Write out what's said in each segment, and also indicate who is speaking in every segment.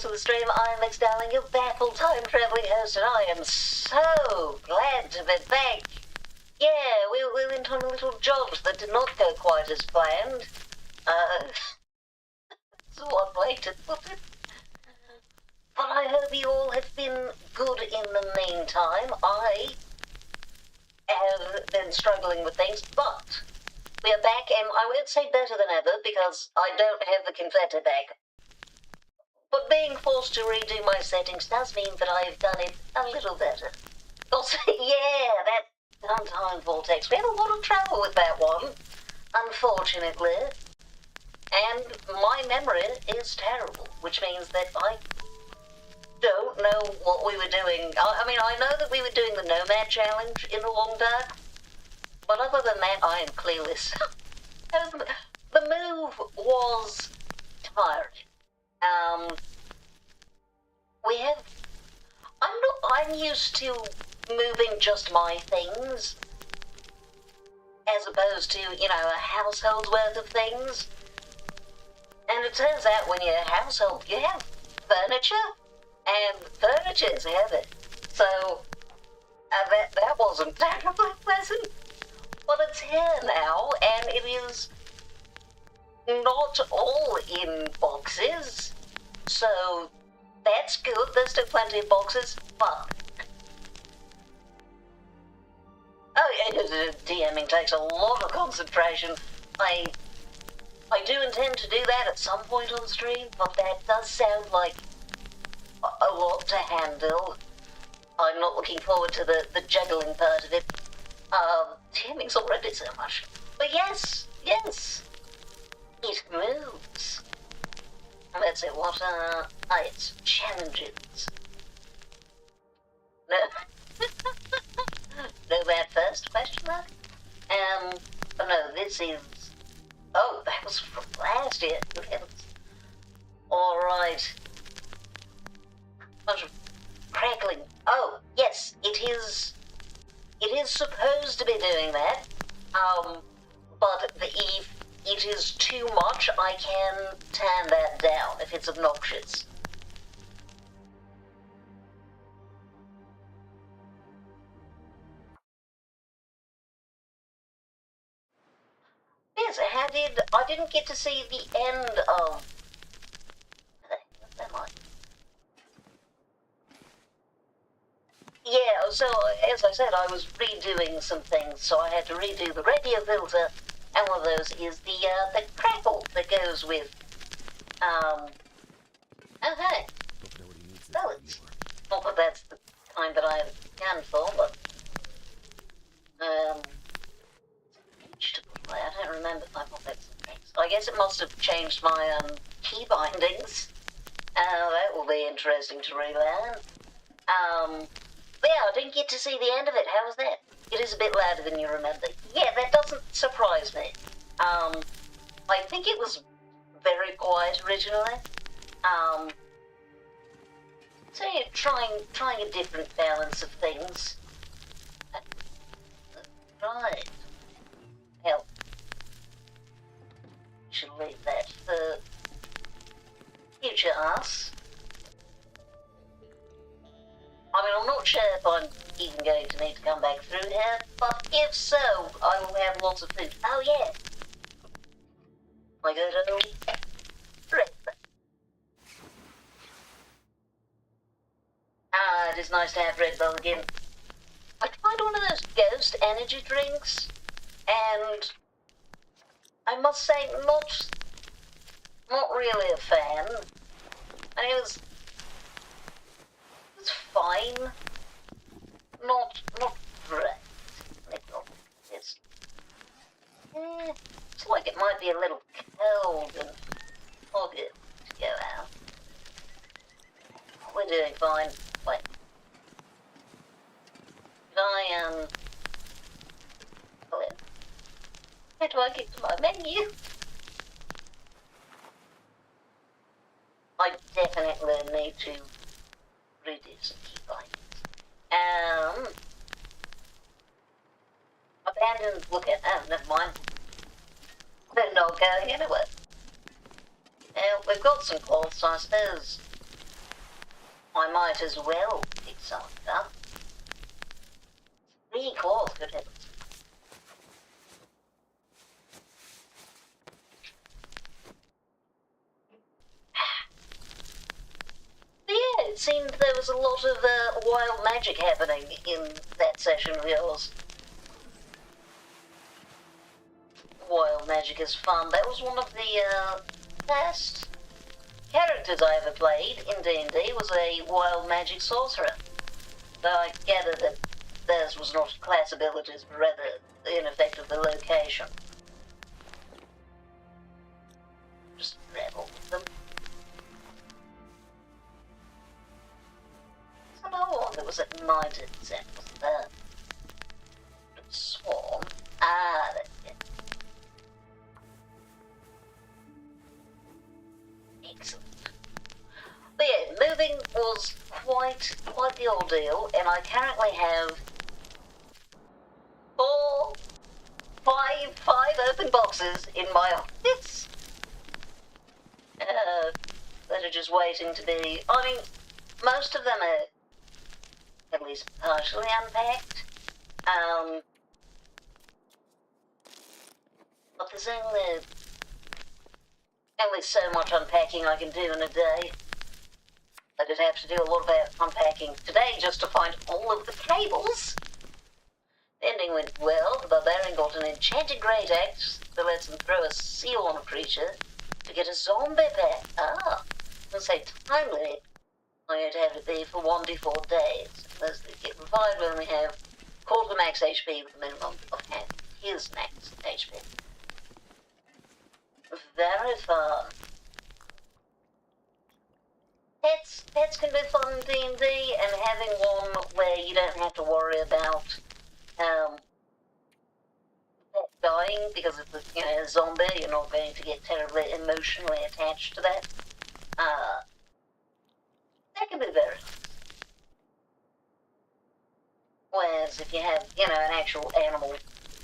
Speaker 1: to the stream. I am Lex Darling, your baffled time-travelling host, and I am so glad to be back. Yeah, we went on a little jaunt that did not go quite as planned. It's one way to put it. But I hope you all have been good in the meantime. I have been struggling with things, but we are back, and I won't say better than ever, because I don't have the confetti back. But being forced to redo my settings does mean that I've done it a little better. Also, yeah, that time vortex. We had a lot of trouble with that one, unfortunately. And my memory is terrible, which means that I don't know what we were doing. I mean, I know that we were doing the Nomad Challenge in the Long Dark, but other than that, I am clueless. The move was tiring. I'm used to moving just my things, as opposed to, you know, a household's worth of things. And it turns out when you're a household, you have furniture, and furniture's heavy. So, that wasn't terribly pleasant. But it's here now, and it is not all in boxes. So, that's good. There's still plenty of boxes, but... Oh, yeah, DMing takes a lot of concentration. I do intend to do that at some point on stream, but that does sound like a lot to handle. I'm not looking forward to the juggling part of it. DMing's already so much. But yes, it moves. Let's see, what are its challenges? No. No bad first, question mark? Oh no, this is... Oh, that was from last year. Alright. Bunch of crackling. Oh, yes, it is supposed to be doing that. But if it is too much, I can turn that down if it's obnoxious. Yes, I didn't get to see the end of... Am I? Yeah, so, as I said, I was redoing some things, so I had to redo the radio filter, and one of those is the crackle that goes with, oh hey. Well, it's not that that's the kind that I have scanned for, but, I don't remember my pockets. I guess it must have changed my, key bindings. That will be interesting to relearn. Yeah, I didn't get to see the end of it. How was that? It is a bit louder than you remember. Yeah, that doesn't surprise me. I think it was very quiet originally. So yeah, trying a different balance of things. Right. Hell. Should leave that for future us. I mean, I'm not sure if I'm even going to need to come back through here, but if so, I will have lots of food. Oh yeah. My good old Red. It is nice to have Red Bull again. I tried one of those ghost energy drinks, and I must say, not really a fan. And it was fine. Not great. It's like it might be a little cold and foggy to go out. We're doing fine. Wait. Where do I get to my menu? I definitely need to redo some key bindings. Abandoned look at... Oh, never mind. They're not going anywhere. We've got some cloths, I suppose. I might as well pick something up. 3 cores, good heavens. But yeah, it seemed there was a lot of wild magic happening in that session of yours. Wild magic is fun. That was one of the last characters I ever played in D&D was a wild magic sorcerer. Though I gather that theirs was not class abilities, but rather in effect of the location. Just revel with them. There's another one that was at 90%, wasn't there? Swarm. Ah, that's it. Excellent. But yeah, moving was quite the ordeal, and I currently have five open boxes in my office that are just waiting to be. I mean, most of them are at least partially unpacked. But there's only so much unpacking I can do in a day. I did have to do a lot of unpacking today just to find all of the cables. The ending went well. The barbarian got an enchanted great axe that lets him throw a seal on a creature to get a zombie back. Ah, I'll say timely. I had to have it be for 1d4 days. Those that get revived will only have quarter max HP with a minimum of half his max HP. Very fun. Pets can be fun in D&D, and having one where you don't have to worry about pet dying because of the a zombie, you're not going to get terribly emotionally attached to that. That can be very nice. Whereas if you have, an actual animal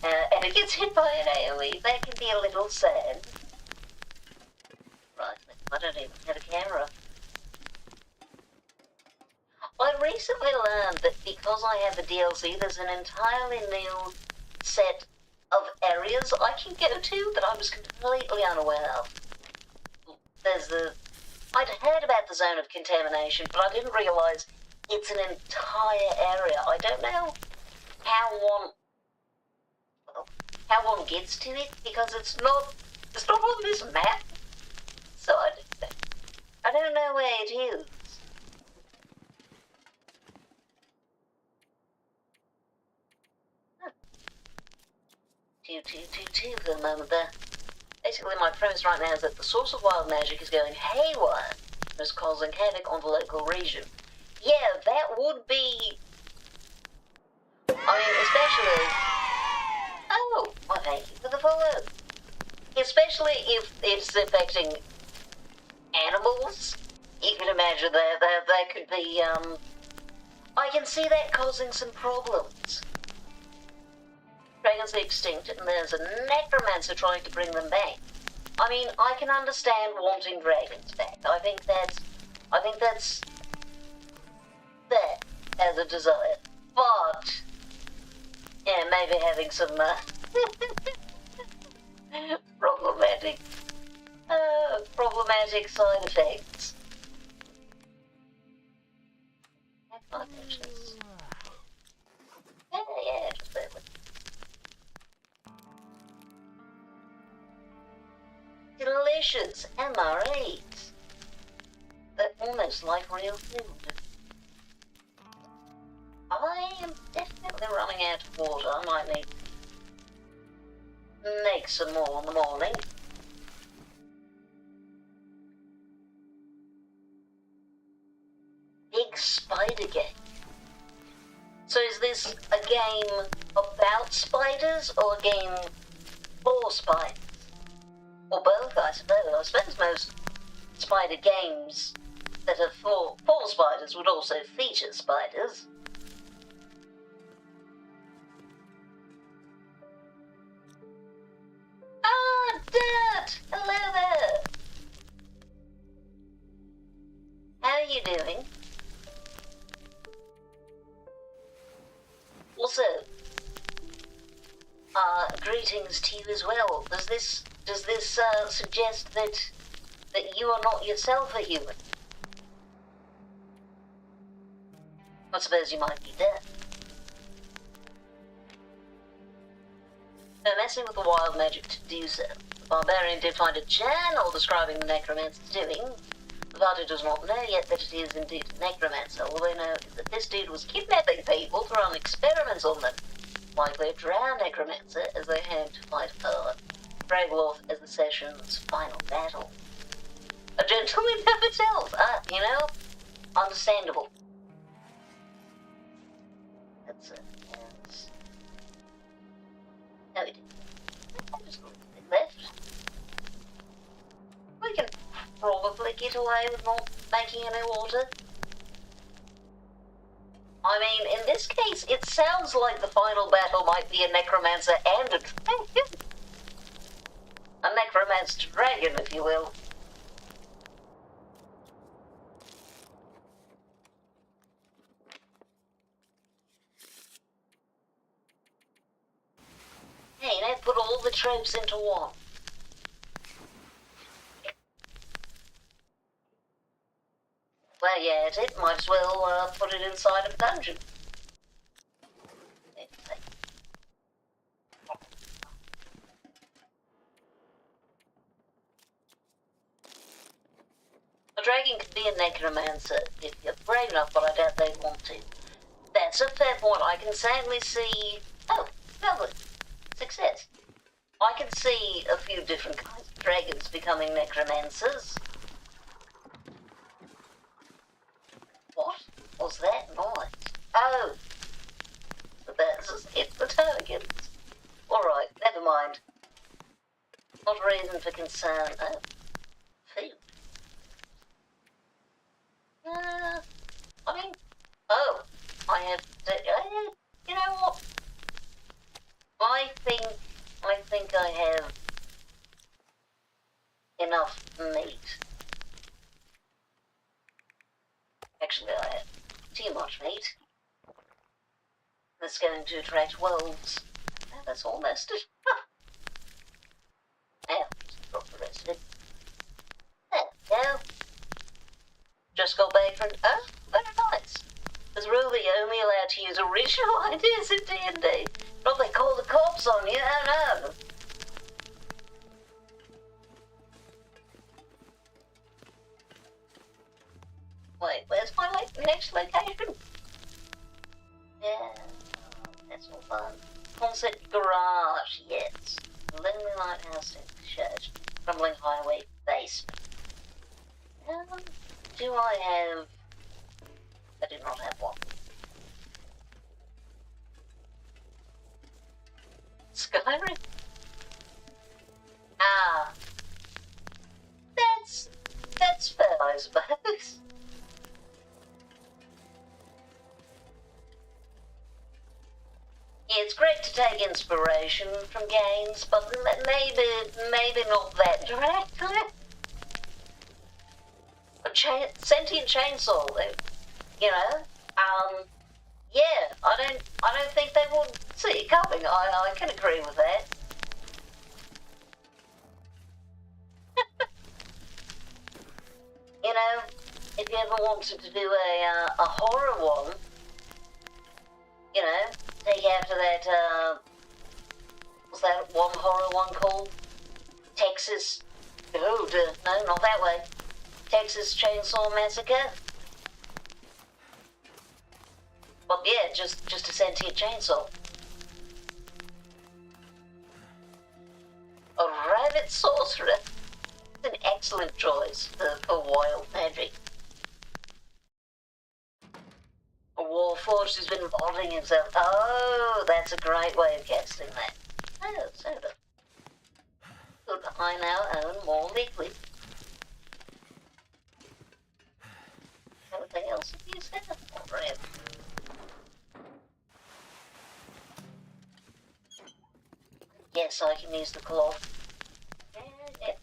Speaker 1: and it gets hit by an AoE, that can be a little sad. Right, I don't even have a camera. I recently learned that because I have the DLC, there's an entirely new set of areas I can go to that I was completely unaware of. I'd heard about the zone of contamination, but I didn't realise it's an entire area. I don't know how one gets to it, because it's not on this map, so I don't know where it is. Two for the moment there. Basically, my premise right now is that the source of wild magic is going haywire and is causing havoc on the local region. Yeah, that would be... I mean, especially... Oh, well, thank you for the follow. Especially if it's affecting animals. You can imagine that could be, I can see that causing some problems. Dragons are extinct, and there's a necromancer trying to bring them back. I mean, I can understand wanting dragons back. I think that's there as a desire. But, yeah, maybe having some problematic side effects. Yeah, just barely. Delicious MR8. They're almost like real food. I am definitely running out of water. I might need to make some more in the morning. Big spider game. So is this a game about spiders or a game for spiders? Or both, I suppose. I suppose most spider games that are for spiders would also feature spiders. Ah, Dirt! Hello there! How are you doing? Also, greetings to you as well. Does this suggest that you are not yourself a human? I suppose you might be there. So messing with the wild magic to do so. The barbarian did find a channel describing the necromancer's doing, but it does not know yet that it is indeed a necromancer. All they know is that this dude was kidnapping people to run experiments on them. Likely a drow necromancer, as they had to fight Braveloth as the session's final battle. A gentleman never tells. You know, understandable. That's yes. No, we didn't. I'm just going to the left. We can probably get away with not making any water. I mean, in this case, it sounds like the final battle might be a necromancer and a dragon. A necromancer dragon, if you will. Hey, they put all the tropes into one. Well, yeah, it might as well put it inside of a dungeon. A dragon could be a necromancer if you're brave enough, but I doubt they'd want to. That's a fair point. I can sadly see... Oh, lovely. Success. I can see a few different kinds of dragons becoming necromancers. What was that noise? Oh! That's it, the targets. Alright, never mind. Not a reason for concern. Oh, food. I mean, oh, I have to, you know what? I think I have enough meat. Actually, I have too much meat. That's going to attract wolves. Oh, that's almost it. Now, just drop the rest of it. There we go. Just got back from... Oh, very nice. Because really only allowed to use original ideas in D&D. Not they call the cops on you, oh no. Wait, where's my next location? Yeah, that's all fun. Concept garage, yes. Lonely lighthouse in the church. Crumbling highway basement. Do I have... I do not have one. Skyrim? Ah. That's fair, I suppose. Yeah, it's great to take inspiration from games, but maybe not that directly. A sentient chainsaw, you know. Yeah, I don't think they would see it coming. I can agree with that. You know, if you ever wanted to do a horror one, you know, take after that, what's that one horror one called? Texas, no, not that way. Texas Chainsaw Massacre. Well, yeah, just a sentient chainsaw. A rabbit sorcerer. It's an excellent choice for wild magic. A warforged who's been bottling himself. Oh, that's a great way of casting that. Oh, soda. Good behind our own more liquid. Anything else to use there? Not really. Yes, I can use the cloth. Yeah,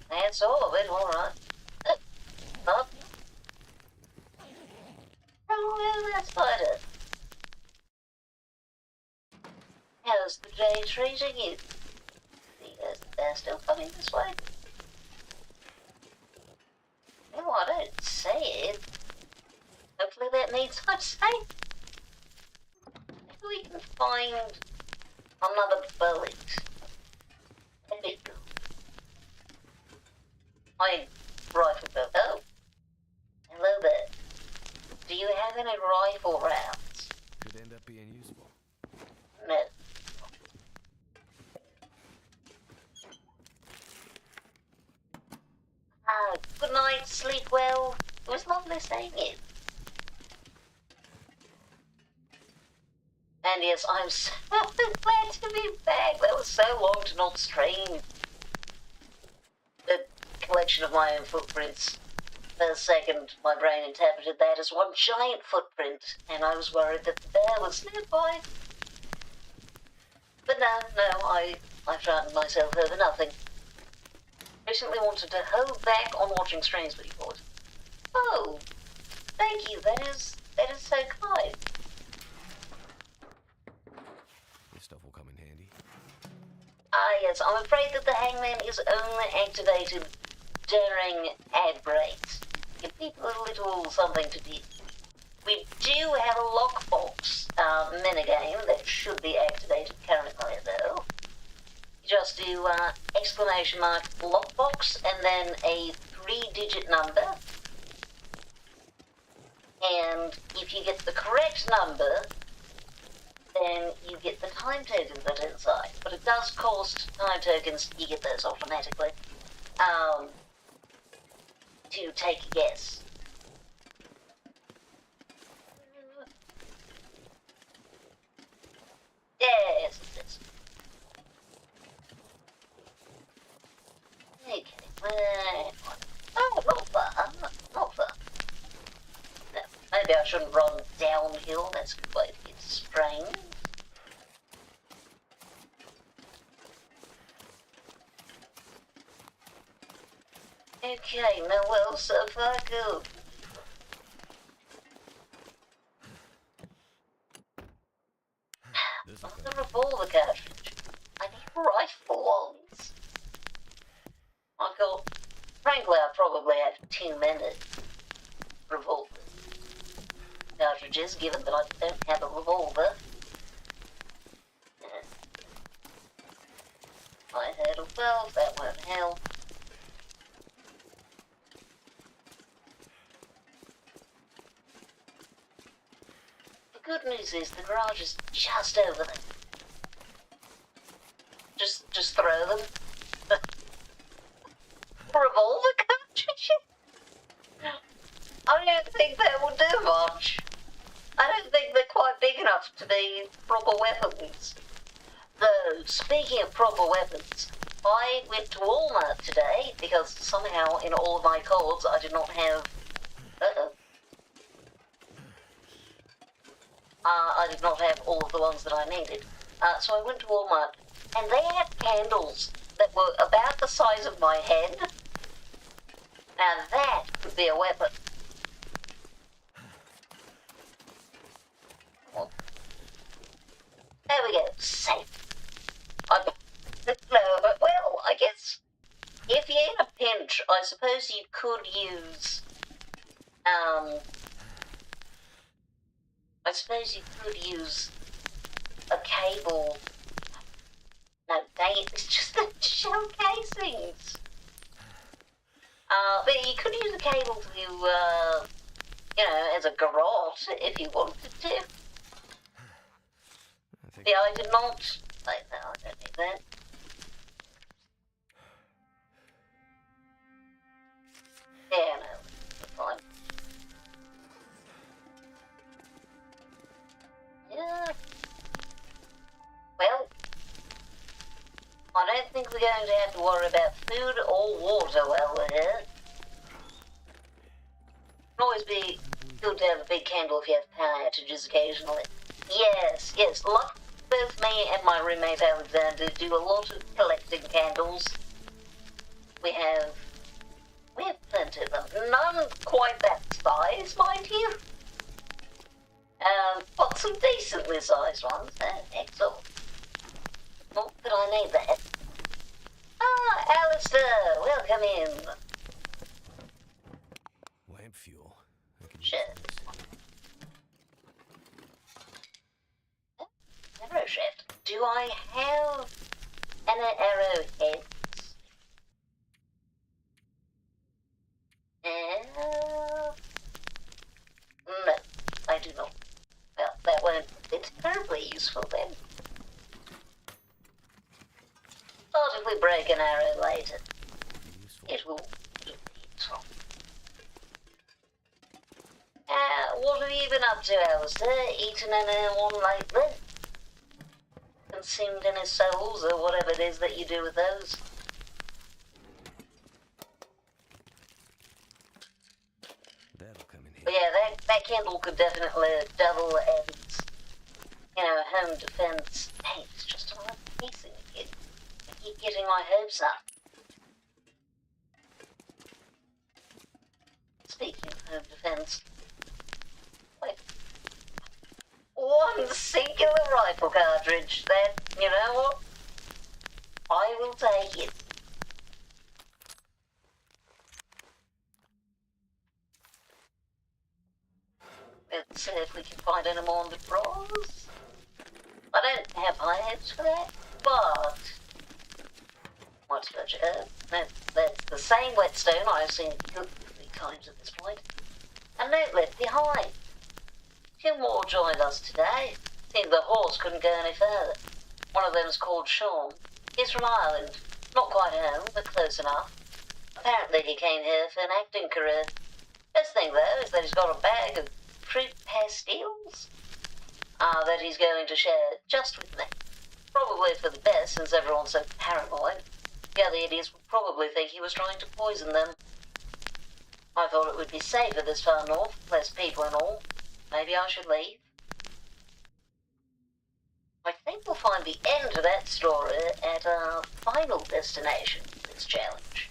Speaker 1: that's all of it, alright. Up. Oh, well, that's spider. How's the day treating you? They're still coming this way? No, I don't say it. Hopefully that means I'm safe. Maybe we can find another bullet. That'd be good. My rifle boat. Oh. Hello there. Do you have any rifle rounds?
Speaker 2: Could end up being useful.
Speaker 1: No. Good night, sleep well. It was lovely seeing you. And yes, I'm so glad to be back. That was so long to not stream. The collection of my own footprints. For a second, my brain interpreted that as one giant footprint, and I was worried that the bear was nearby. But no, I frightened myself over nothing. Recently wanted to hold back on watching streams with you boys. Oh, thank you. That is so kind.
Speaker 2: This stuff will come in handy.
Speaker 1: Yes, I'm afraid that the hangman is only activated during ad breaks. Give people a little something to do. We do have a lockbox minigame that should be activated currently, though. You just do exclamation mark lockbox and then a 3-digit number. And if you get the correct number, then you get the time tokens that are inside. But it does cost time tokens, you get those automatically, to take a guess. Yes, it is. Okay, oh, not far, not far. No, maybe I shouldn't run downhill, that's a good way to get sprained. Okay, no, well, so far good. The revolver cartridge. I need rifle ones. Frankly, I probably have too many revolver cartridges, given that I don't have a revolver. I heard of 12, that won't help. The good news is the garage is just over there. Just throw them. Revolver cartridges? I don't think that will do much. I don't think they're quite big enough to be proper weapons. Though, speaking of proper weapons, I went to Walmart today because somehow in all of my codes I did not have... I did not have all of the ones that I needed. So I went to Walmart, and they had candles that were about the size of my head. Now that could be a weapon. Well, there we go, safe. No, but well, I guess if you're in a pinch, I suppose you could use, a cable. No, dang it, it's just the shell casings. But you could use a cable to, as a garrote if you wanted to. Yeah, I did not. Wait, no, I don't need that. Yeah, no, that's fine. Yeah. Well, I don't think we're going to have to worry about food or water while we're here. Can always be good to have a big candle if you have power outages occasionally. Yes, like both me and my roommate Alexander do a lot of collecting candles. We have plenty of them. None quite that size, mind you. But some decently sized ones. Excellent. Not that I need that. Ah, Alistair, welcome in.
Speaker 2: Lamp fuel. I can
Speaker 1: Sure.
Speaker 2: use this.
Speaker 1: Arrow shaft. Do I have an arrowhead? No, I do not. Well, that won't be terribly useful then. But if we break an arrow later,
Speaker 2: Useful.
Speaker 1: it will be useful. What have you been up to, Alistair? Eaten anyone lately? Consumed any souls or whatever it is that you do with those?
Speaker 2: That'll come in
Speaker 1: But
Speaker 2: handy.
Speaker 1: yeah, that candle could definitely double as, home defense. Hey, it's just another piecing again. I keep getting my hopes up. Speaking of home defense, wait. One singular rifle cartridge. That, you know what? I will take it. Let's see if we can find any more on the drawers. I don't have high hopes for that, but what's such that's the same whetstone I've seen cooked 3 times at this point. A note left behind. 2 more joined us today. Think the horse couldn't go any further. One of them's called Sean. He's from Ireland. Not quite home, but close enough. Apparently he came here for an acting career. Best thing, though, is that he's got a bag of fruit pastilles that he's going to share just with me. Probably for the best, since everyone's so paranoid. The other idiots would probably think he was trying to poison them. I thought it would be safer this far north, less people and all. Maybe I should leave. I think we'll find the end to that story at our final destination for this challenge.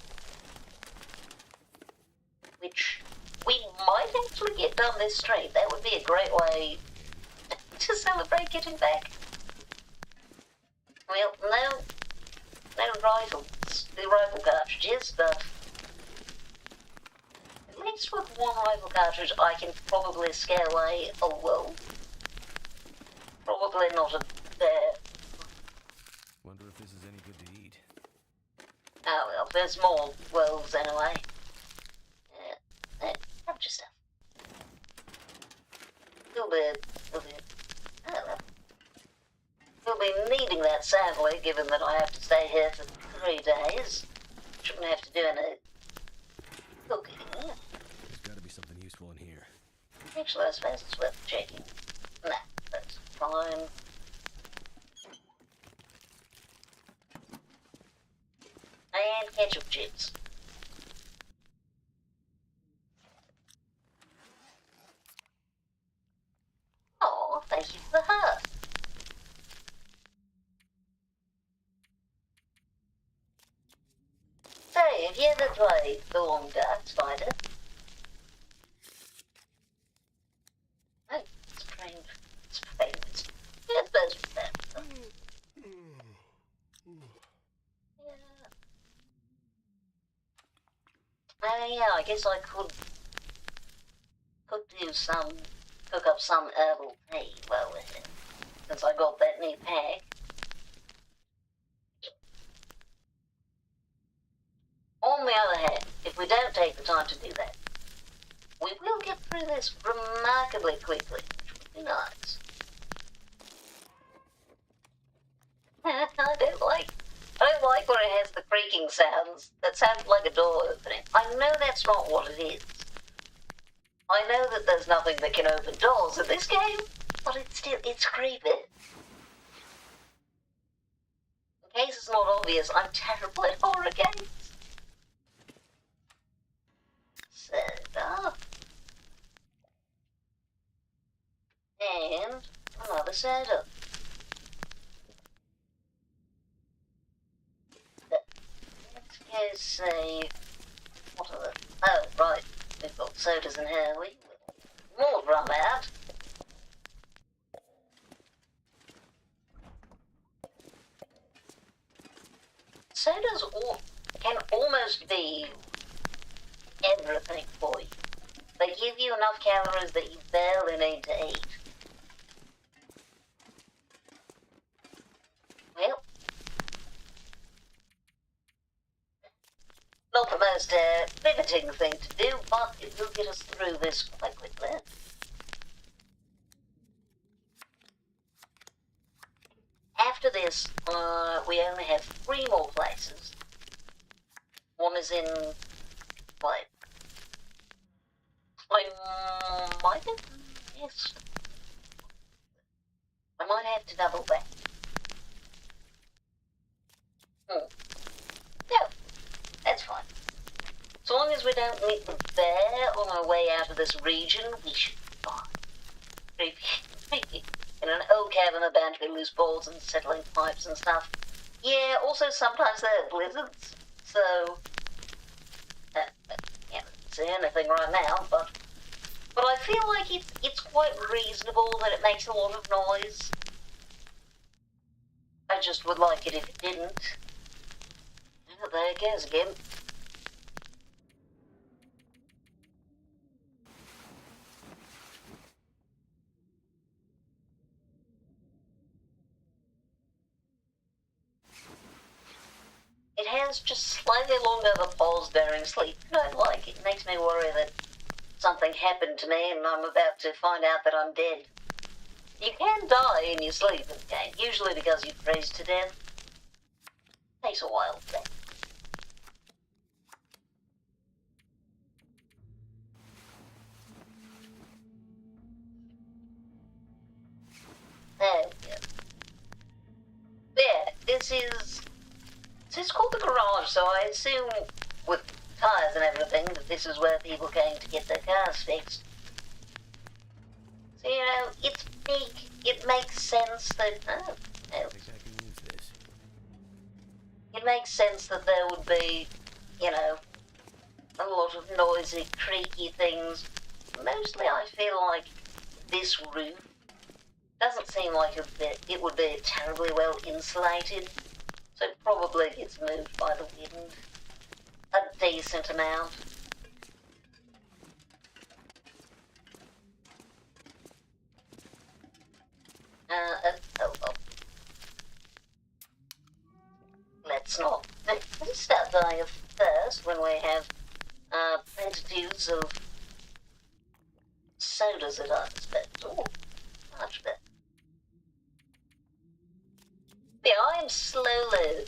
Speaker 1: Which we might actually get done this stream. That would be a great way to celebrate getting back. Well, no rifles, the rifle cartridges, but at least with one rifle cartridge I can probably scare away a wolf. Probably not a bear.
Speaker 2: Wonder if this is any good to eat.
Speaker 1: Oh well, there's more wolves anyway. Have your stuff. You'll be needing that sadly, given that I have to stay here for 3 days. Shouldn't have to do any cooking.
Speaker 2: There's gotta be something useful in here.
Speaker 1: Actually, I suppose it's worth checking. Nah, that's fine. And ketchup chips. Oh, thank you for the heart. So, have you ever played The Long Dark Spider? Oh, it's framed. It's framed. Yeah, it's supposed to be that. Yeah, I guess I could cook up some herbal tea well with it, since I got that new pack. On the other hand, if we don't take the time to do that, we will get through this remarkably quickly, which would be nice. I don't like where it has the creaking sounds that sound like a door opening. I know that's not what it is. I know that there's nothing that can open doors in this game, but it's creepy. In case it's not obvious, I'm terrible at horror games. Soda. And another soda. Let's go see. What are the... Oh, right. We've got sodas in here. We will run out. can almost be everything for you. They give you enough calories that you barely need to eat. Well, not the most riveting thing to do, but it will get us through this quite quickly. After this, we only have 3 more places. One is in... Wait. I might have missed... I might have to double back. No, that's fine. So long as we don't meet the bear on our way out of this region, we should be fine. Creepy. In an old cabin, a bunch of loose balls and settling pipes and stuff. Yeah, also sometimes there are blizzards, so... can't see anything right now, but I feel like it's quite reasonable that it makes a lot of noise. I just would like it if it didn't. Oh, there it goes again. It has just slightly longer the pulse during sleep. I don't like it. It makes me worry that something happened to me and I'm about to find out that I'm dead. You can die in your sleep in the game, usually because you freeze to death. Takes a while for that. There we go. Yeah, this is called the garage, so I assume with tires and everything that this is where people are going to get their cars fixed. So, you know, it's big. It makes sense that... Oh, no.
Speaker 2: I think I can use this.
Speaker 1: It makes sense that there would be, you know, a lot of noisy, creaky things. Mostly I feel like this roof doesn't seem like it would be terribly well insulated, so it probably gets moved by the wind a decent amount. Let's not start dying of thirst when we have plenitudes of sodas at our disposal. Much better. Yeah, I am slowly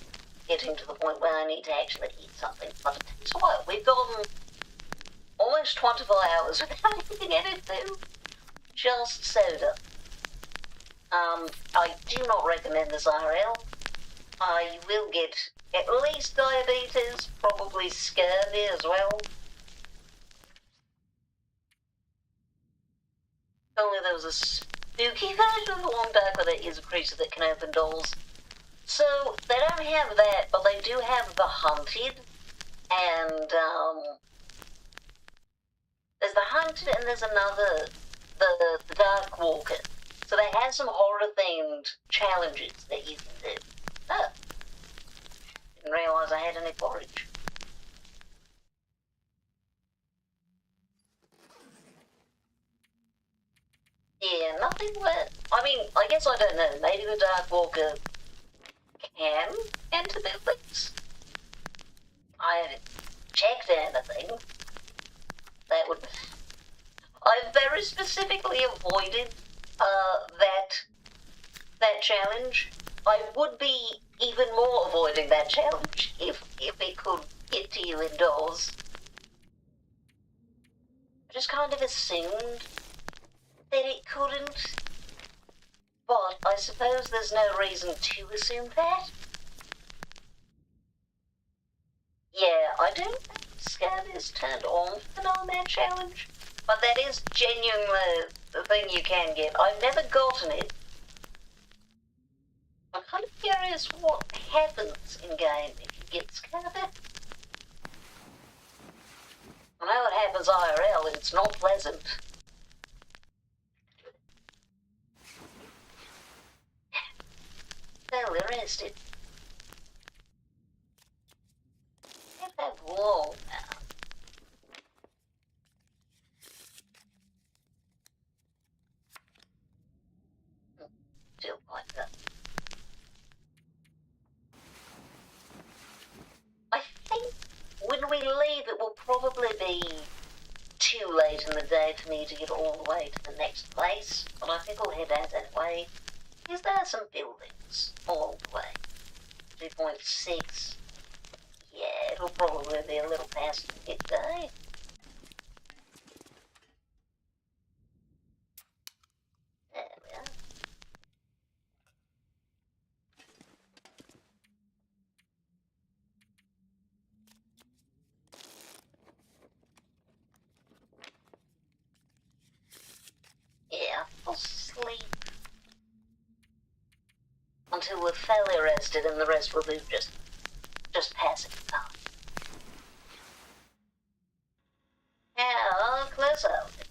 Speaker 1: getting to the point where I need to actually eat something, but it takes a while. We've gone almost 24 hours without eating anything. Just soda. I do not recommend this IRL. You will get at least diabetes, probably scurvy as well. Only there was a spooky version of the Long Dark where there is a creature that can open doors. So, they don't have that, but they do have the Hunted, and, there's the Hunted and there's another, the Dark Walker. So they have some horror-themed challenges that you can do. Oh. Didn't realise I had any porridge. Yeah, nothing where... I mean, I guess I don't know. Maybe the Dark Walker can enter buildings? I haven't checked anything. That would... I very specifically avoided that challenge. I would be even more avoiding that challenge if it could get to you indoors. I just kind of assumed that it couldn't. But I suppose there's no reason to assume that. Yeah, I don't think Scan is turned on for the Nomad challenge, but that is genuinely the thing you can get. I've never gotten it. I'm kind of curious what happens in-game if you get scattered. I know it happens IRL and it's not pleasant. Fairly rested. be too late in the day for me to get all the way to the next place, but I think I'll head out that way. Is there some buildings all the way? 2.6. Yeah, it'll probably be a little past midday. There we are. Yeah, I'll sleep until we're fairly rested, and the rest will be just passing time. How close are we?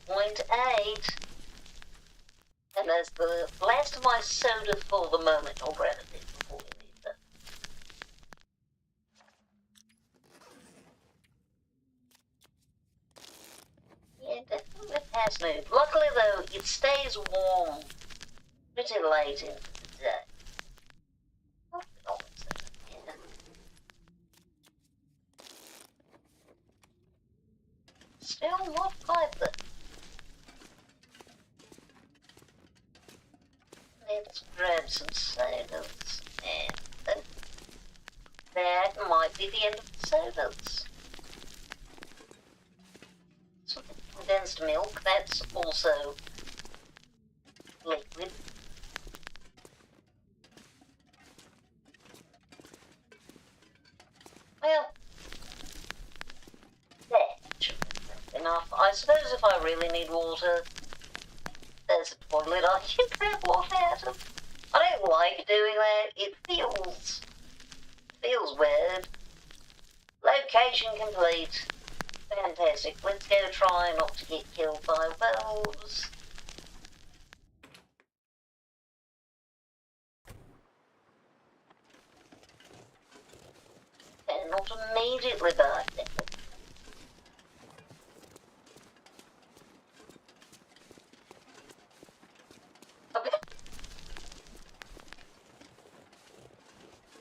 Speaker 1: 2.8. And as the last of my soda for the moment, I'll grab a bit before we leave them. Yeah, definitely past noon. Luckily though, it stays warm pretty late into the day. Oh, almost there. Yeah. Still not quite there. Let's grab some sodas, and that might be the end of the sodas. Some condensed milk, that's also liquid. Well, that should be enough. I suppose if I really need water, there's a toilet I can grab water out of. I don't like doing that. It feels weird. Location complete. Fantastic. Let's go try not to get killed by wolves. And not immediately by them.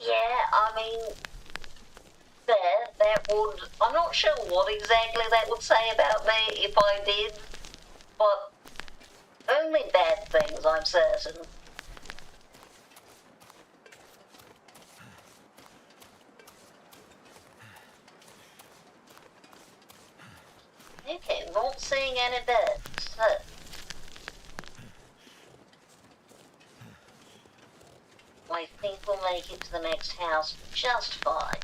Speaker 1: Yeah, I mean, that would... I'm not sure what exactly that would say about me if I did, but only bad things, I'm certain. Okay, not seeing any beds, so... I think we'll make it to the next house just fine.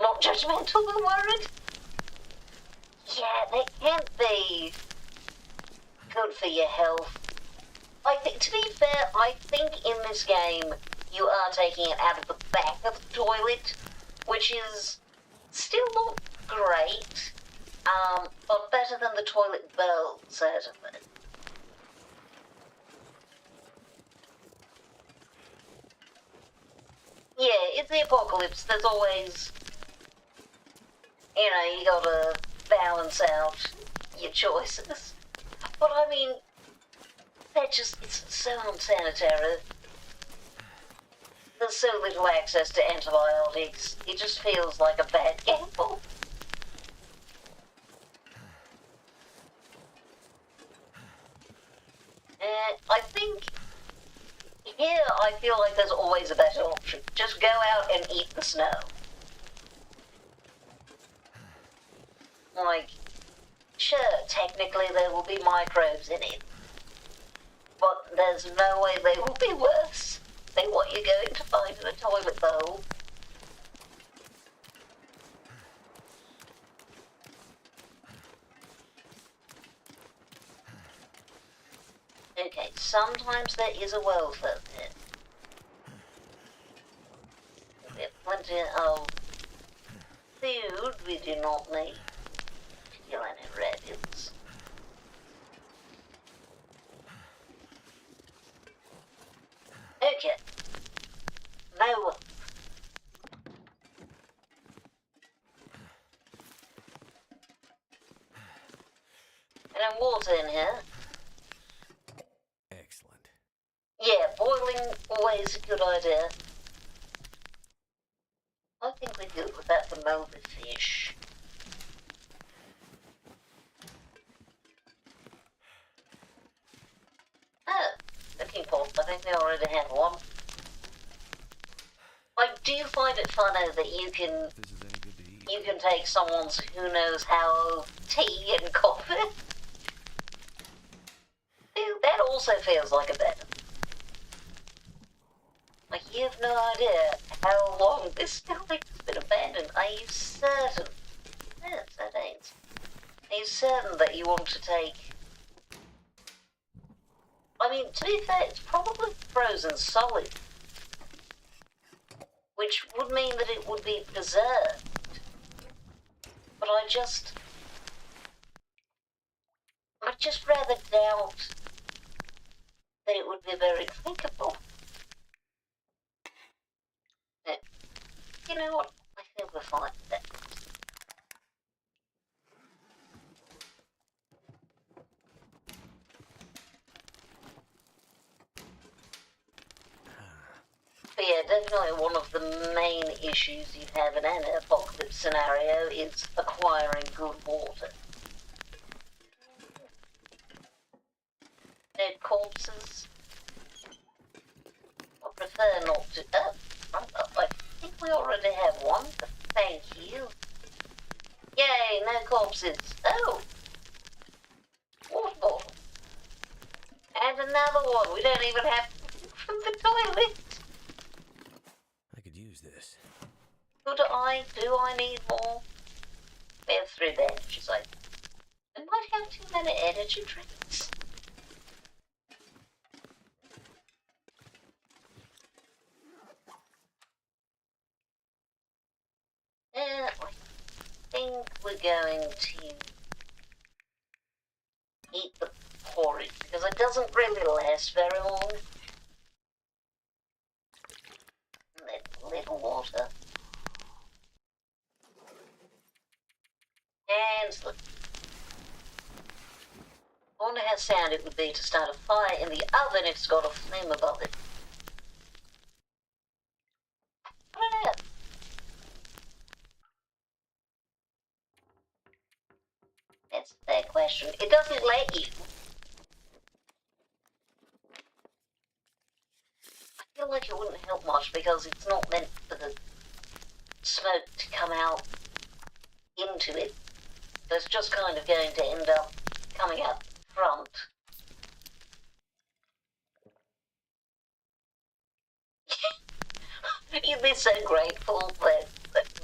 Speaker 1: Not judgmental, but worried. Yeah, that can't be good for your health. I think, to be fair, I think in this game you are taking it out of the back of the toilet, which is still not great, but better than the toilet bowl, certainly. Yeah, it's the apocalypse. There's always, you gotta balance out your choices. But I mean, it's so unsanitary. There's so little access to antibiotics. It just feels like a bad gamble. I think here I feel like there's always a better option. Just go out and eat the snow. Like, sure, technically there will be microbes in it, but there's no way they will be worse than what you're going to find in a toilet bowl. Okay, sometimes there is a welfare pit. We have plenty of food we do not need to kill any rabbits. Okay. No. And water in here.
Speaker 2: Excellent.
Speaker 1: Yeah, boiling always a good idea. I think we're good without the melted fish. think we already have one. I do find it funny that you can
Speaker 2: If this is any good to eat.
Speaker 1: you can take someone's who knows how tea and coffee. Dude, that also feels like a bed. Like, you have no idea how long this building has been abandoned. Are you certain? Yes, that ain't. Are you certain that you want to take... I mean, to be fair, it's probably frozen solid. Which would mean that it would be preserved. But I'd just rather doubt that it would be very drinkable. You know what? I think we're fine with that. But yeah, definitely one of the main issues you have in an apocalypse scenario is acquiring good water. Dead corpses. I prefer not to... Oh, I think we already have one, but thank you. Yay, no corpses. Oh! Water bottle. And another one. We don't even have from the toilet.
Speaker 2: I could use this.
Speaker 1: Do I need more? We have 3 bandages, I might have too many energy drinks. I think we're going to eat the porridge because it doesn't really last very long. Little water. And look. I wonder how sound it would be to start a fire in the oven if it's got a flame above it. I don't know. That's a fair question. It doesn't let you. I feel like it wouldn't help much because it's not meant for the smoke to come out into it. So it's just kind of going to end up coming out front. You'd be so grateful that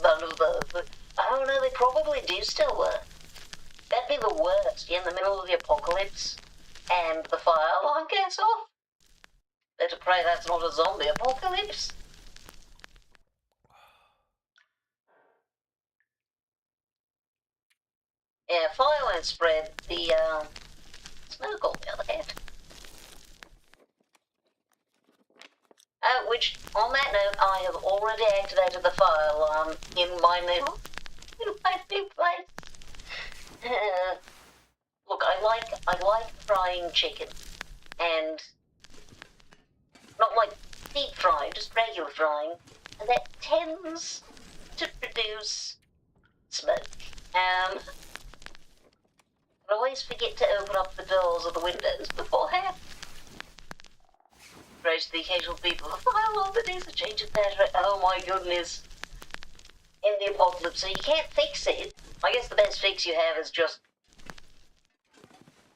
Speaker 1: none of those... Oh no, they probably do still work. That'd be the worst, in the middle of the apocalypse, and the fire alarm goes off. Better pray that's not a zombie apocalypse. Yeah, fire won't spread. The smoke on the other hand. Which, on that note, I have already activated the fire alarm in my new place. Look, I like frying chicken, and not like deep frying, just regular frying, and that tends to produce smoke. I always forget to open up the doors or the windows beforehand. Raise the occasional people, oh, well, there needs a change of battery. Oh my goodness. In the apocalypse, so you can't fix it. I guess the best fix you have is just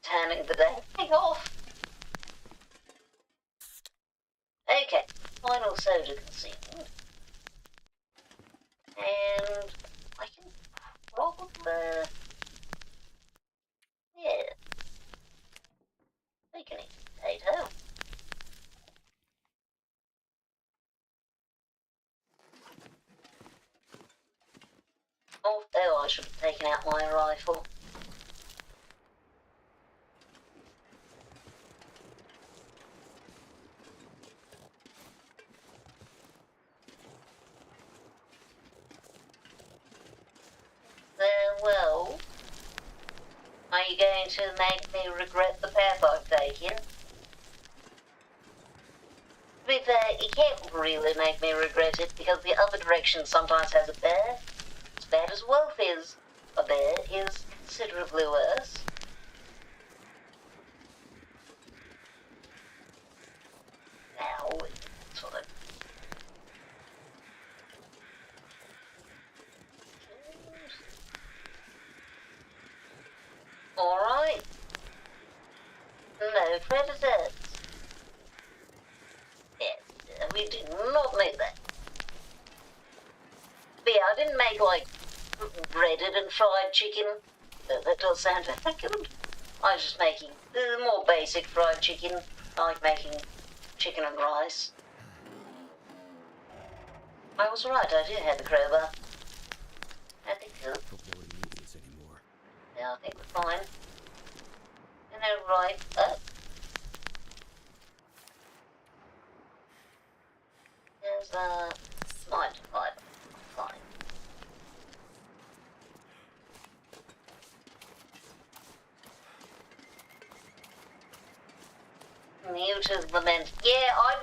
Speaker 1: turning the damn thing off. Okay, final soda concealed. And I can probably... yeah. We can eat potato. Oh, I should have taken out my rifle. Well, are you going to make me regret the path I've taken? To be fair, you can't really make me regret it because the other direction sometimes has a bear. As bad as Wolf is, a bear is considerably worse. no predators. Yeah, we do not need that. But yeah, I didn't make, like, breaded and fried chicken. That does sound very good. I was just making the more basic fried chicken. I like making chicken and rice. I was right, I do have the crowbar. I think so.
Speaker 2: Hope nobody needs this anymore.
Speaker 1: Yeah, I think we're fine. You know, right. Oh. There's a 95. Fine. Muted lament. Yeah, I'd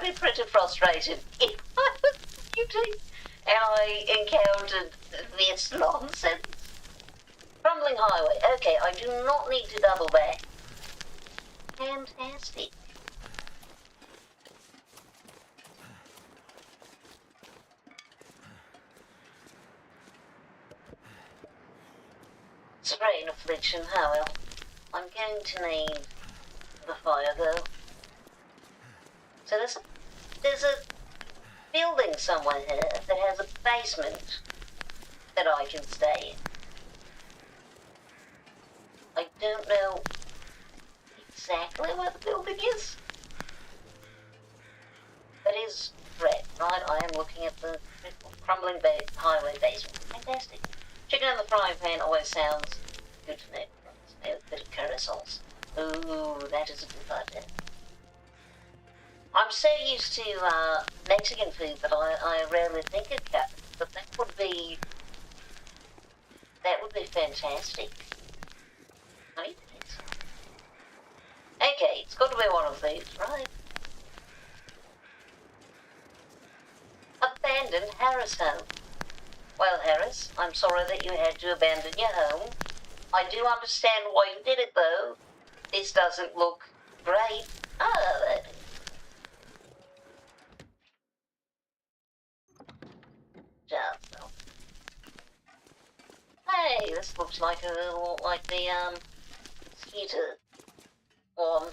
Speaker 1: be pretty frustrated if I was muting and I encountered this nonsense. Crumbling highway. Okay, I do not need to double back. Fantastic. Sprain affliction, oh well. I'm going to need the fire though. So there's a building somewhere here that has a basement that I can stay in. I don't know exactly where the building is. That is correct, right? I am looking at the crumbling highway basement. Fantastic. Chicken in the frying pan always sounds good to me. A bit of curry sauce. Ooh, that is a good idea. I'm so used to Mexican food that I rarely think of cat, but that would be fantastic. I need these. Okay, it's got to be one of these, right? Abandoned Harris home. Well, Harris, I'm sorry that you had to abandon your home. I do understand why you did it, though. This doesn't look great. Oh, that is. Just so. Hey, this looks like the heater one.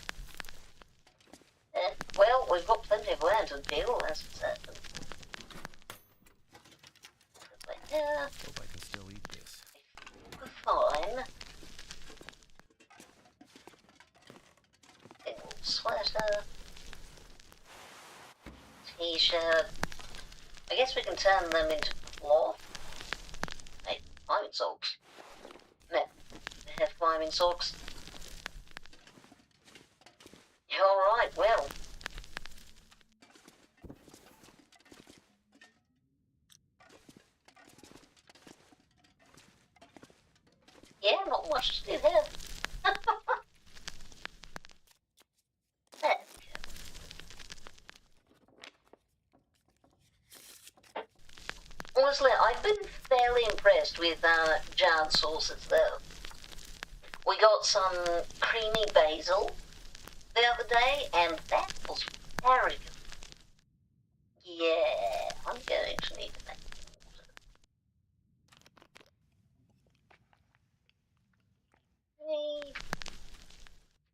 Speaker 1: Well, we've got plenty of land to deal, as it said. Yeah.
Speaker 2: Hope I can still eat this.
Speaker 1: Fine. Sweater. T-shirt. I guess we can turn them into cloth. Hey, climbing socks. No, they have climbing socks. Alright, well. Yeah, not much to do there. There we go. Honestly, I've been fairly impressed with jarred sauces though. We got some creamy basil the other day, and that was very good. Yeah, I'm going to need to make water.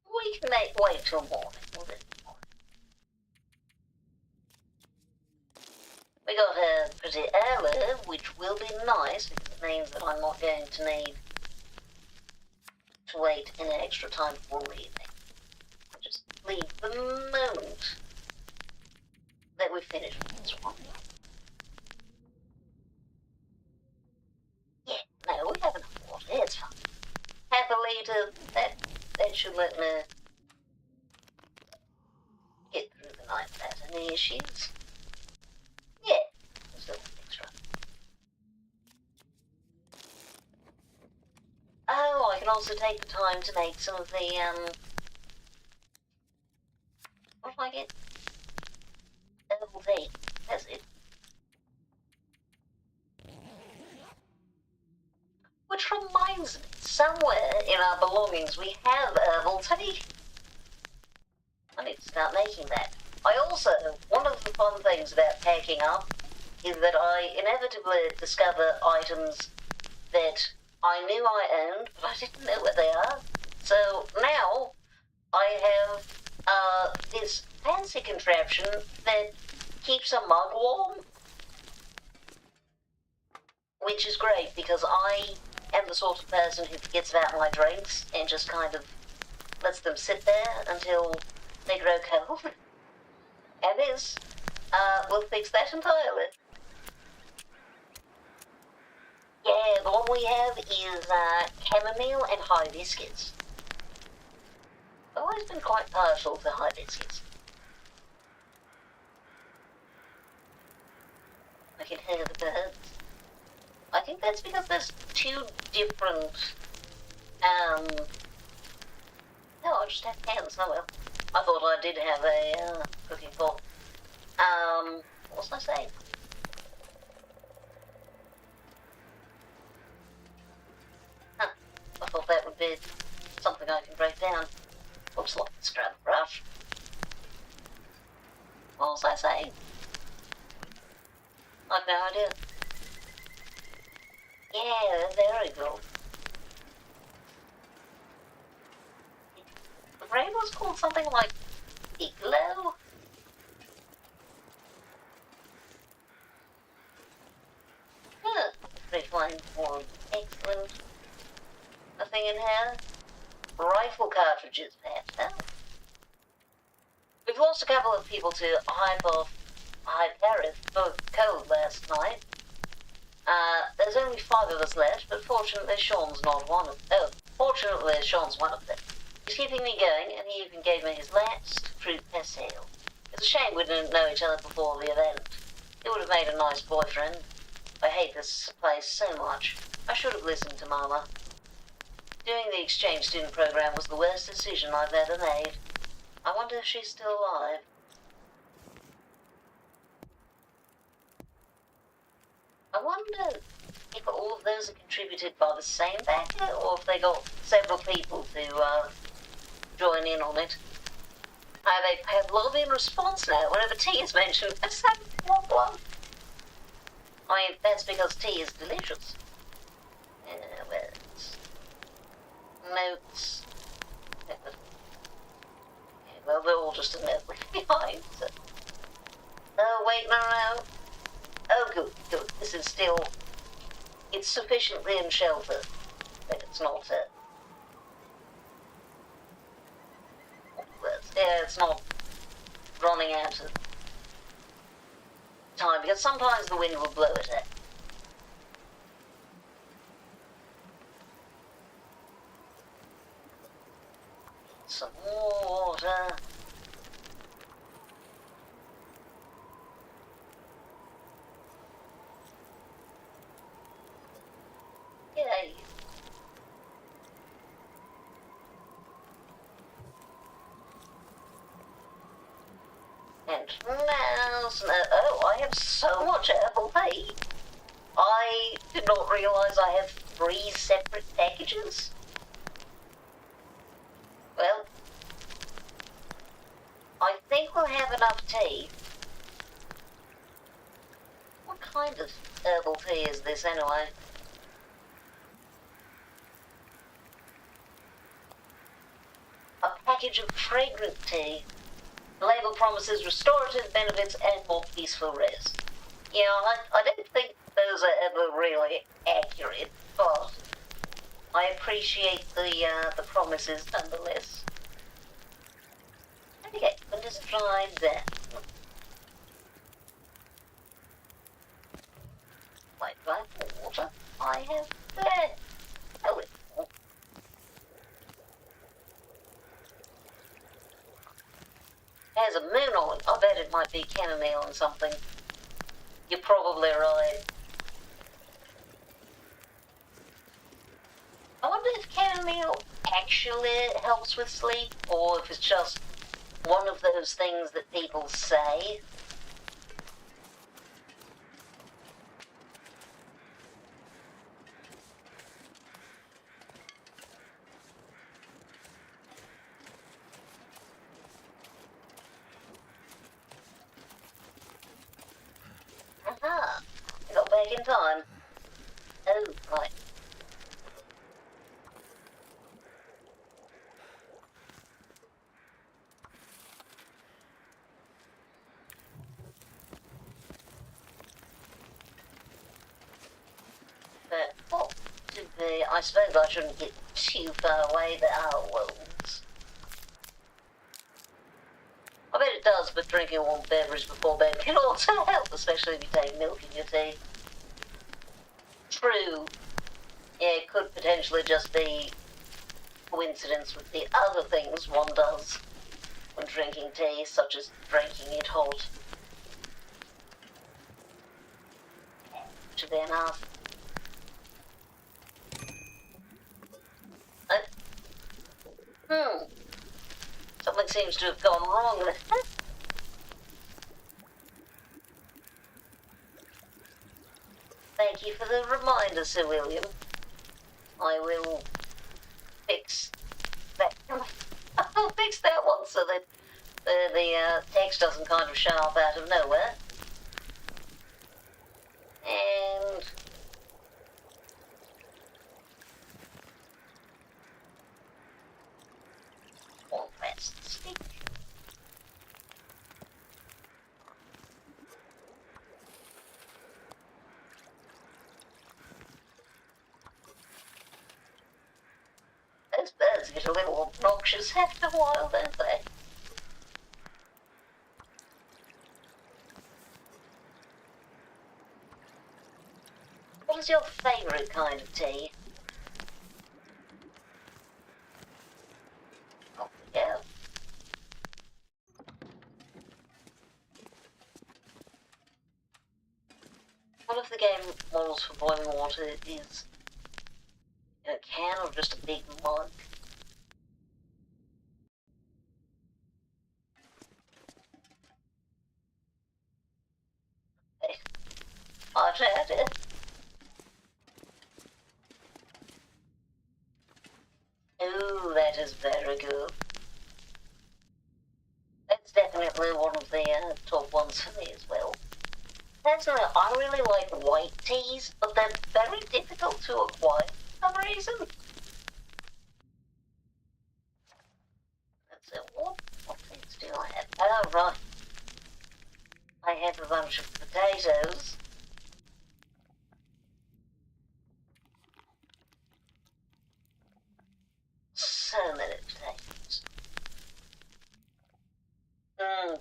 Speaker 1: We can wait till morning. We got a pretty early, which will be nice because it means that I'm not going to need to wait any extra time before leaving. I'll just leave the moment that we finish with this one. Yeah, no, we have enough water. It's fine. Half a litre, that should let me get through the night without any issues. Yeah, there's no extra. Oh, I can also take the time to make some of the, what do I get? Herbal tea. That's it. Which reminds me, somewhere in our belongings we have herbal tea. I need to start making that. I also, one of the fun things about packing up is that I inevitably discover items that I knew I owned, but I didn't know where they are. So now, I have this fancy contraption that keeps a mug warm, which is great because I am the sort of person who forgets about my drinks and just kind of lets them sit there until they grow cold. And this will fix that entirely. Yeah, the one we have is chamomile and hibiscus. I've always been quite partial to hibiscus. I can hear the birds. I think that's because there's two different, no, I just have hands, oh well. I thought I did have a, cooking pot. What was I saying? Huh, I thought that would be something I can break down. Oops, let's grab a brush. What was I saying? I've no idea. Yeah, very cool. The brain was called something like Igloo? Huh, great wine for excellent. Nothing in here? Rifle cartridges, perhaps, huh? We've lost a couple of people to Paris for cold last night. There's only 5 of us left, but fortunately Sean's not one of them. Oh, fortunately Sean's one of them. He's keeping me going, and he even gave me his last fruit pastel. It's a shame we didn't know each other before the event. He would have made a nice boyfriend. I hate this place so much. I should have listened to Mama. Doing the exchange student program was the worst decision I've ever made. I wonder if she's still alive. I wonder if all of those are contributed by the same backer, or if they got several people to join in on it. They Pavlovian response now whenever tea is mentioned. Let's have one. I mean, that's because tea is delicious. Words. Notes. Okay, well, they're all just a note behind. So. Oh, wait, no. Oh, good. This is still... It's sufficiently in shelter that it's not... it's not running out of time, because sometimes the wind will blow it out. Some water. Yay. And now, oh, I have so much apple pie. I did not realize I have 3 separate packages. Well, I think we'll have enough tea. What kind of herbal tea is this anyway? A package of fragrant tea. The label promises restorative benefits and more peaceful rest. Yeah, I don't think those are ever really accurate, but I appreciate the promises nonetheless. Okay, let us try that. White water. I have that. Oh, has a moon on it. I bet it might be chamomile and something. You're probably right. I wonder if chamomile actually helps with sleep, or if it's just one of those things that people say. Aha! I got back in time. Oh, right. I suppose I shouldn't get too far away. There are wounds. I bet it does, but drinking a warm beverage before bed can also help, especially if you take milk in your tea. True. Yeah, it could potentially just be coincidence with the other things one does when drinking tea, such as drinking it hot. To then ask. Something seems to have gone wrong there. Thank you for the reminder, Sir William. I will fix that. I'll fix that one so that the text doesn't kind of show up out of nowhere. And one rest stick. Those birds get a little obnoxious after a while, don't they? What is your favourite kind of tea? Oh, yeah. What if the game models for boiling water is in a can or just a big mug? I've had it. Ooh, that is very good. That's definitely one of the top ones for me as well. Personally, I really like white teas, but they're very difficult to acquire for some reason. Let's see, what things do I have? Oh, right. I have a bunch of potatoes. So many potatoes.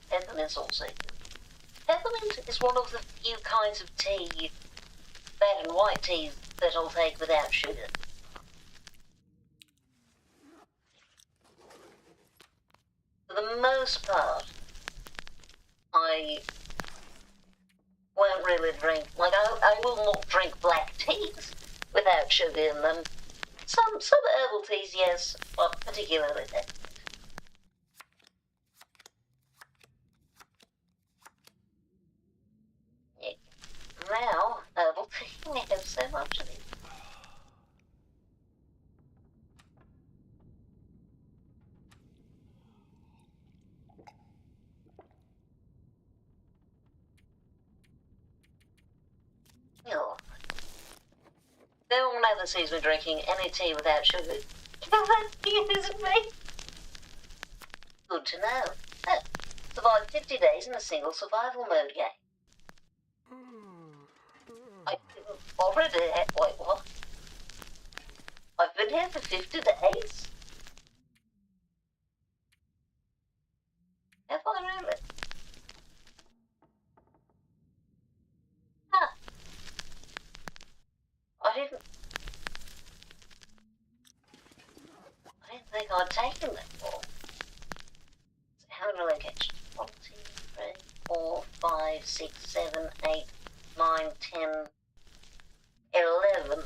Speaker 1: Peppermint's also good. Peppermint is one of the few kinds of tea, red and white teas, that I'll take without sugar. For the most part, I won't really drink, like I will not drink black teas without sugar in them. Some herbal teas, yes, but particularly that. Yeah. Now, herbal tea, we have so much of it. Oh. No one ever sees me drinking any tea without sugar. Excuse me. Good to know. Oh, survived 50 days in a single survival mode game. I already had, wait, what? I've been here for 50 days? Have I really? Ah. I didn't think I'd taken that long. So how many locations? 1, 2, 3, 4, 5, 6, 7, 8, 9, 10, 11.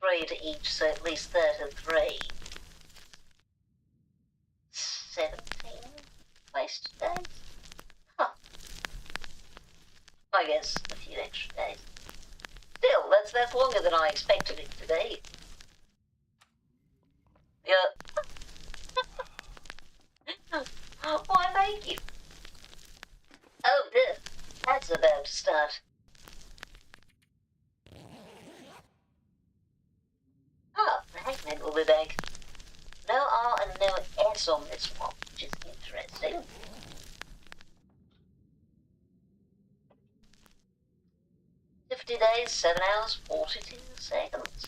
Speaker 1: 3 to each, so at least 33. 17 wasted days? Huh. I guess a few extra days. Still, that's longer than I expected it to be. Yeah. Why, thank you. Oh, dear. That's about to start. Ah, the hangman will be back. No R and no S on this one, which is interesting. "50 days, 7 hours, 42 seconds.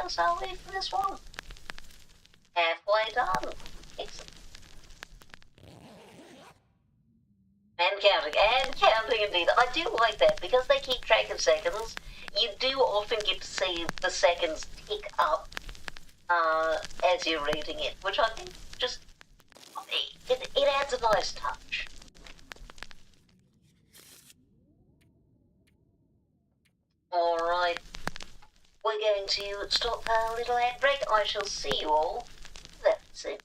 Speaker 1: close are we for this one? Halfway done. Excellent. And counting indeed. I do like that, because they keep track of seconds, you do often get to see the seconds tick up as you're reading it, which I think just, it adds a nice touch. Alright, we're going to stop for a little ad break. I shall see you all very soon.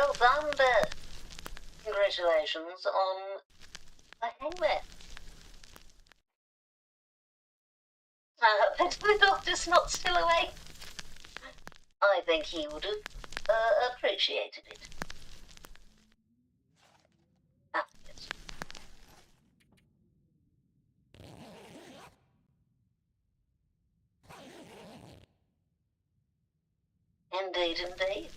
Speaker 1: Well done, Bear. Congratulations on the hangman. But the doctor's not still awake. I think he would have appreciated it. Ah, yes. Indeed, indeed.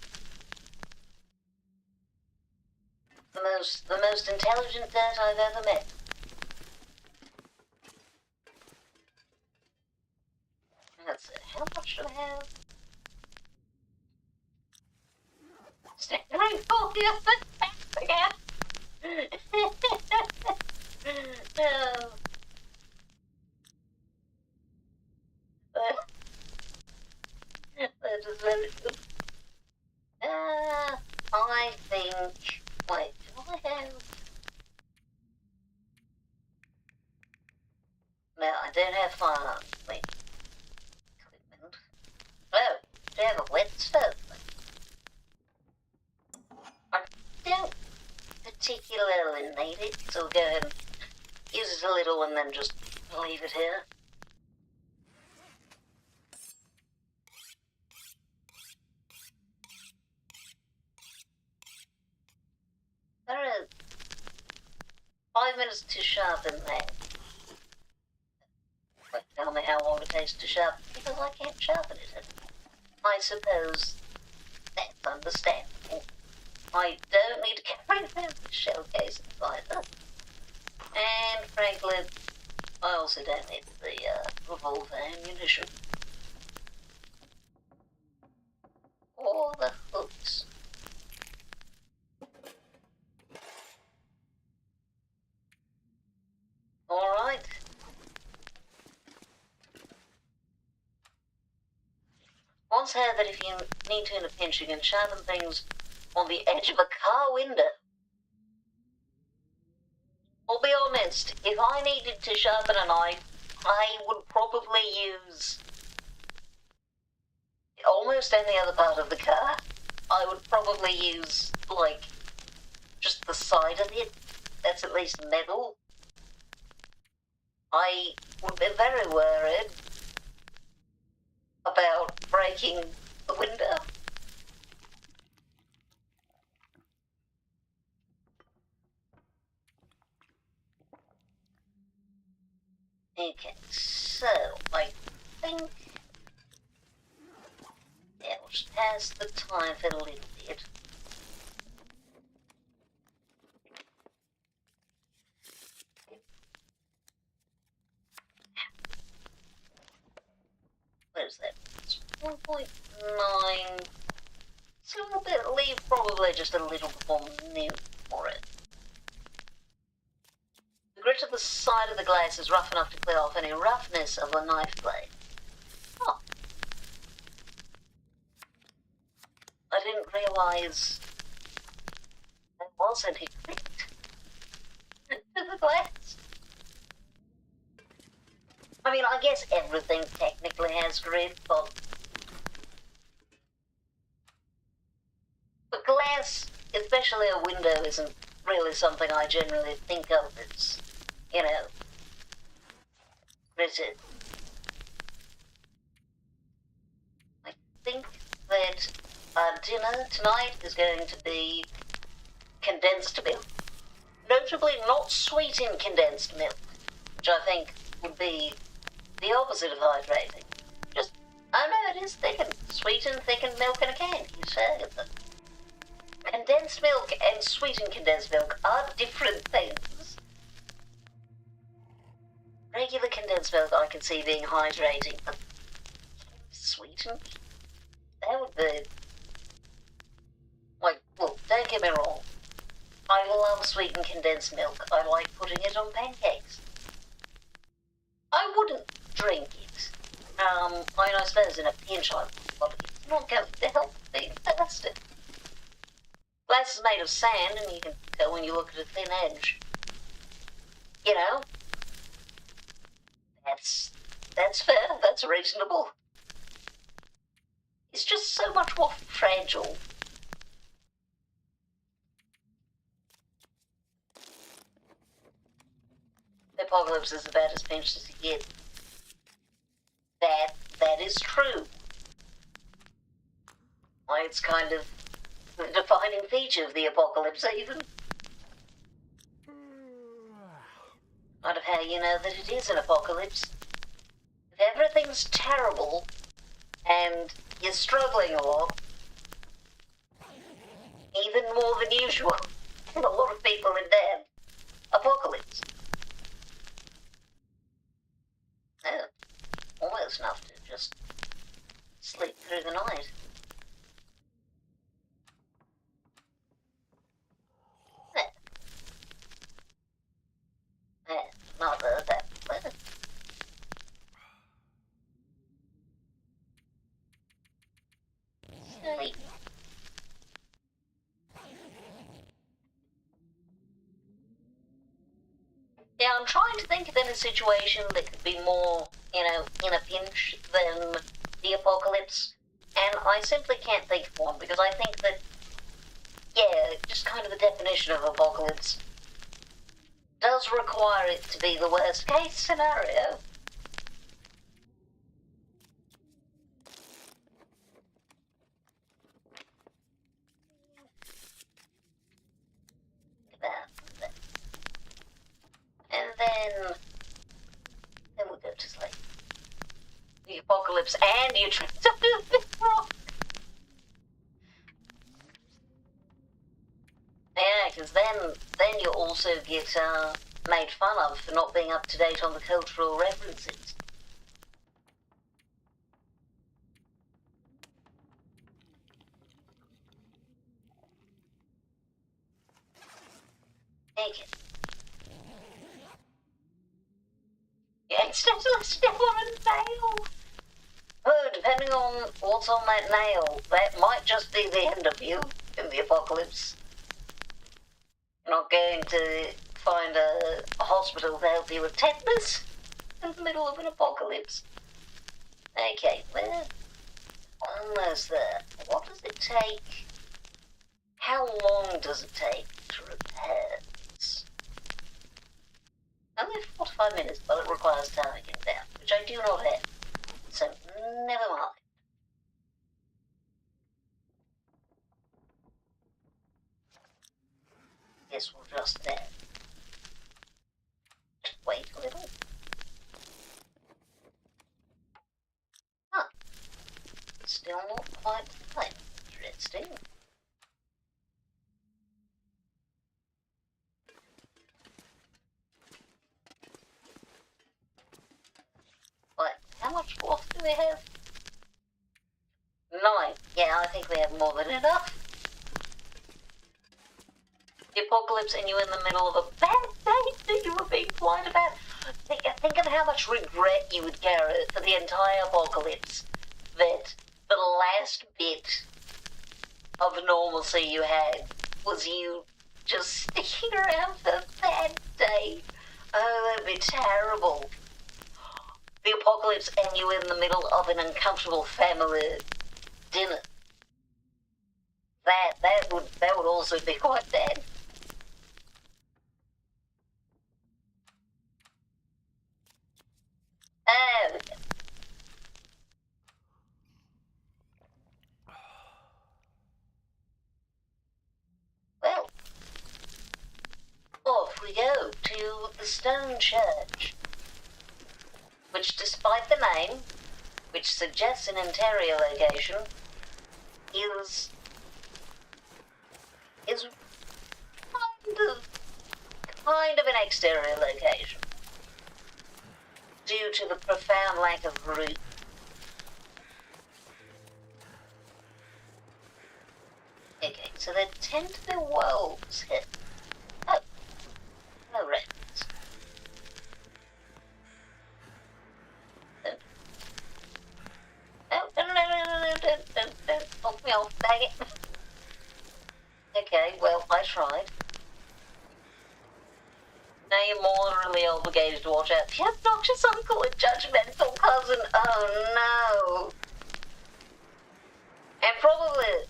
Speaker 1: The most intelligent dirt I've ever met. Let's see, how much do I have? Staggering for the other back again. Oh. That is very good. I think. Wait, do I have? No, I don't have firearms. Wait. Equipment. Oh, do you have a wet stove? I don't particularly need it, so we'll go ahead and use it a little and then just leave it here. There are 5 minutes to sharpen that. But tell me how long it takes to sharpen, because I can't sharpen it. I suppose that's understandable. I don't need to carry around the shell casings either. And frankly, I also don't need the revolver ammunition. Or the hooks. Alright. Once heard that if you need to in a pinch, you can sharpen things on the edge of a car window. I'll be honest, if I needed to sharpen a knife, I would probably use almost any other part of the car. I would probably use, like, just the side of it. That's at least metal. I would be very worried about breaking the window. Okay, so I think, yeah, we'll just pass the time for a little bit. What is that? It's 1.9. So we'll leave probably just a little more new for it. The grit of the side of the glass is rough enough to clear off any roughness of a knife blade. Oh. I didn't realise there was any grit to the glass. I mean, I guess everything technically has grit, but glass, especially a window, isn't really something I generally think of as, you know, gritted. I think that our dinner tonight is going to be condensed milk. Notably not sweetened condensed milk, which I think would be the opposite of hydrating. Just, oh no, it is thickened. Sweetened, thickened milk in a can. You say that. Condensed milk and sweetened condensed milk are different things. Regular condensed milk I can see being hydrating, but sweetened? That would be... Like, look, don't get me wrong. I love sweetened condensed milk. I like putting it on pancakes. I wouldn't drink it. I mean, I suppose in a pinch I would, but it's not going to help being thirsty. Glass is made of sand, and you can tell when you look at a thin edge. You know? That's fair, that's reasonable. It's just so much more fragile. apocalypse is about as pinched as you get. That is true. Why, it's kind of the defining feature of the apocalypse, even. Part of how you know that it is an apocalypse. If everything's terrible and you're struggling a lot, even more than usual, and a lot of people are dead, apocalypse. Oh, almost enough to just sleep through the night. Not that pleasant. Sleep. Yeah, I'm trying to think of any situation that could be more, in a pinch than the apocalypse, and I simply can't think of one, because I think that, yeah, just kind of the definition of apocalypse does require it to be the worst case scenario. And then we'll go to sleep. The apocalypse and you tripped up a big rock. Yeah, because then you also get made fun of for not being up to date on the cultural references. Take it. You accidentally step on a nail. Oh, depending on what's on that nail, that might just be the end of you in the apocalypse. You're not going to find a hospital to help you with tetanus in the middle of an apocalypse. Okay, we're almost there. What does it take? How long does it take to repair this? Only 45 minutes, but it requires timing it down, which I do not have. So, never mind. Guess we'll just wait a little. Huh. Still not quite fine. Interesting. What? How much cloth do we have? 9. Yeah, I think we have more than enough. The apocalypse and you in the middle of a bad day that you were being polite about. Think of how much regret you would carry for the entire apocalypse. That the last bit of normalcy you had was you just sticking around for a bad day. Oh, that'd be terrible. The apocalypse and you in the middle of an uncomfortable family dinner. That would also be quite bad. Well, off we go to the stone church, which, despite the name, which suggests an interior location, is kind of an exterior location, due to the profound lack of roof. Okay, so there tend to be wolves here. Oh, no rats. Don't knock me off, dang it. Okay, well, I tried. Now you're morally obligated to watch out for your obnoxious uncle and judgmental cousin. Oh no. And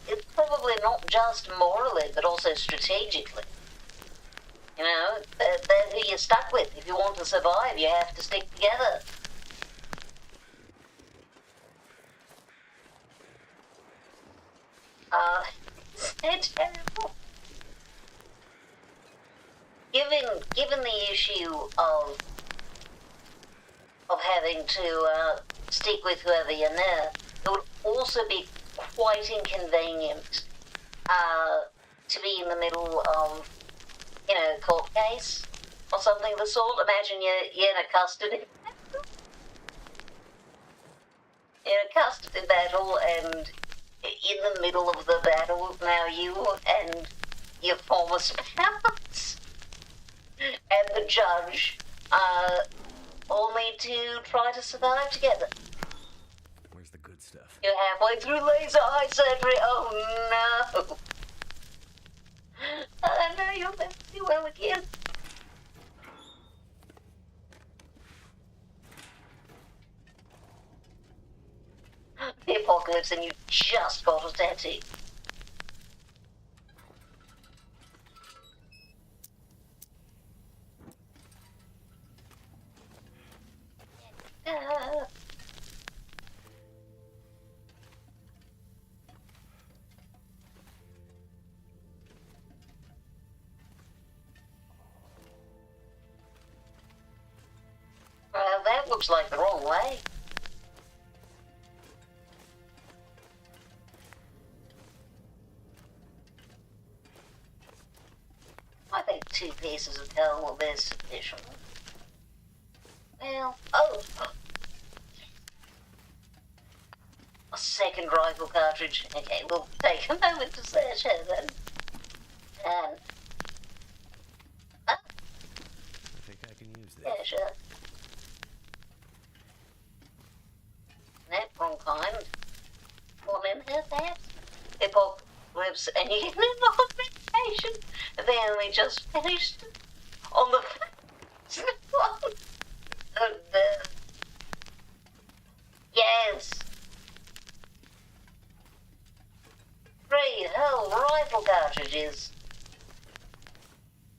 Speaker 1: it's probably not just morally, but also strategically. You know, they're who you're stuck with. If you want to survive, you have to stick together. It's so terrible. Given the issue of having to stick with whoever you know, it would also be quite inconvenient to be in the middle of, you know, a court case or something of the sort. Imagine you're in a custody battle, and in the middle of the battle, now you and your former spouse and the judge all need to try to survive together.
Speaker 2: Where's the good stuff?
Speaker 1: You're halfway through laser eye surgery. Oh no! I know you'll never do well again. The apocalypse, and you just got a tattoo. Well, that looks like the wrong way. I think 2 pieces of coal will be sufficient. Well, a second rifle cartridge. Okay, we'll take a moment to search her then. And
Speaker 2: I think I can use this.
Speaker 1: yeah, sure. That wrong kind. One in her there. Apocalypse, and you get an medication. They only just finished on the first one. Yes. 3 whole rifle cartridges.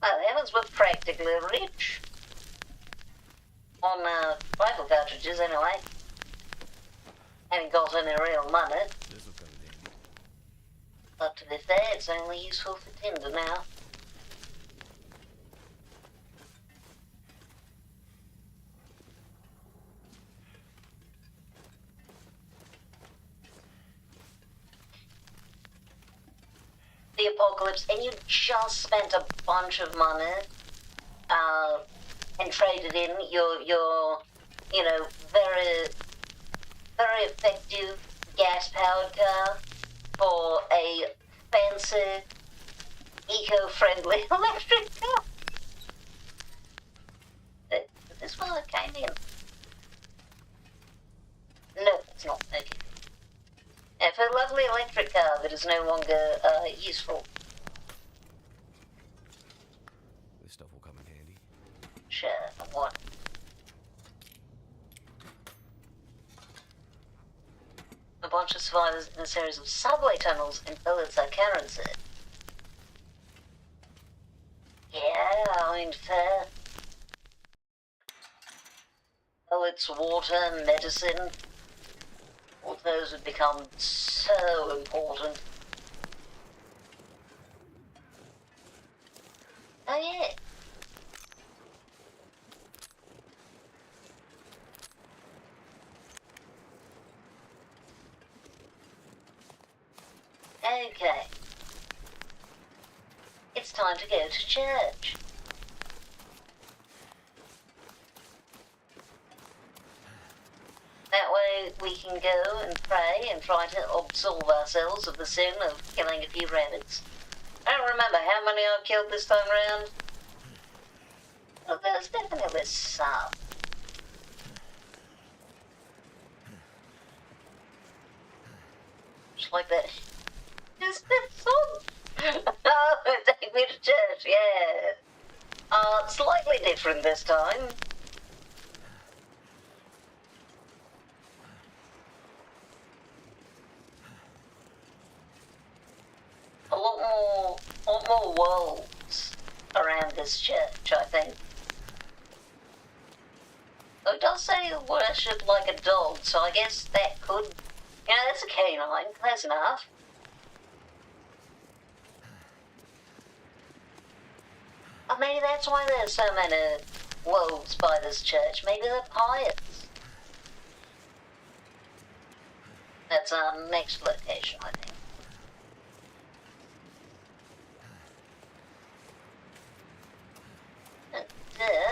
Speaker 1: Well, heavens, we're practically rich. On rifle cartridges, anyway. Haven't got any real money.
Speaker 2: This'll come in handy.
Speaker 1: But to be fair, it's only useful for tinder now. The apocalypse, and you just spent a bunch of money and traded in your you know, very effective gas-powered car for a fancy, eco-friendly electric car. Is this one that came in? No, it's not. Okay. And for a lovely electric car that is no longer useful.
Speaker 2: This stuff will come in handy.
Speaker 1: Sure, what? A bunch of survivors in a series of subway tunnels in Pulitzer currency. Yeah, I mean, fair. Oh, it's water, medicine. All those would become so important. Oh, yeah. Okay. It's time to go to church. That way we can go and pray and try to absolve ourselves of the sin of killing a few rabbits. I don't remember how many I've killed this time round. Well, there's definitely some. Just like that. Is this song? Oh, take me to church, yeah. Slightly different this time. A lot more worlds around this church, I think. Though it does say worship like a dog, so I guess that could... You know, that's a canine. Close enough. Or maybe that's why there's so many wolves by this church. Maybe they're pious. That's our next location, I think.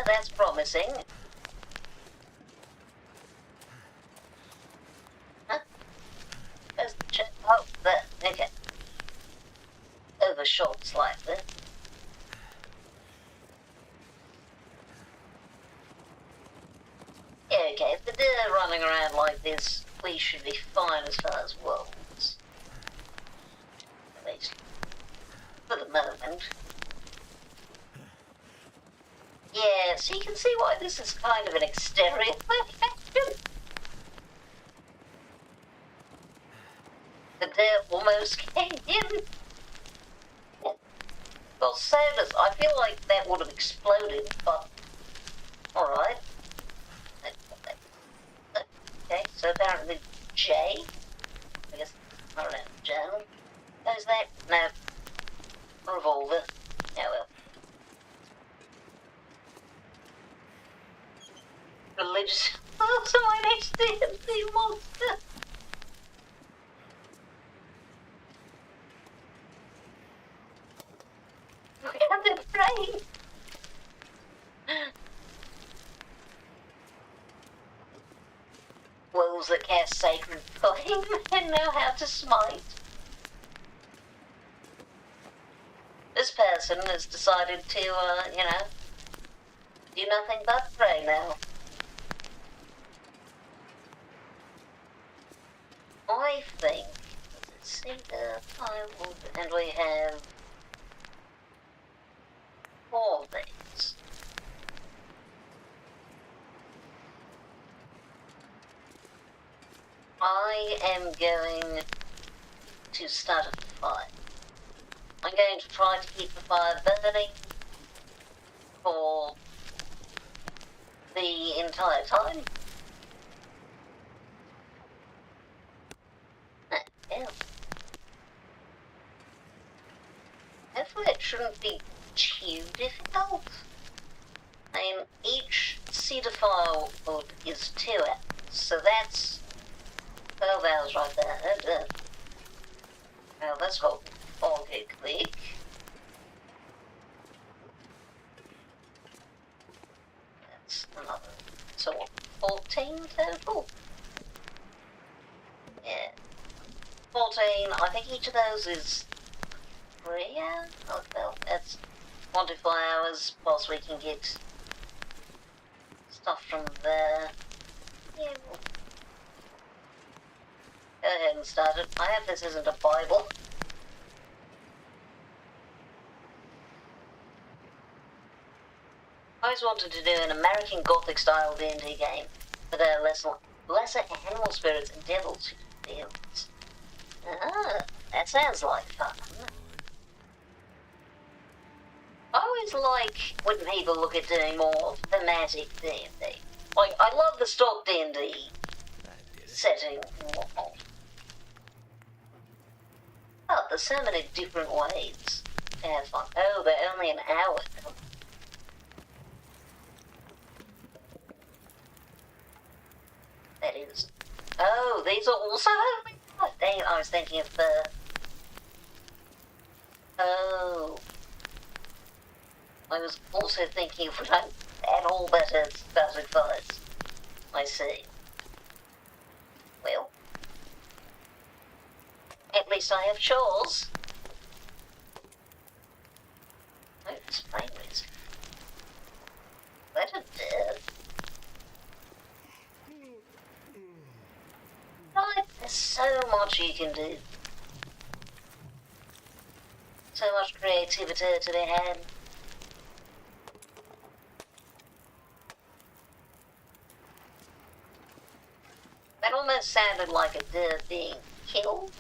Speaker 1: That's promising. Huh? Where's the church? Oh, there. Okay. Overshot slightly. Yeah, okay, if they're running around like this, we should be fine as far as wolves. At least, for the moment. Yeah, so you can see why this is kind of an exterior location. The deer almost came in. Well, so does... I feel like that would have exploded, but... Alright. Okay, so apparently J. I guess, I don't know, Jen. Who's that? No. Revolver. Oh well. Religious. Oh, someone HDMC monster. Look at the brain. Wolves that cast sacred flame and know how to smite. This person has decided to, you know, do nothing but pray now. I think, let's see the firewood, and we have 4 things. I am going to start a fire. I'm going to try to keep the fire burning for the entire time. Yeah. Hopefully it shouldn't be too difficult. I mean, each cedar firewood is 2 hours, so that's 12 hours right there. Well, let's hope all get quick. That's another. So what, 14 total? Yeah. 14, I think each of those is 3 hours? Oh, well, that's 24 hours, plus we can get stuff from there. Yeah, we'll go ahead and start it. I hope this isn't a Bible. I always wanted to do an American Gothic style D&D game, but there are lesser animal spirits and devils who fields. Ah, that sounds like fun. I always like when people look at doing more thematic D&D. Like, I love the stock D&D setting and whatnot. But there's so many different ways to have fun. Oh, they're only an hour. That is. Oh, these are also only. Oh, dang it, I was thinking of the. Oh. I was also thinking of when I'm at all better started fires. I see. Well. At least I have chores. Oh, this flame is. That a dead. Right, there's so much you can do. So much creativity to be had. That almost sounded like a deer being killed.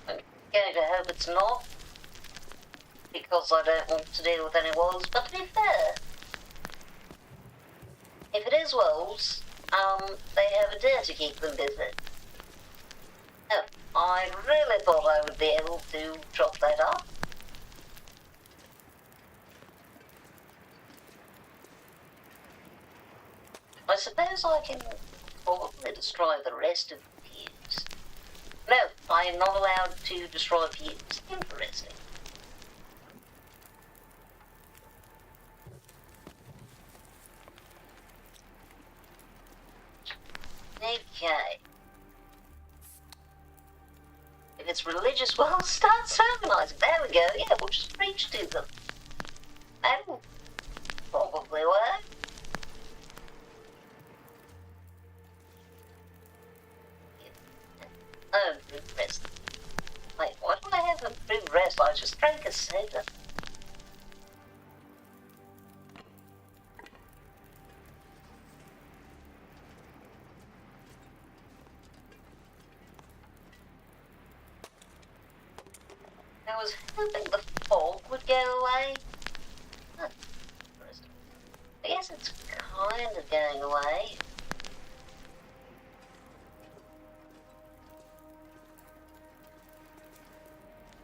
Speaker 1: I'm going to hope it's not. because I don't want to deal with any wolves, but to be fair, if it is wolves, they have a dare to keep them busy. Oh, I really thought I would be able to chop that up. I suppose I can probably destroy the rest of the fuse. No, I am not allowed to destroy fuse. Interesting. Okay. If it's religious, well, start sermonizing. There we go. Yeah, we'll just preach to them. That'll probably work. Oh, brute rest. Wait, why do I have a brute rest? I just drank a soda. I was hoping the fog would go away. Huh. I guess it's kind of going away.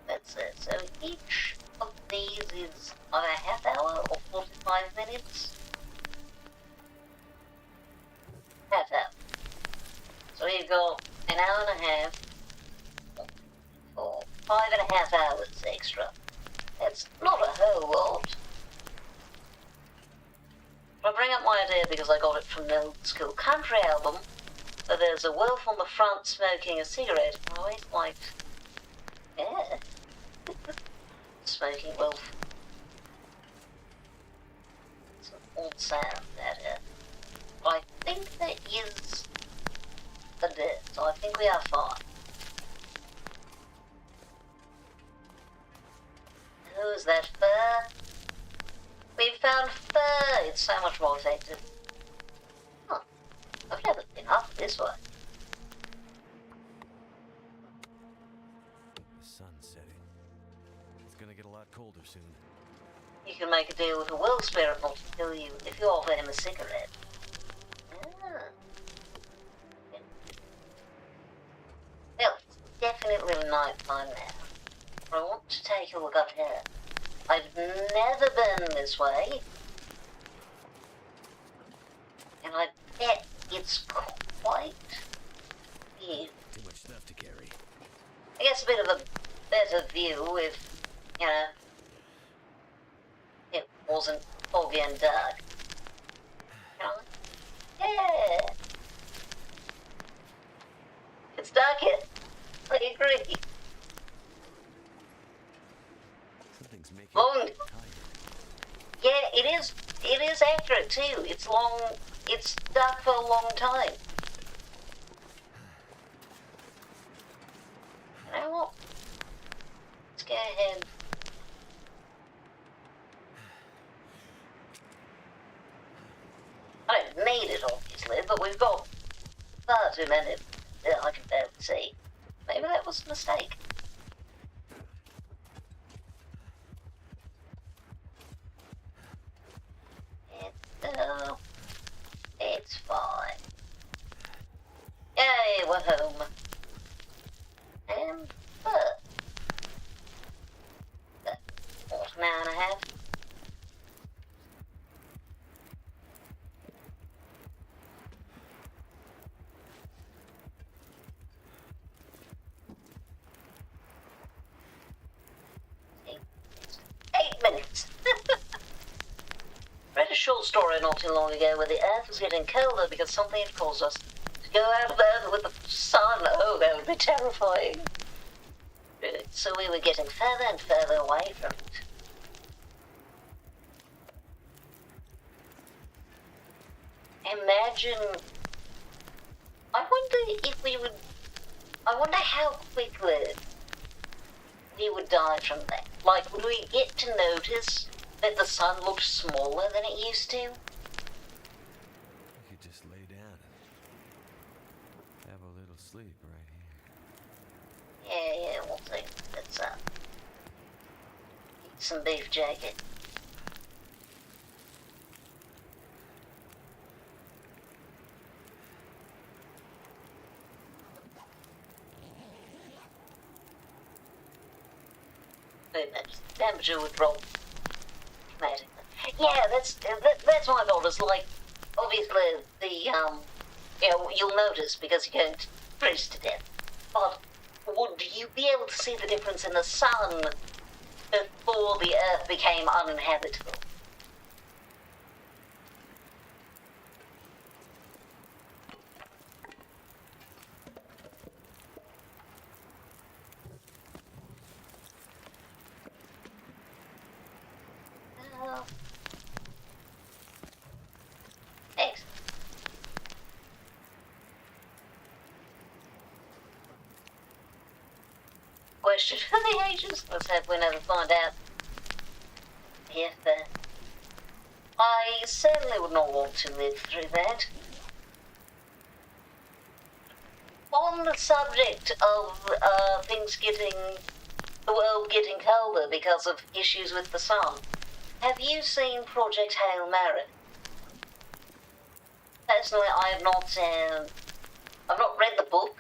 Speaker 1: That's it. So each of these is a half hour or 45 minutes? Half hour. So we've got an hour and a half, or 5.5 hours extra. That's not a whole lot. I bring up my idea because I got it from an old school country album, where there's a wolf on the front smoking a cigarette. I always liked, yeah, smoking wolf. It's an odd sound, that. But I think there is a dirt, so I think we are fine. Who is that fur? We found fur! It's so much more effective. Huh. I've never been up this way.
Speaker 2: The sun's setting. It's gonna get a lot colder soon.
Speaker 1: You can make a deal with a world spirit not to kill you if you offer him a cigarette. Ah. Well, it's definitely night time now. I want to take a look up here. I've never been this way. And I bet it's quite huge.
Speaker 2: Too much stuff to carry.
Speaker 1: I guess a bit of a better view if, you know, it wasn't foggy and dark. You know? Yeah. It's dark here. I agree.
Speaker 2: Something's making
Speaker 1: Long.
Speaker 2: me tired.
Speaker 1: Yeah, it is. It is accurate too. It's long. It's dark for a long time. You know what? Let's go ahead. I don't need it, obviously, but we've got far too many that I can barely see. Maybe that was a mistake. It's fine. Yay, we're home. And what, an hour and a half? Eight minutes. Read a short story not too long ago where the Earth was getting colder because something had caused us to go out of Earth with the sun. Oh, that would be terrifying. So we were getting further and further away from it. Imagine... I wonder if we would... I wonder how quickly we would die from that. Like, would we get to notice that the sun looked smaller than it used to?
Speaker 2: You could just lay down and have a little sleep right here.
Speaker 1: Yeah, we'll see. It's, some beef jerky. Temperature would drop dramatically. Yeah, that's my thought. It's like, obviously, you'll notice because you're going to freeze to death. But would you be able to see the difference in the sun before the Earth became uninhabitable? Excellent. Question for the ages. Let's hope we never find out if I certainly would not want to live through that. On the subject of the world getting colder because of issues with the sun, have you seen Project Hail Mary? Personally, I've not read the book.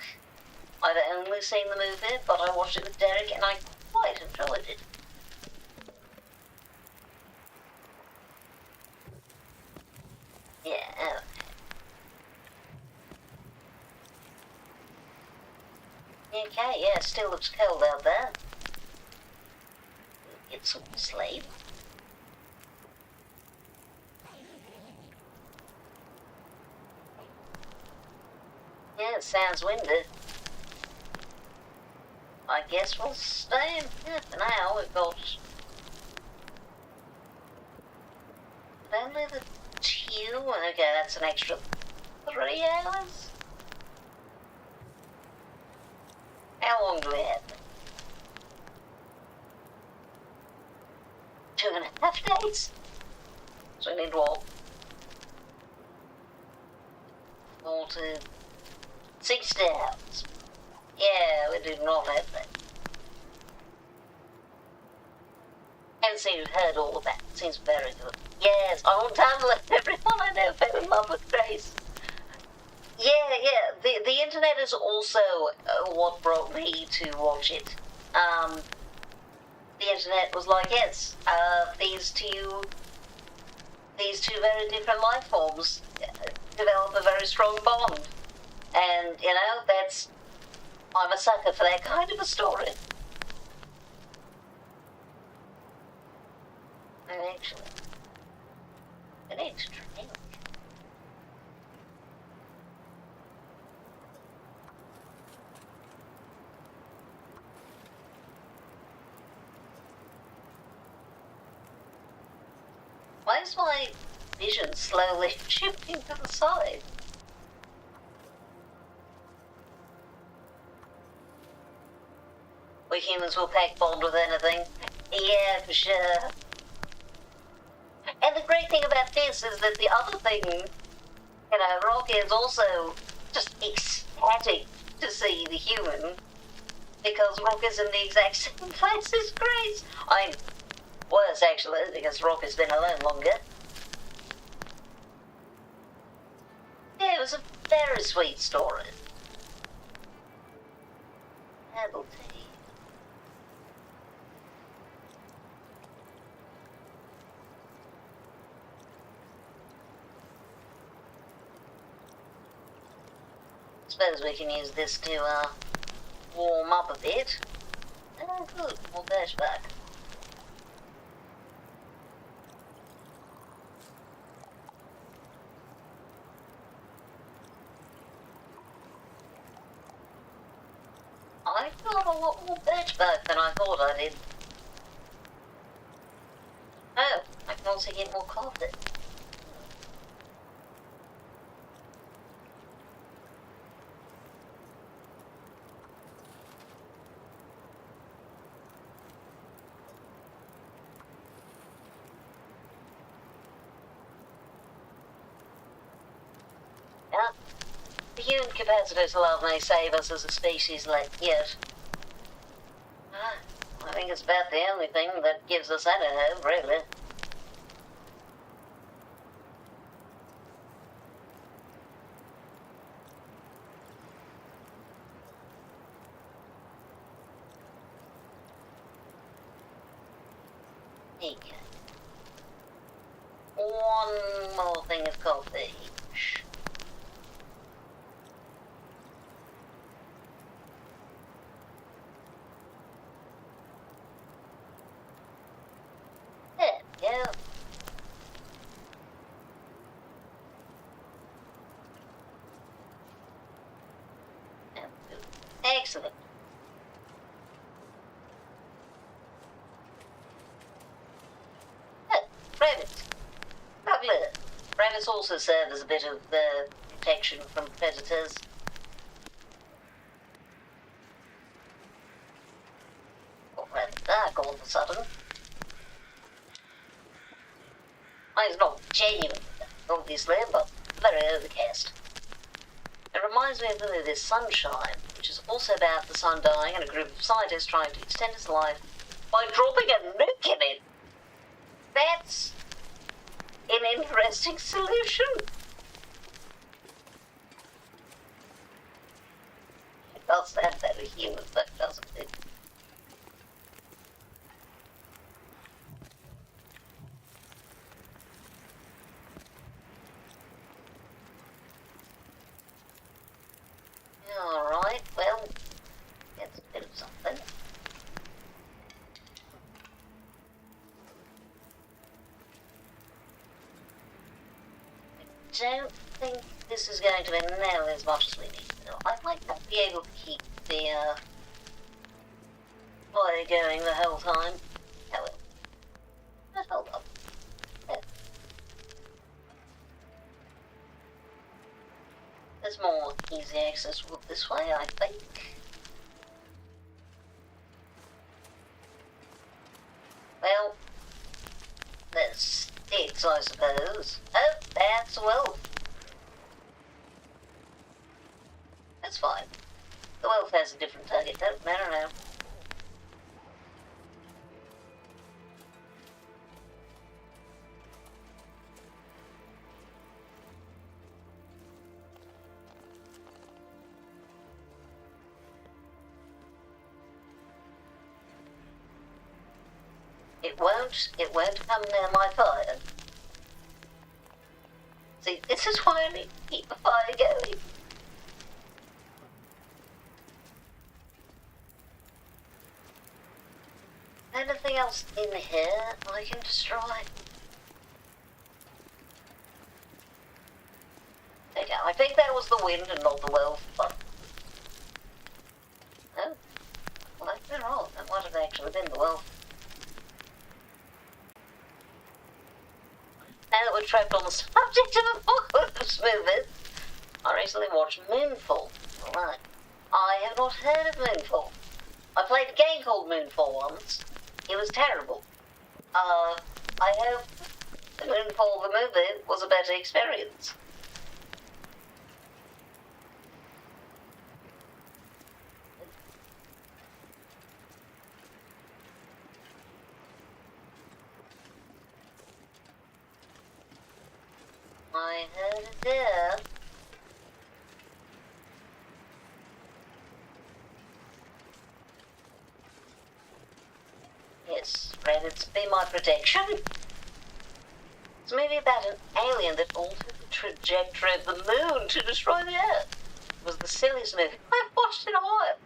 Speaker 1: I've only seen the movie, but I watched it with Derek and I quite enjoyed it. Yeah. Okay, yeah, still looks cold out there. We'll get some sleep. Yeah, it sounds windy. I guess we'll stay in here for now. We've got only the 2. Okay, that's an extra 3 hours. How long do we have? 2.5 days? So we need what? 40, 60 hours. Yeah, we do not have that. Haven't seen you've heard all of that. Seems very good. Yes, I want time to let everyone I know fall in love with Grace. Yeah. The internet is also what brought me to watch it. The internet was like, yes, these two very different life forms develop a very strong bond. And, I'm a sucker for that kind of a story. And actually, I need to drink. Why is my vision slowly shifting to the side? We humans will pack bond with anything. Yeah, for sure. And the great thing about this is that the other thing, Rocky is also just ecstatic to see the human, because Rocky's in the exact same place as Grace. Worse, actually, because Rocky's been alone longer. Yeah, it was a very sweet story. Herbal tea. Suppose we can use this to warm up a bit. Oh, good, more birch bark. I got a lot more birch bark than I thought I did. Oh, I can also get more coffee. The human capacitors love may save us as a species yet. think it's about the only thing that gives us any hope, really. Okay. One more thing of coffee. There we go. Excellent. Oh, rabbits. Lovely. Rabbits also serve as a bit of protection from predators. Got rather dark all of a sudden. It's not genuine, obviously, but very overcast. It reminds me of the movie Sunshine, which is also about the sun dying and a group of scientists trying to extend its life by dropping a nuke in it. That's an interesting solution. It does sound very human, but doesn't it? Alright, well, that's a bit of something. I don't think this is going to be nearly as much as we need. I might not be able to keep the fire going the whole time. Oh well. But hold on. Yeah. There's more easy access route this way, I think. Well, there's sticks, I suppose. Oh, that's a wolf. That's fine. The wolf has a different target, don't matter now. It won't come near my fire. See, this is why I need to keep the fire going. Anything else in here I can destroy? Okay, I think that was the wind and not the wolf, but... Oh, well, I've been wrong. That might have actually been the wolf. Now that we're trapped on the subject of apocalypse movies, I recently watched Moonfall. Alright. I have not heard of Moonfall. I played a game called Moonfall once. It was terrible. I hope the Moonfall the movie was a better experience. I heard it there. Yes, rabbits be my protection. It's a movie about an alien that altered the trajectory of the moon to destroy the Earth. It was the silliest movie I've watched in a while.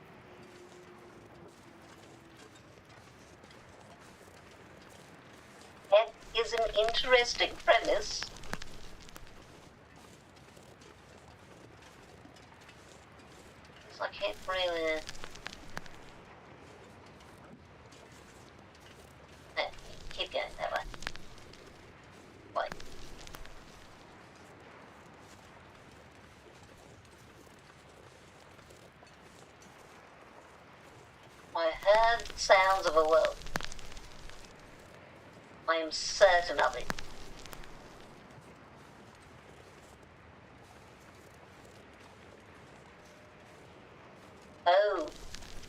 Speaker 1: That is an interesting premise. I can't really... No, keep going that way. Wait. I heard the sounds of a wolf. I am certain of it. Oh,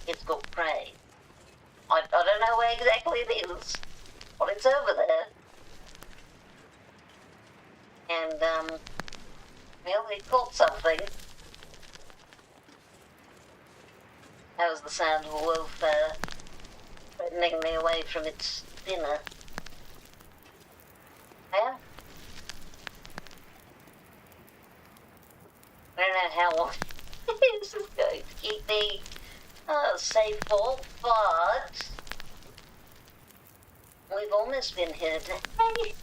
Speaker 1: it's got prey. I don't know and, well, it caught something. That was the sound of a wolf, threatening me away from its dinner. Yeah? I don't know how long this is going to keep me safe for, but we've almost been here today.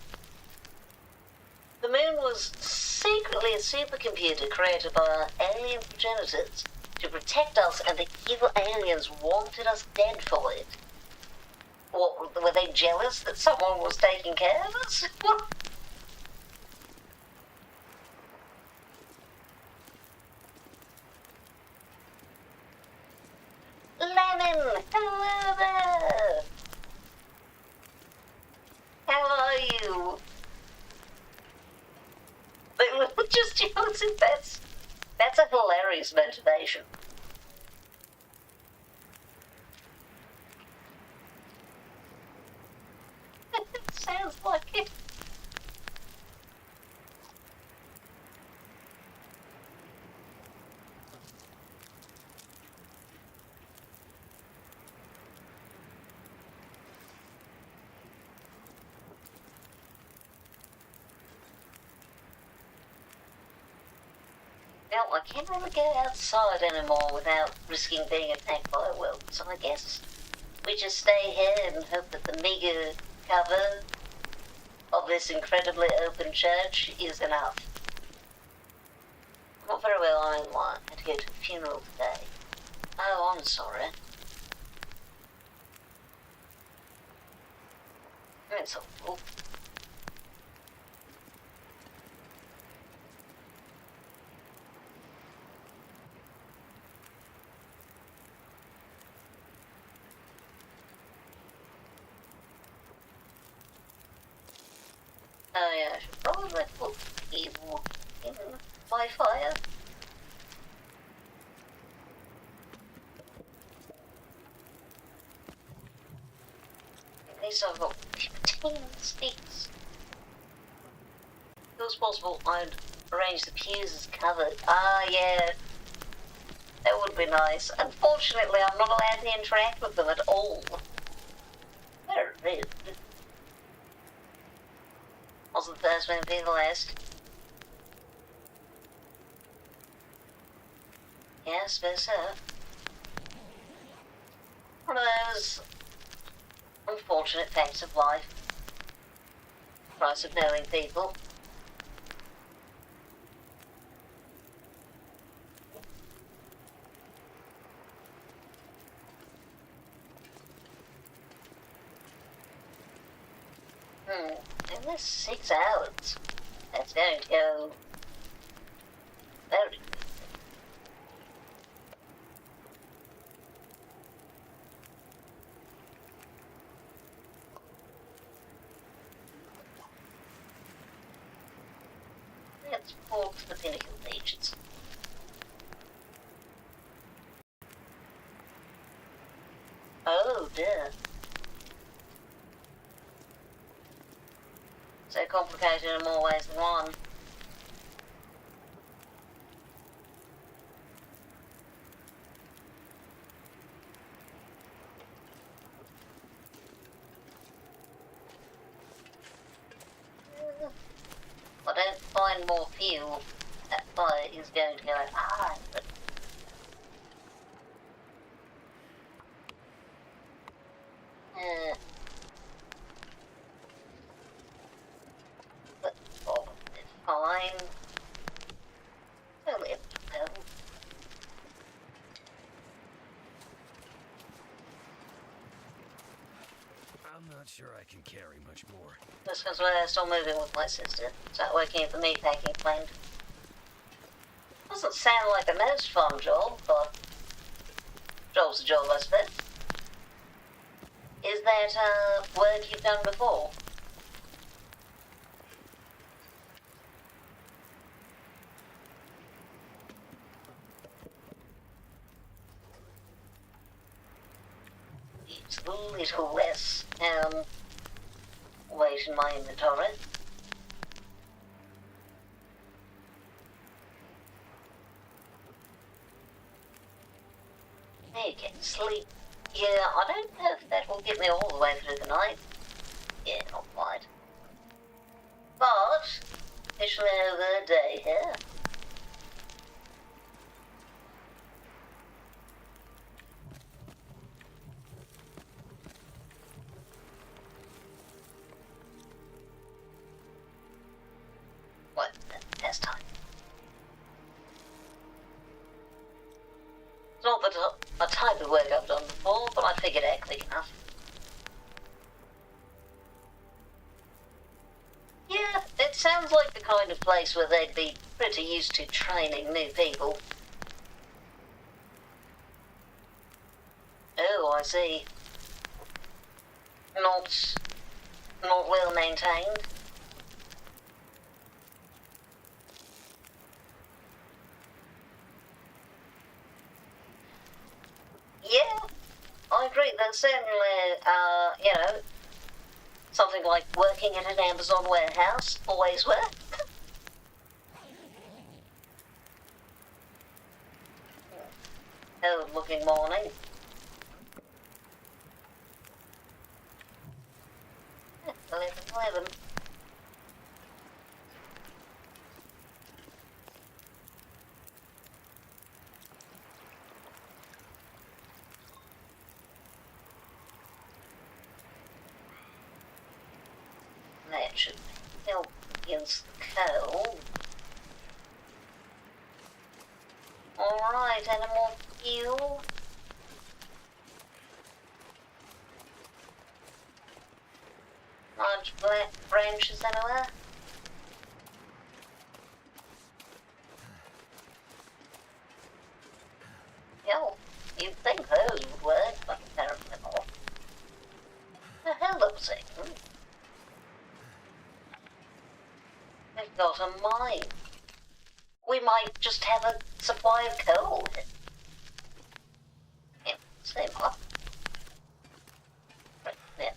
Speaker 1: The moon was secretly a supercomputer created by our alien progenitors to protect us, and the evil aliens wanted us dead for it. What, were they jealous that someone was taking care of us? Lemon! Hello there! How are you? Just jealous, that's a hilarious motivation. It sounds like it. Now, I can't really go outside anymore without risking being attacked by a wolf, so I guess we just stay here and hope that the meager cover of this incredibly open church is enough. Not very well, I had to go to the funeral today. Oh, I'm sorry. It's awful. Oh yeah, I should probably put evil in my fire. At least I've got 15 sticks. If it was possible, I'd arrange the pews as covered. Ah, yeah. That would be nice. Unfortunately, I'm not allowed to interact with them at all. They're rude. Wasn't the first one, be the last. Yeah, I suppose so. One of those unfortunate facts of life. Price of knowing people. In this 6 hours, that's going to go very good. Let's walk to the pinnacle regions. Oh dear. So complicated in more ways than one. If I don't find more fuel, that fire is going to go hard. But fine. Only a pill.
Speaker 2: I'm not sure I can carry much more.
Speaker 1: Just because we're still moving with my sister. Is that working at the meatpacking plant? Doesn't sound like the most fun job, but job's a job, I suppose. Is that work you've done before? It's a little less weight in my inventory. get sleep. Yeah, I don't know if that will get me all the way through the night. Yeah, not quite. But, officially over a day here. What? That's time. It's not a type of work I've done before, but I figured out quick enough. Yeah, it sounds like the kind of place where they'd be pretty used to training new people. Oh, I see. Not well maintained. Yeah, I agree. That's certainly, something like working at an Amazon warehouse always worked. Old-looking morning. Yeah, 11. That should help against the cold. Alright, any more fuel? Large black branches anywhere? Hell, you'd think those would work, but apparently not. Hold up a second. We've got a mine. We might just have a supply of coal. Yeah, same up. Right there.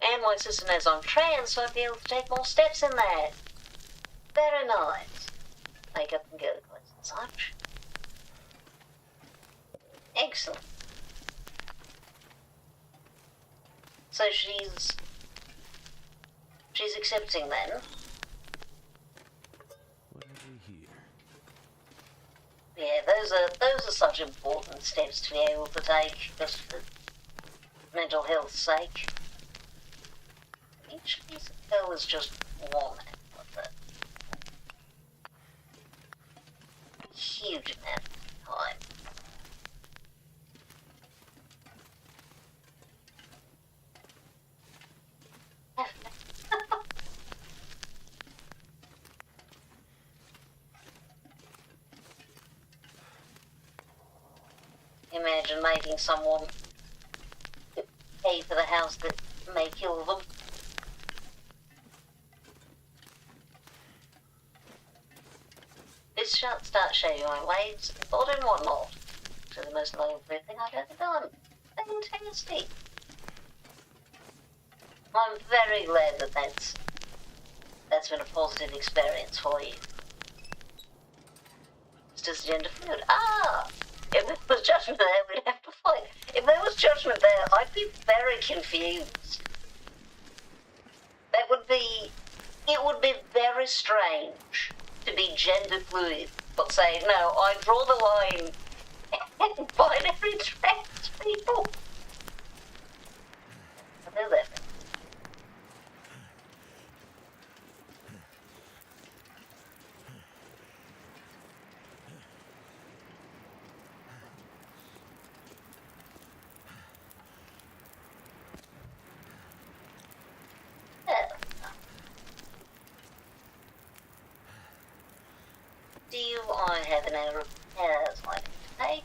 Speaker 1: And my sister knows I'm trans, so I'd be able to take more steps in that. Very nice. Make up and go to clothes and such. Excellent. So she's accepting then.
Speaker 2: What have we here?
Speaker 1: Yeah, those are such important steps to be able to take, just for mental health's sake. Each piece of coal is just one effort. A huge amount of time. Imagine making someone pay for the house that may kill them. This shan't start showing my waves, thought and whatnot. So the most loyal thing I've ever done. Fantastic. I'm very glad that that's been a positive experience for you. It's just gender fluid. If there was judgment there, we'd have to fight. If there was judgment there, I'd be very confused. It would be very strange to be gender fluid, but say, no, I draw the line at binary trans people. I know that. Do I have any repairs I need to make?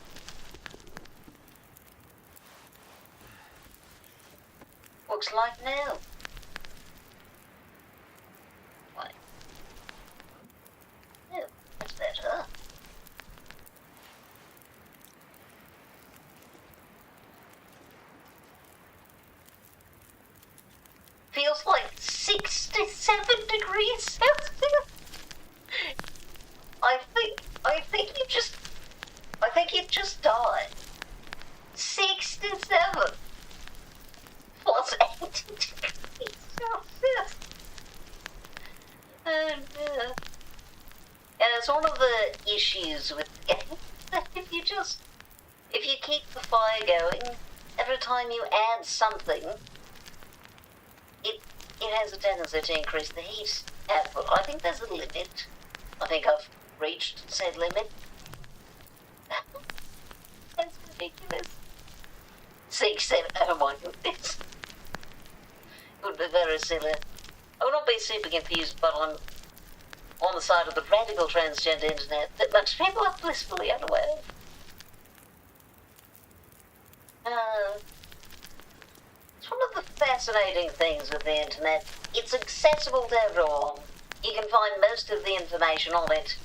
Speaker 1: Looks like no. Wait. No, that's better. Feels like 67 degrees Celsius. I think you just just died. 67 plus 80 degrees Celsius. Oh no. And it's one of the issues with the game that if you keep the fire going, every time you add something, it has a tendency to increase the heat output. I think there's a limit. I think I've reached said limit. That's ridiculous. 6, 7, oh my goodness. It would be very silly. I would not be super confused, but I'm on the side of the radical transgender internet that most people are blissfully unaware. It's one of the fascinating things with the internet. It's accessible to everyone. You can find most of the information on it.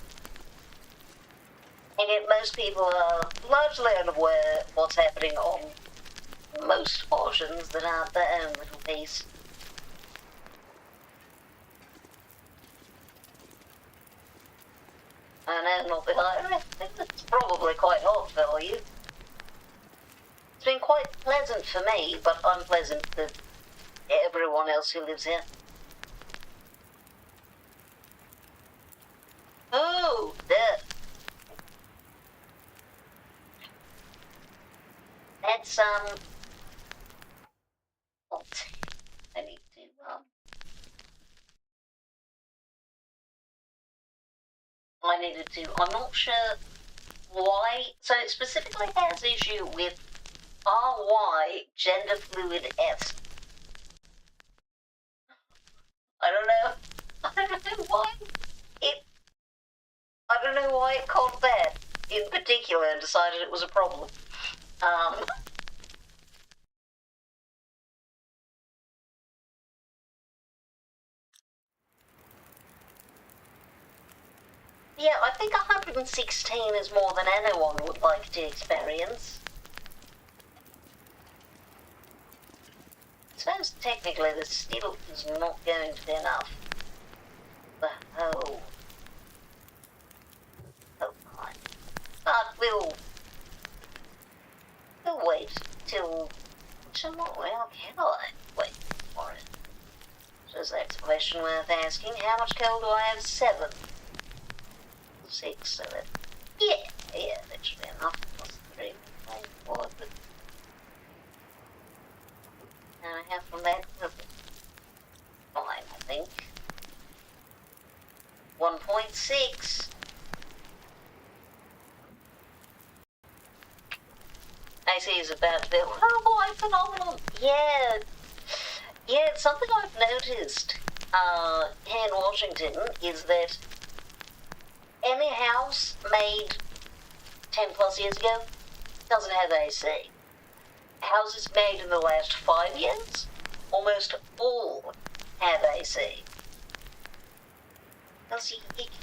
Speaker 1: And yet most people are largely unaware of what's happening on most portions that aren't their own little piece. I know, not that I think it's probably quite hot for you. It's been quite pleasant for me, but unpleasant for everyone else who lives here. Oh, there. That's, I need to, I needed to, I'm not sure why, so it specifically has issue with RY gender fluid S. I don't know why I don't know why it caught that in particular and decided it was a problem. Yeah, I think 116 is more than anyone would like to experience. So technically the still is not going to be enough. But oh fine. But we'll wait till tomorrow. Well, can I wait for it? So that's a question worth asking. How much coal do I have? 7. 6, 7. Yeah, that should be enough. Plus 3, 4, but and I have from that fine, I think. 1.6. AC is about to be, oh boy, phenomenal. Yeah, it's something I've noticed here in Washington is that any house made 10 plus years ago doesn't have AC. Houses made in the last 5 years, almost all have AC. Because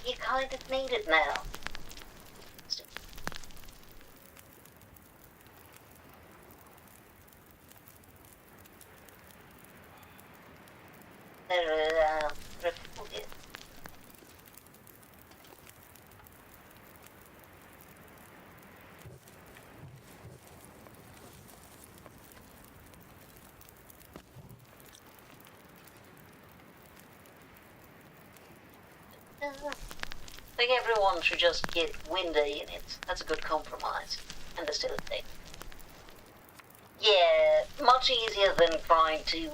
Speaker 1: you kind of need it now. I think everyone should just get windy in it. That's a good compromise. And there's still a thing. Yeah, much easier than trying to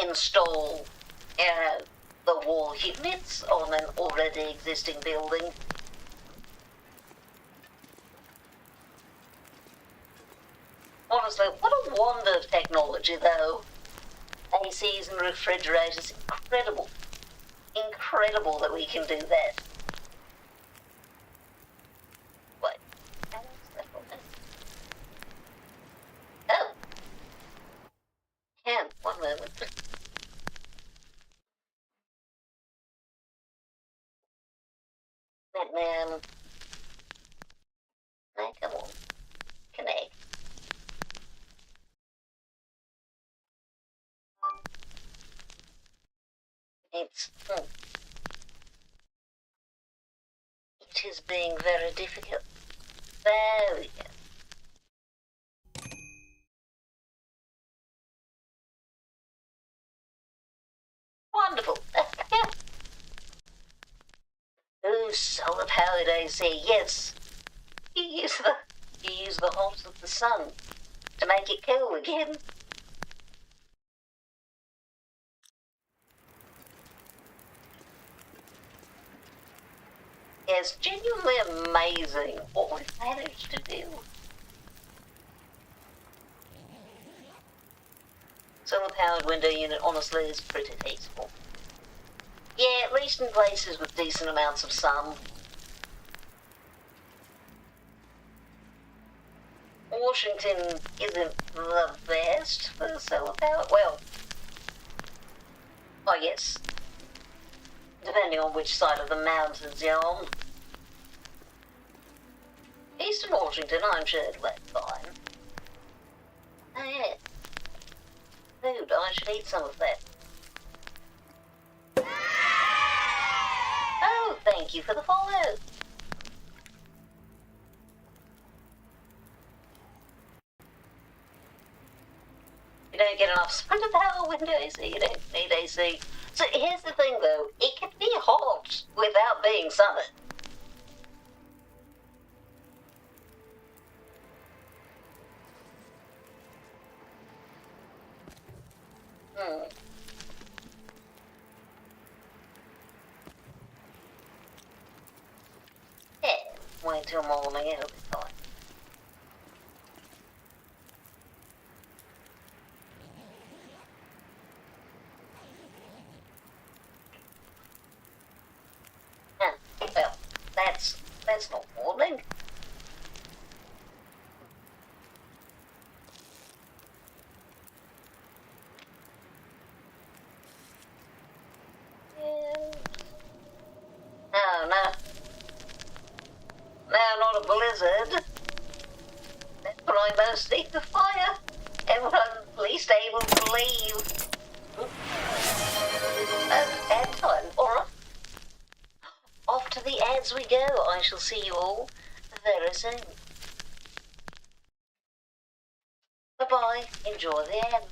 Speaker 1: install the wall units on an already existing building. Honestly, what a wonder of technology, though. ACs and refrigerators, incredible. Incredible that we can do that. What? Oh. Hang on, one moment. Man. Now, come on. Connect. It is being very difficult. There we go. Wonderful. Oh, solar powered AC, yes. You use the hot of the sun to make it cool again. It's genuinely amazing what we've managed to do. Solar-powered window unit honestly is pretty peaceful. Yeah, at least in places with decent amounts of sun. Washington isn't the best for solar power. Well, oh yes, depending on which side of the mountains you're on. Eastern Washington, I'm sure that's fine. Oh yeah. Food, I should eat some of that. Oh, thank you for the follow. You don't get enough sprinter power window AC, you don't need AC. So here's the thing though, it can be hot without being summer. Yeah, wait till morning, it'll be fine. Well, that's not morning. No, no. No, not a blizzard. That's when I most need the fire. And when I'm least able to leave. Ad time, alright. Off to the ads we go. I shall see you all very soon. Bye-bye. Enjoy the ads.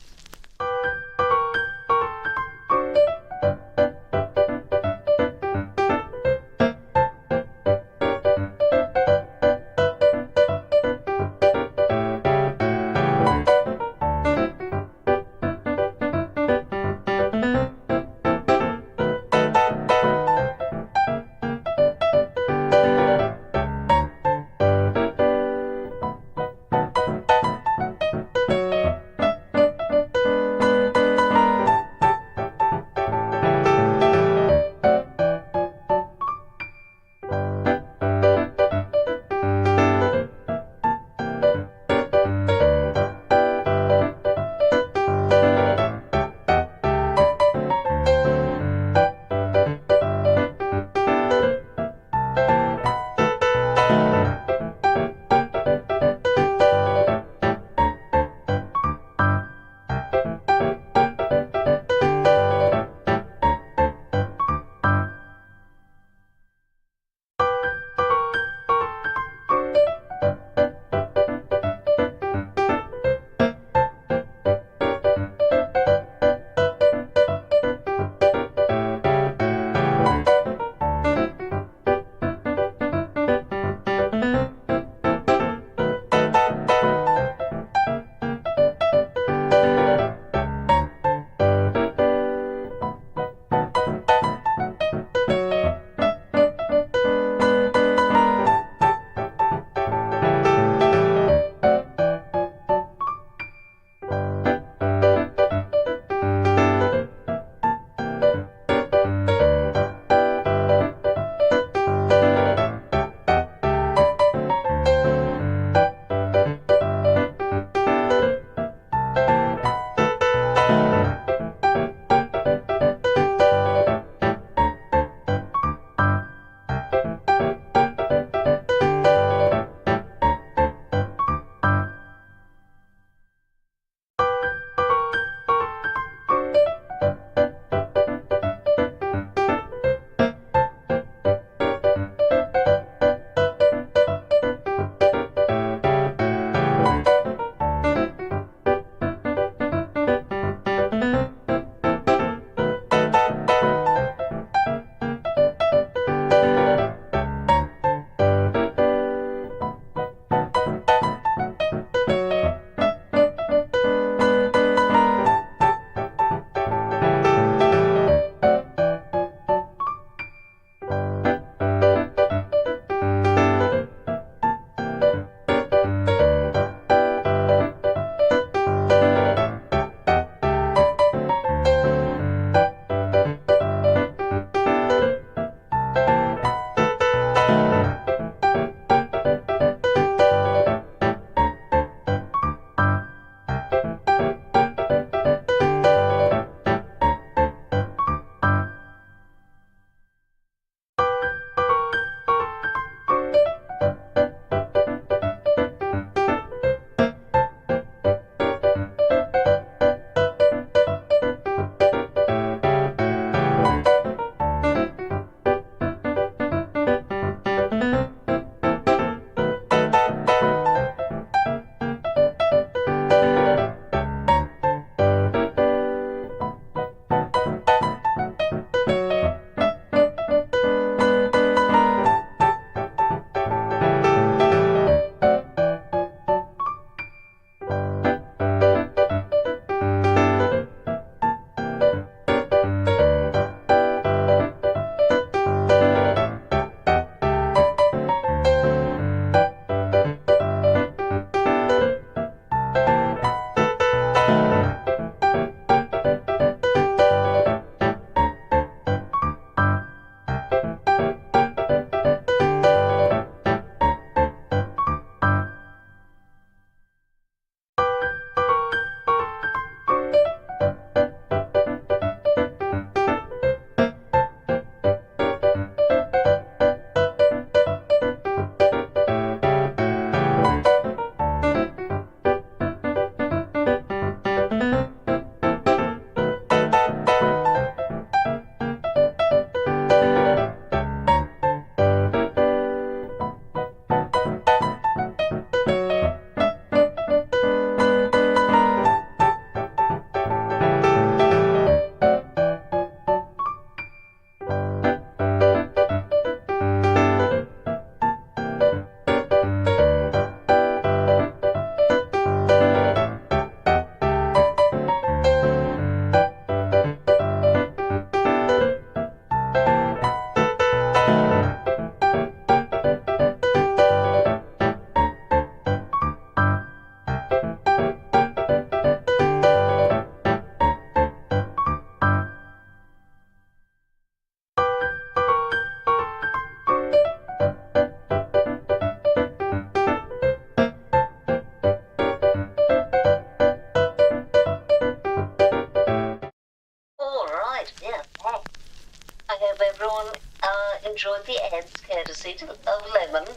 Speaker 1: enjoyed the ads courtesy of Lemon.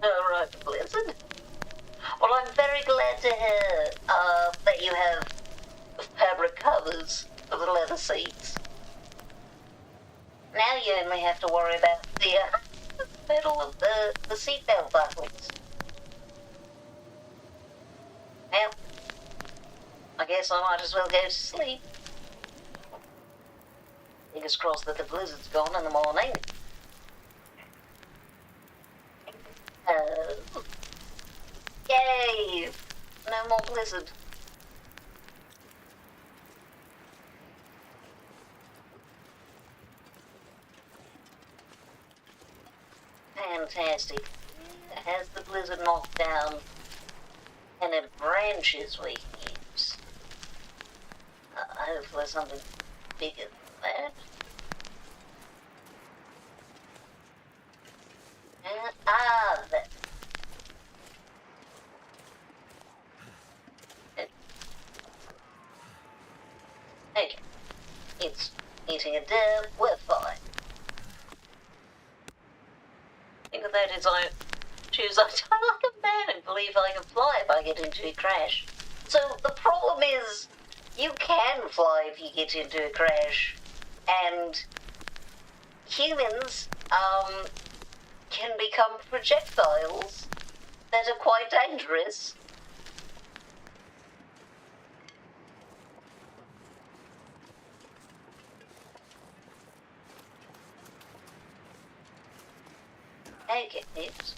Speaker 1: Alright, Blizzard. Well, I'm very glad to hear that you have fabric covers for the leather seats. Now you only have to worry about the middle of the seatbelt buckles. Well, I guess I might as well go to sleep. Fingers crossed that the blizzard's gone in the morning. Yay! No more blizzard. Fantastic. Has the blizzard knocked down any branches we can use? Hopefully something bigger than that. That. Okay. It's eating a dip, we're fine. Think of that as I choose, I die like a man and believe I can fly if I get into a crash. So the problem is, you can fly if you get into a crash, and humans, can become projectiles that are quite dangerous. Okay, oops.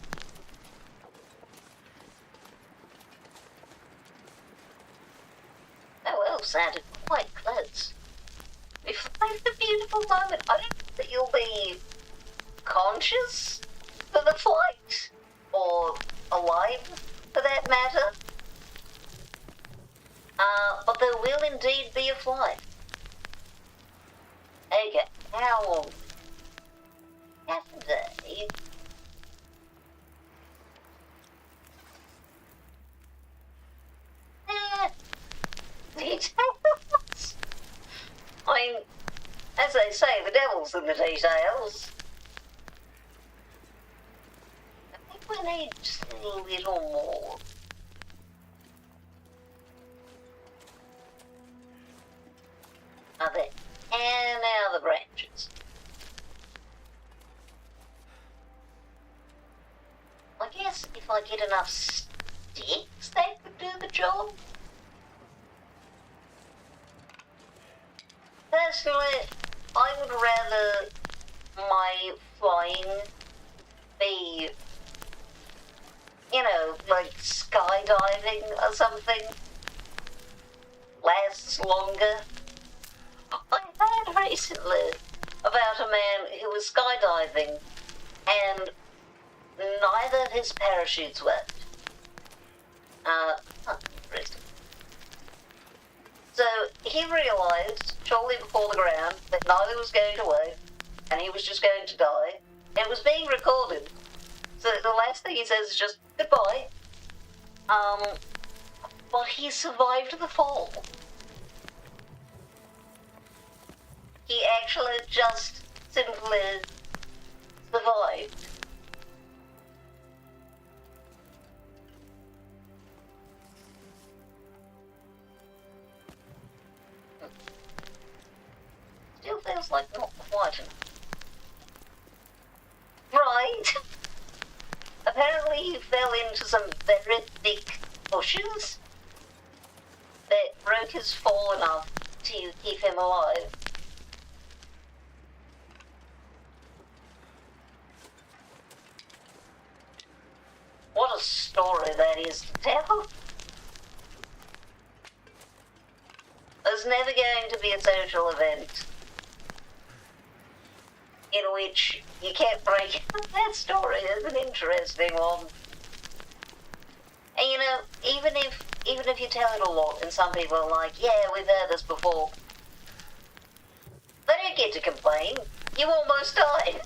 Speaker 1: Oh well, sounded quite close. We fly the beautiful moment. I don't think that you'll be conscious for the flight, or alive for that matter. But there will indeed be a flight. Okay, how Saturday. Details. I mean, as they say, the devil's in the details. I think we need just a little more. There. And now the branches. I guess if I get enough sticks, that could do the job. Personally, I would rather my flying be, you know, like skydiving or something. Lasts longer. I heard recently about a man who was skydiving and neither of his parachutes worked. Interesting. So he realised shortly before the ground that neither was going to work and he was just going to die. It was being recorded. So the last thing he says is just goodbye. But he survived the fall. He actually just simply survived. Still feels like not quite enough. Right. Apparently he fell into some very thick bushes that broke his fall enough to keep him alive. What a story that is to tell. There's never going to be a social event in which you can't break that story. Is an interesting one. And you know, even if you tell it a lot and some people are like, yeah, we've heard this before, they don't get to complain. You almost died.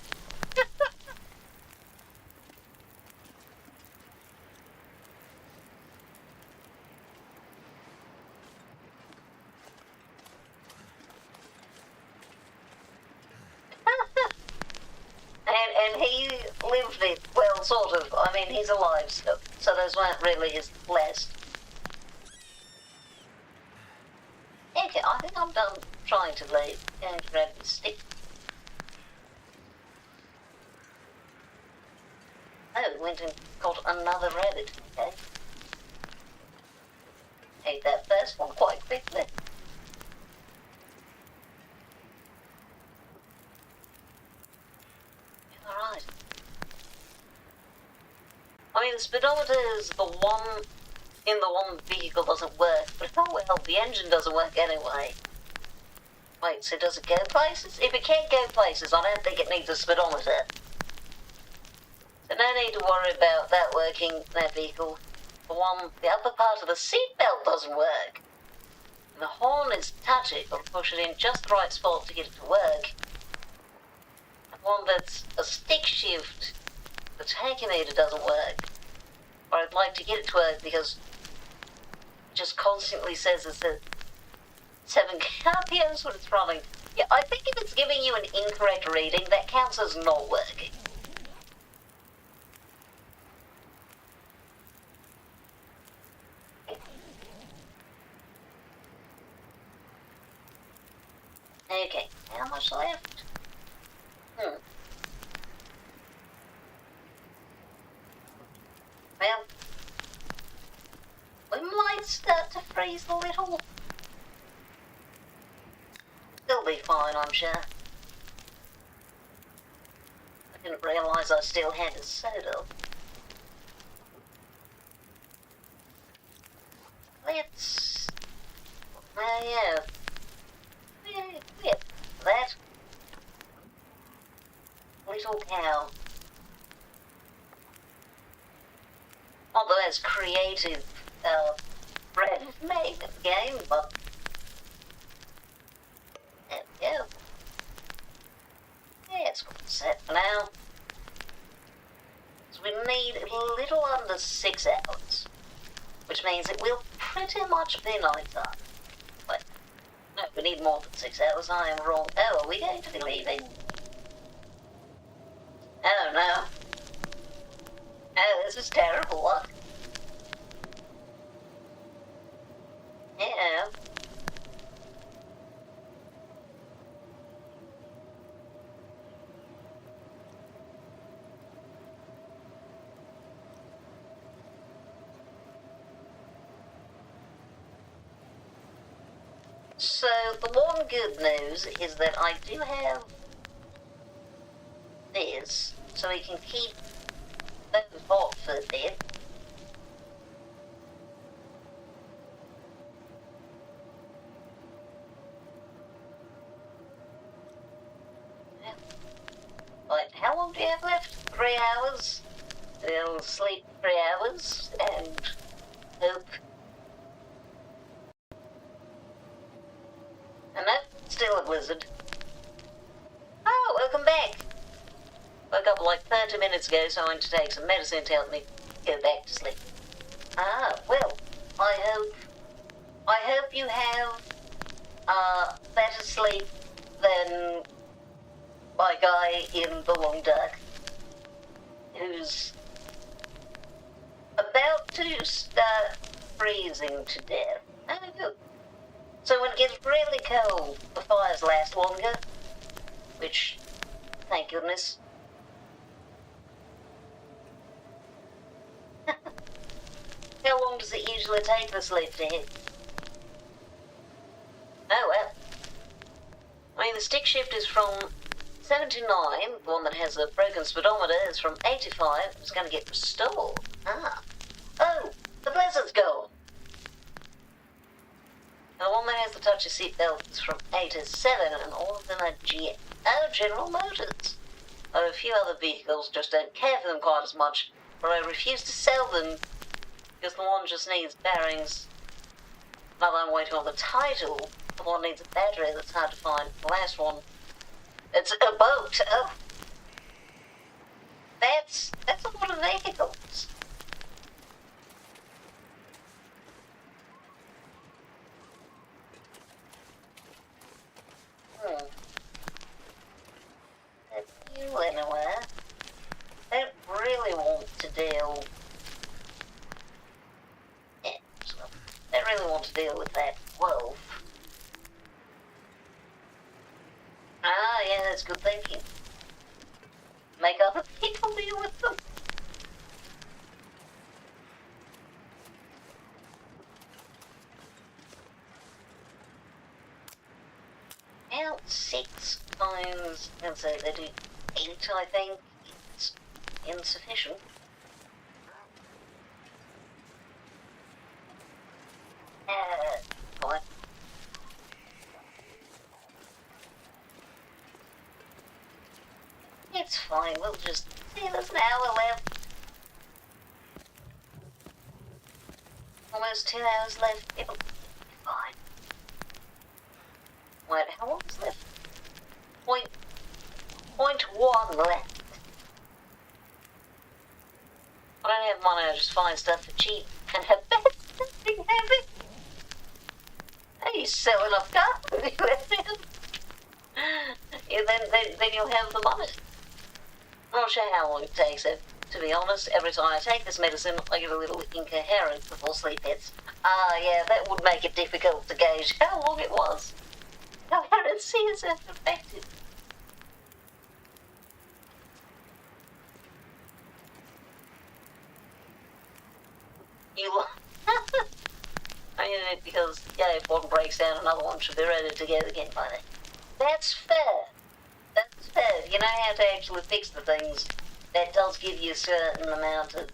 Speaker 1: he lived it. Well, sort of. I mean, he's alive still, so those weren't really his last. Okay, I think I'm done trying to leave. Going to grab the stick. Oh, went and got another rabbit. Okay. Ate that first one quite quickly. Alright. I mean, the speedometer is the one in the one vehicle doesn't work, but oh well, the engine doesn't work anyway. Wait, so does it go places? If it can't go places, I don't think it needs a speedometer. So no need to worry about that working, that vehicle. The upper part of the seatbelt doesn't work. The horn is touchy, got to push it in just the right spot to get it to work. The one that's a stick shift, the tachymeter doesn't work. Or I'd like to get it to work because it just constantly says it's at 7 RPMs when it's running. Yeah, I think if it's giving you an incorrect reading, that counts as not working. Okay, how much left? Well, we might start to freeze a little. It'll be fine, I'm sure. I didn't realise I still had a soda. Let's... yeah. Whip that. Little cow. Although as creative, Brad made the game, but... There we go. Yeah, it's got set for now. So we need a little under 6 hours. Which means it will pretty much be night time. Wait. No, we need more than 6 hours. I am wrong. Oh, are we going to be leaving? Oh, no. Oh, this is terrible luck. Yeah. So, the one good news is that I do have this, so we can keep those hot for a bit. Right, how long do you have left? 3 hours? We'll sleep 3 hours and hope. And no, still a blizzard. Oh, welcome back. Woke up like 30 minutes ago, so I went to take some medicine to help me go back to sleep. Ah, well, I hope you have better sleep than my guy in the long dark, who's about to start freezing to death. Oh, good. So when it gets really cold, the fires last longer, which, thank goodness. How long does it usually take the sleep to hit? Oh well. I mean, the stick shift is from 79, the one that has a broken speedometer is from 85, it's going to get restored. Ah. Oh, the blizzard's gone. And the one that has the touchy seatbelt is from 87, and all of them are General Motors. There are a few other vehicles, just don't care for them quite as much, but I refuse to sell them because the one just needs bearings. Now that I'm waiting on the title, the one needs a battery that's hard to find. The last one, it's a boat. Oh. That's a lot of vehicles. That's you anywhere. that's good thinking. Make other people deal with them. Well, 6 times, let's say they do 8, I think. It's insufficient. Fine. It's fine, we'll just see, there's an hour left. Almost 2 hours left. It'll be fine. Wait, how long is left? Point 1 left. I don't have money, I just find stuff for cheap and have bad thing habit. Hey, you sell enough cards, yeah, then you'll have the money. I'm not sure how long it takes. To be honest, every time I take this medicine, I get a little incoherent before sleep hits. Yeah, that would make it difficult to gauge how long it was. Coherency is effective. I mean, because, yeah, if one breaks down, another one should be ready to go again by then. That's fair. That's fair. You know how to actually fix the things. That does give you a certain amount of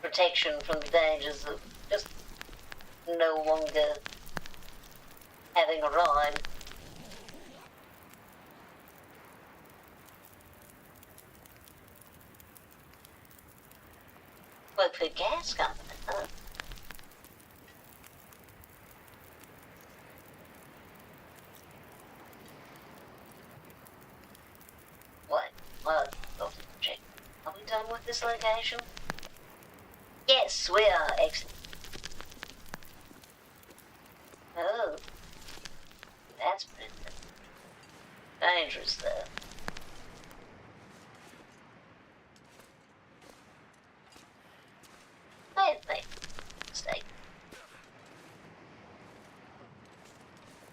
Speaker 1: protection from the dangers of just no longer having a ride. Work for a gas company, huh? What? Check. Are we done with this location? Yes, we are. Excellent. Oh. That's pretty dangerous, though. I made a mistake.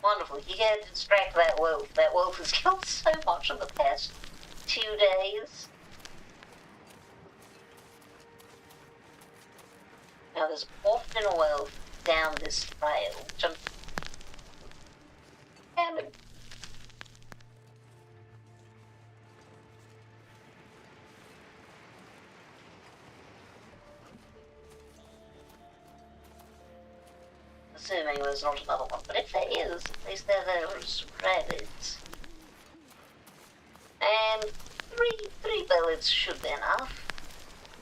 Speaker 1: Wonderful. You gotta distract that wolf. That wolf has killed so much in the past 2 days. Now, there's often a wolf down this trail, which I'm having. Assuming there's not another one, but if there is, at least there's rabbits. And three bullets should be enough.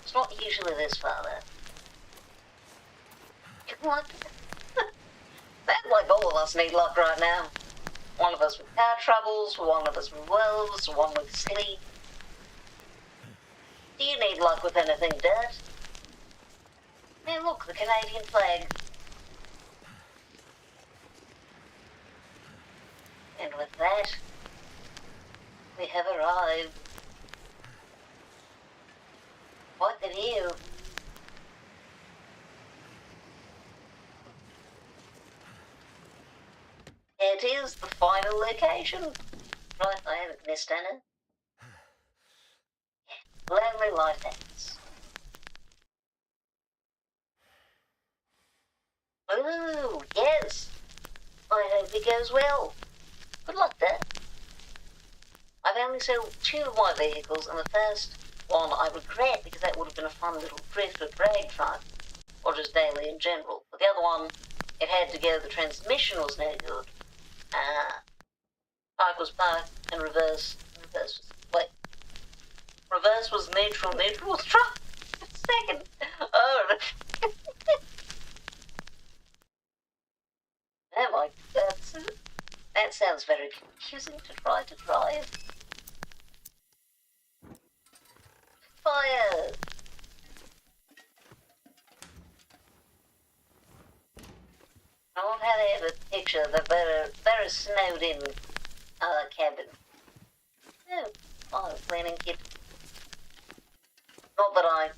Speaker 1: It's not usually this far though. What? Sounds like all of us need luck right now. One of us with car troubles, one of us with wolves, one with sleep. Do you need luck with anything, Dad? Hey, look, the Canadian flag. And with that, we have arrived. What the view? It is the final location. Right, I haven't missed any. Lonely life ends. Ooh, yes. I hope it goes well. Good luck, Dad. I've only sold 2 of my vehicles, and the first one I regret because that would have been a fun little drift or drag truck, or just daily in general. But the other one, it had to go, the transmission was no good. Bike was parked, and reverse was neutral was truck. Second. Oh, oh my God, that sounds very confusing to try to drive. Fire! I love how they have a picture of the very snowed in cabin. Oh, fire cleaning kit. Not that I,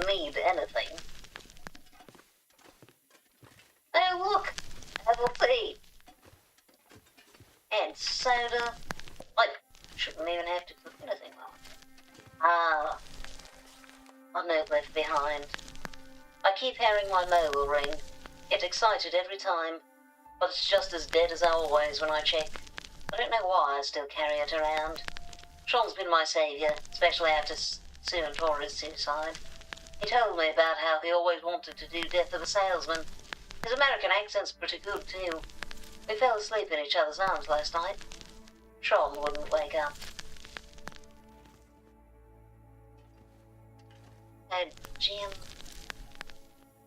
Speaker 1: need anything. Oh look! Apple tea! And soda. I shouldn't even have to cook anything well. Ah, a note left behind. I keep hearing my mobile ring. Get excited every time, but it's just as dead as always when I check. I don't know why I still carry it around. Sean's been my saviour, especially after SWinstructions' suicide. He told me about how he always wanted to do Death of a Salesman. His American accent's pretty good, too. We fell asleep in each other's arms last night. Sean wouldn't wake up. Oh, Jim.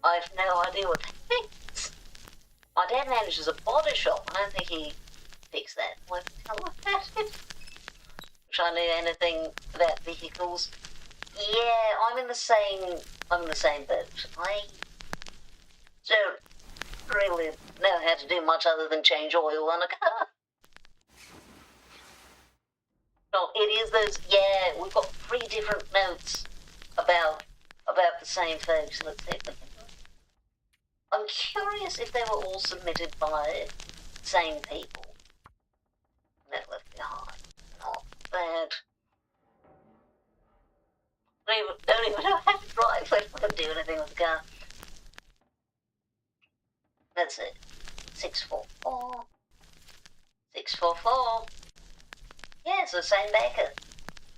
Speaker 1: I've no idea what that means. My dad manages a body shop. I don't think he fixed that. What the hell was that? Wish I knew anything about vehicles. Yeah, I'm in the same boat. I don't really know how to do much other than change oil on a car. No, it is those. Yeah, we've got 3 different notes about the same folks. Let's see. I'm curious if they were all submitted by the same people. That left behind. Not bad. Don't even know how to drive. I don't do anything with the car. That's it. 644. 644. Yeah, it's the same backer.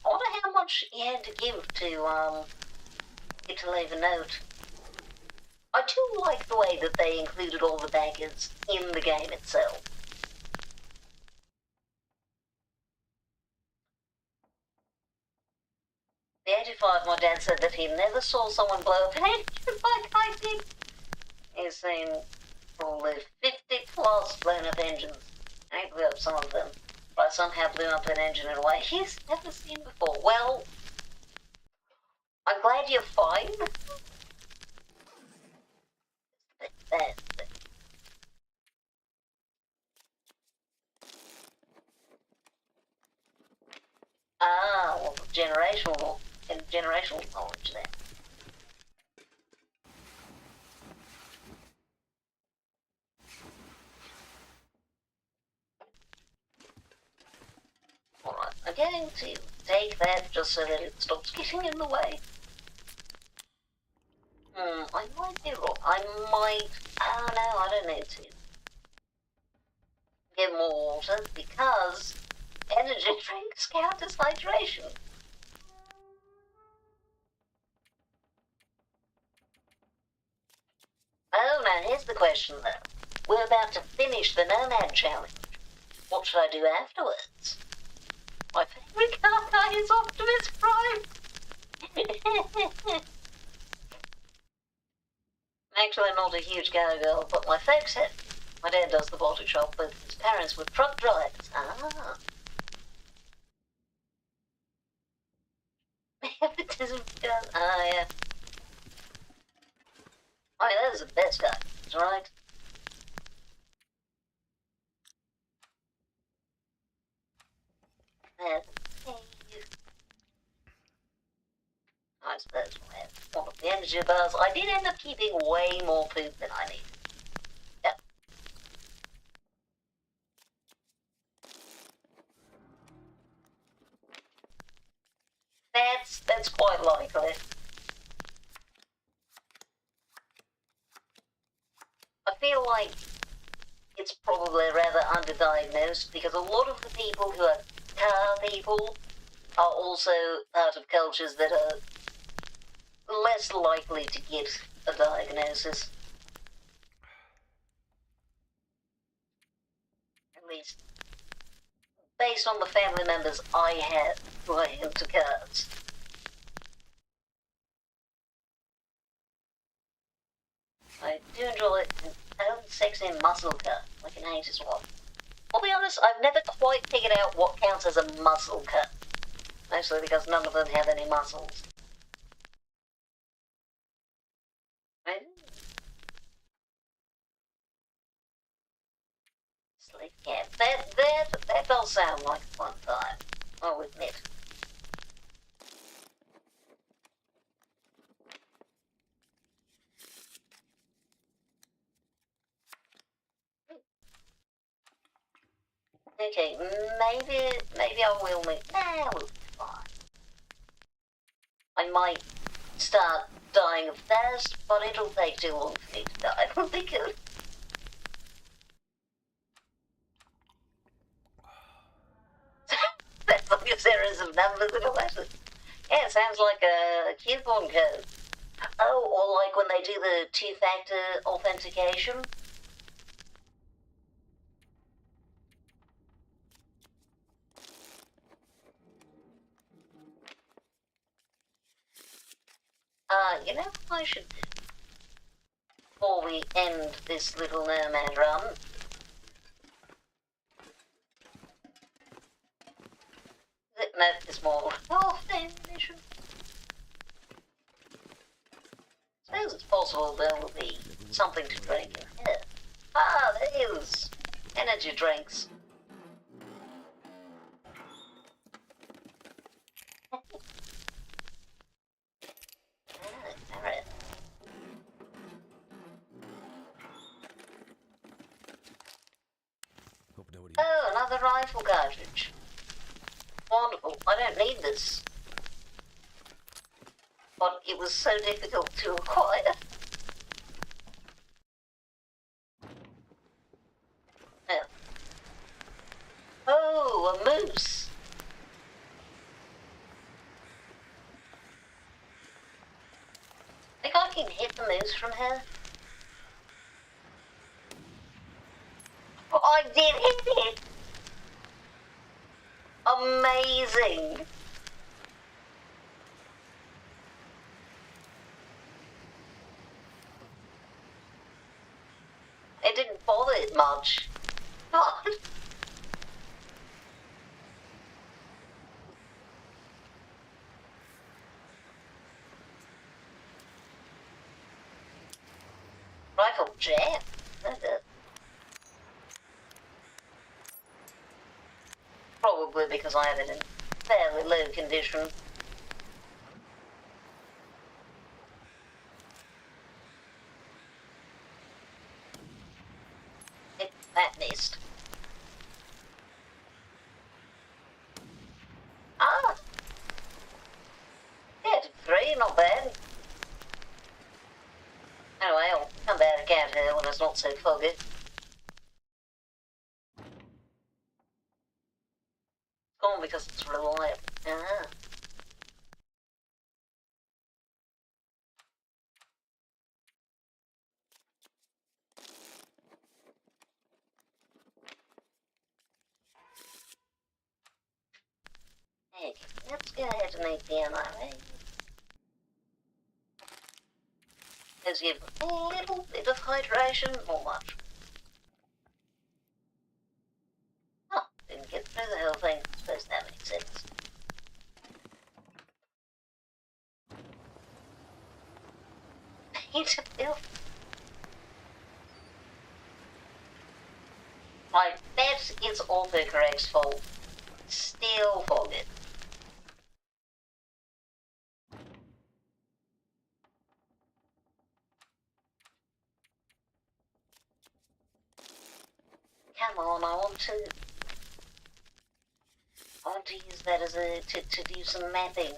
Speaker 1: I wonder how much he had to give to get to leave a note. I do like the way that they included all the backers in the game itself. The 85, my dad said that he never saw someone blow up an engine like I did. He's seen probably 50 plus blown up engines. I blew up some of them, but I somehow blew up an engine in a way he's never seen before. Well, I'm glad you're fine. Ah, well, generational knowledge there. Alright, I'm going to take that just so that it stops getting in the way. I might be wrong. Oh no, I don't need to get more water because energy drinks count as hydration. Oh, now here's the question though. We're about to finish the Nomad Challenge. What should I do afterwards? My favourite car guy is Optimus Prime. Actually, I'm not a huge car girl, but my folks have. My dad does the body shop, but his parents were truck drivers. Ah. Nepotism goes. Ah, yeah. I mean, those are the best guys, right? I suppose we'll have one of the energy bars. I did end up keeping way more food than I needed. Yep. That's quite likely. I feel like it's probably rather underdiagnosed because a lot of the people who are car people are also part of cultures that are less likely to get a diagnosis. At least based on the family members I have who are into cars. I do enjoy an old sexy muscle car, like an 80s one. I'll be honest, I've never quite figured out what counts as a muscle car. Mostly because none of them have any muscles. Sleep cab. That does sound like a fun time, I'll admit. Okay, maybe I will make. Nah, we'll be fine. I might start dying of thirst, but it'll take too long for me to die. I don't think it'll. That's like a series of numbers and a letter. Yeah, it sounds like a coupon code. Oh, or like when they do the two-factor authentication. You know what I should do before we end this little mermaid run? No, it's more. Oh, ammunition. Suppose it's possible there will be something to drink in here. Ah, there is. Energy drinks. Alright. Oh, another rifle cartridge. Wonderful. I don't need this. But it was so difficult to acquire. Yeah. Oh, a moose. I think I can hit the moose from here. Oh, I did hit it! Amazing! It didn't bother it much. God. Rifle jam. Probably because I have it in fairly low condition. That missed. Ah! Yeah, 3, not bad. Anyway, I'll come back out here when it's not so foggy. Gone because it's reliable. Ah. Okay, let's go ahead and make the MRA. Let's give a little bit of hydration, not much. Oh, didn't get through the whole thing. I suppose that makes sense. Paint a bill. I bet it's autocorrect's fault. Still foggy. Come on, I want to use that as to do some mapping.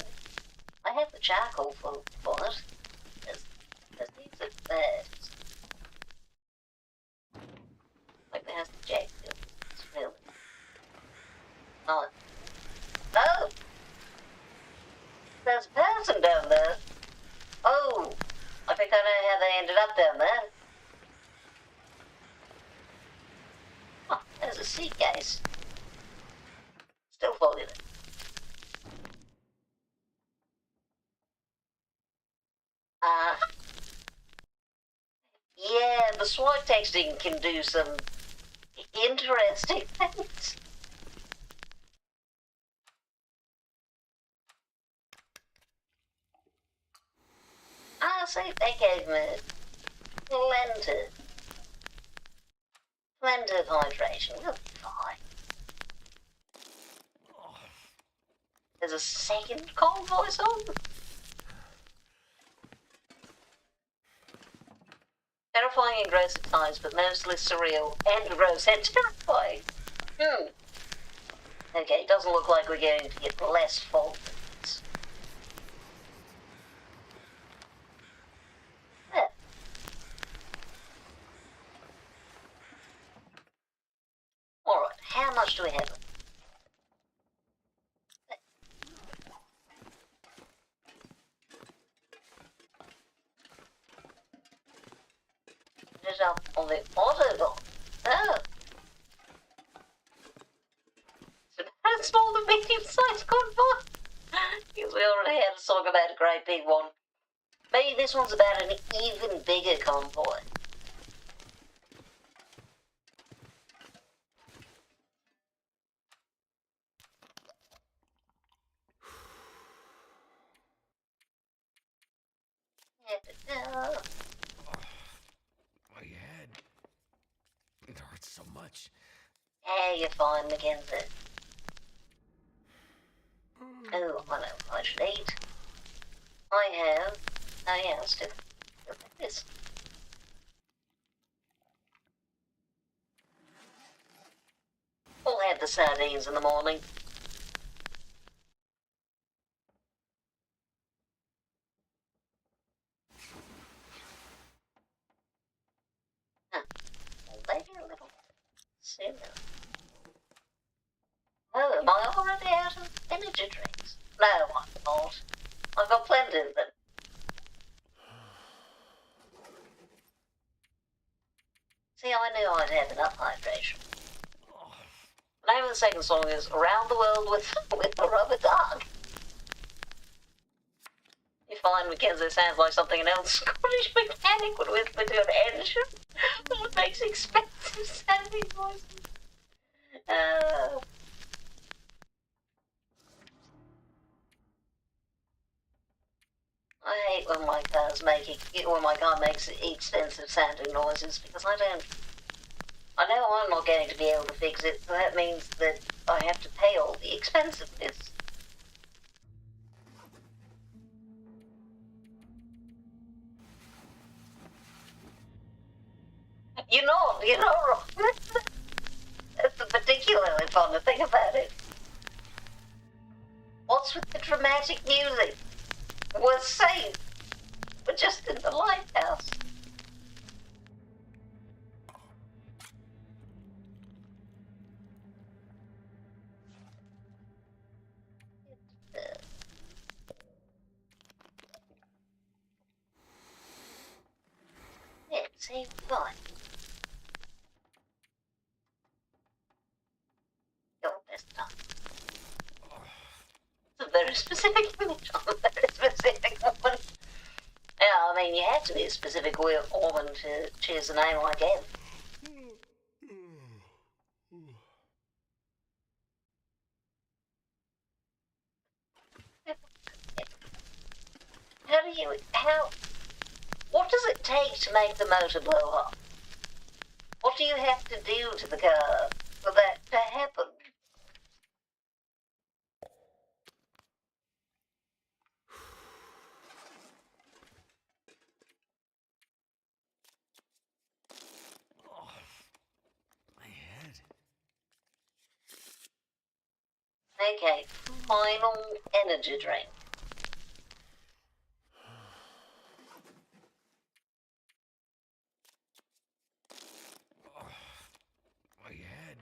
Speaker 1: I have the charcoal for it. There's these at first. Like there's the jack. It's really not. Oh! There's a person down there. Oh! I think I know how they ended up down there. Oh, there's a suitcase. Still folded it. Yeah, the SWOT texting can do some interesting things. See, they gave me plenty of hydration. We'll be fine. There's a second cold voice on. Terrifying in gross at times, but mostly surreal and gross and terrifying. Okay, it doesn't look like we're going to get less fault. Yeah. Alright, how much do we have? Put it up on the auto dock. Oh. It's about a small to medium-sized convoy. Because we already had a song about a great big one. Maybe this one's about an even bigger convoy.
Speaker 2: My head. It hurts so much.
Speaker 1: Hey, you're fine, Mackenzie. Oh, I know what I should eat. I have. Oh yeah, let's do this. We'll have the sardines in the morning. Huh. Maybe a little sooner. Oh, am I already out of energy drinks? No, I'm not. I've got plenty of them. See, I knew I'd have enough hydration. The name of the second song is Around the World with a Rubber Duck. You find Mackenzie sounds like something an old Scottish mechanic would whisper to an engine. That makes expensive sounding voices. I hate when my car makes expensive sounding noises because I know I'm not going to be able to fix it, so that means that I have to pay all the expensiveness. You're not wrong. That's the particularly fun thing about it. What's with the dramatic music? We're safe. We're just in the lighthouse. Yeah, see, fine. Your best time. It's a very specific image on a very specific woman. Yeah, I mean, you have to be a specific woman to choose a name like Ed. What does it take to make the motor blow up? What do you have to do to the car for that to happen?
Speaker 2: My head.
Speaker 1: Okay, final energy drink.
Speaker 2: My head.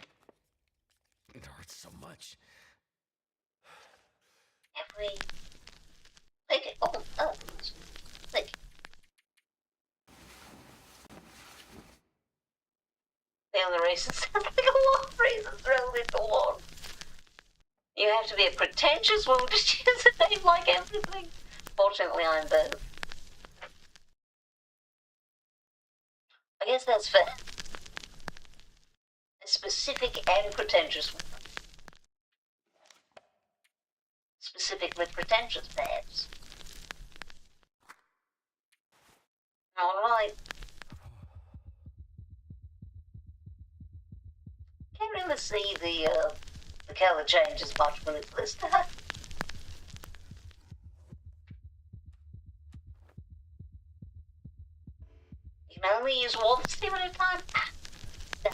Speaker 2: It hurts so much.
Speaker 1: Have we... Okay, thank you. The only reason sounds like a lot of reasons thrown into one. You have to be a pretentious woman to choose a name like everything. Fortunately, I'm both. I guess that's fair. A specific and pretentious woman. Specifically pretentious, perhaps. Alright. Can't really see the colour changes much when it's this time. You can only use one steam at a time. No.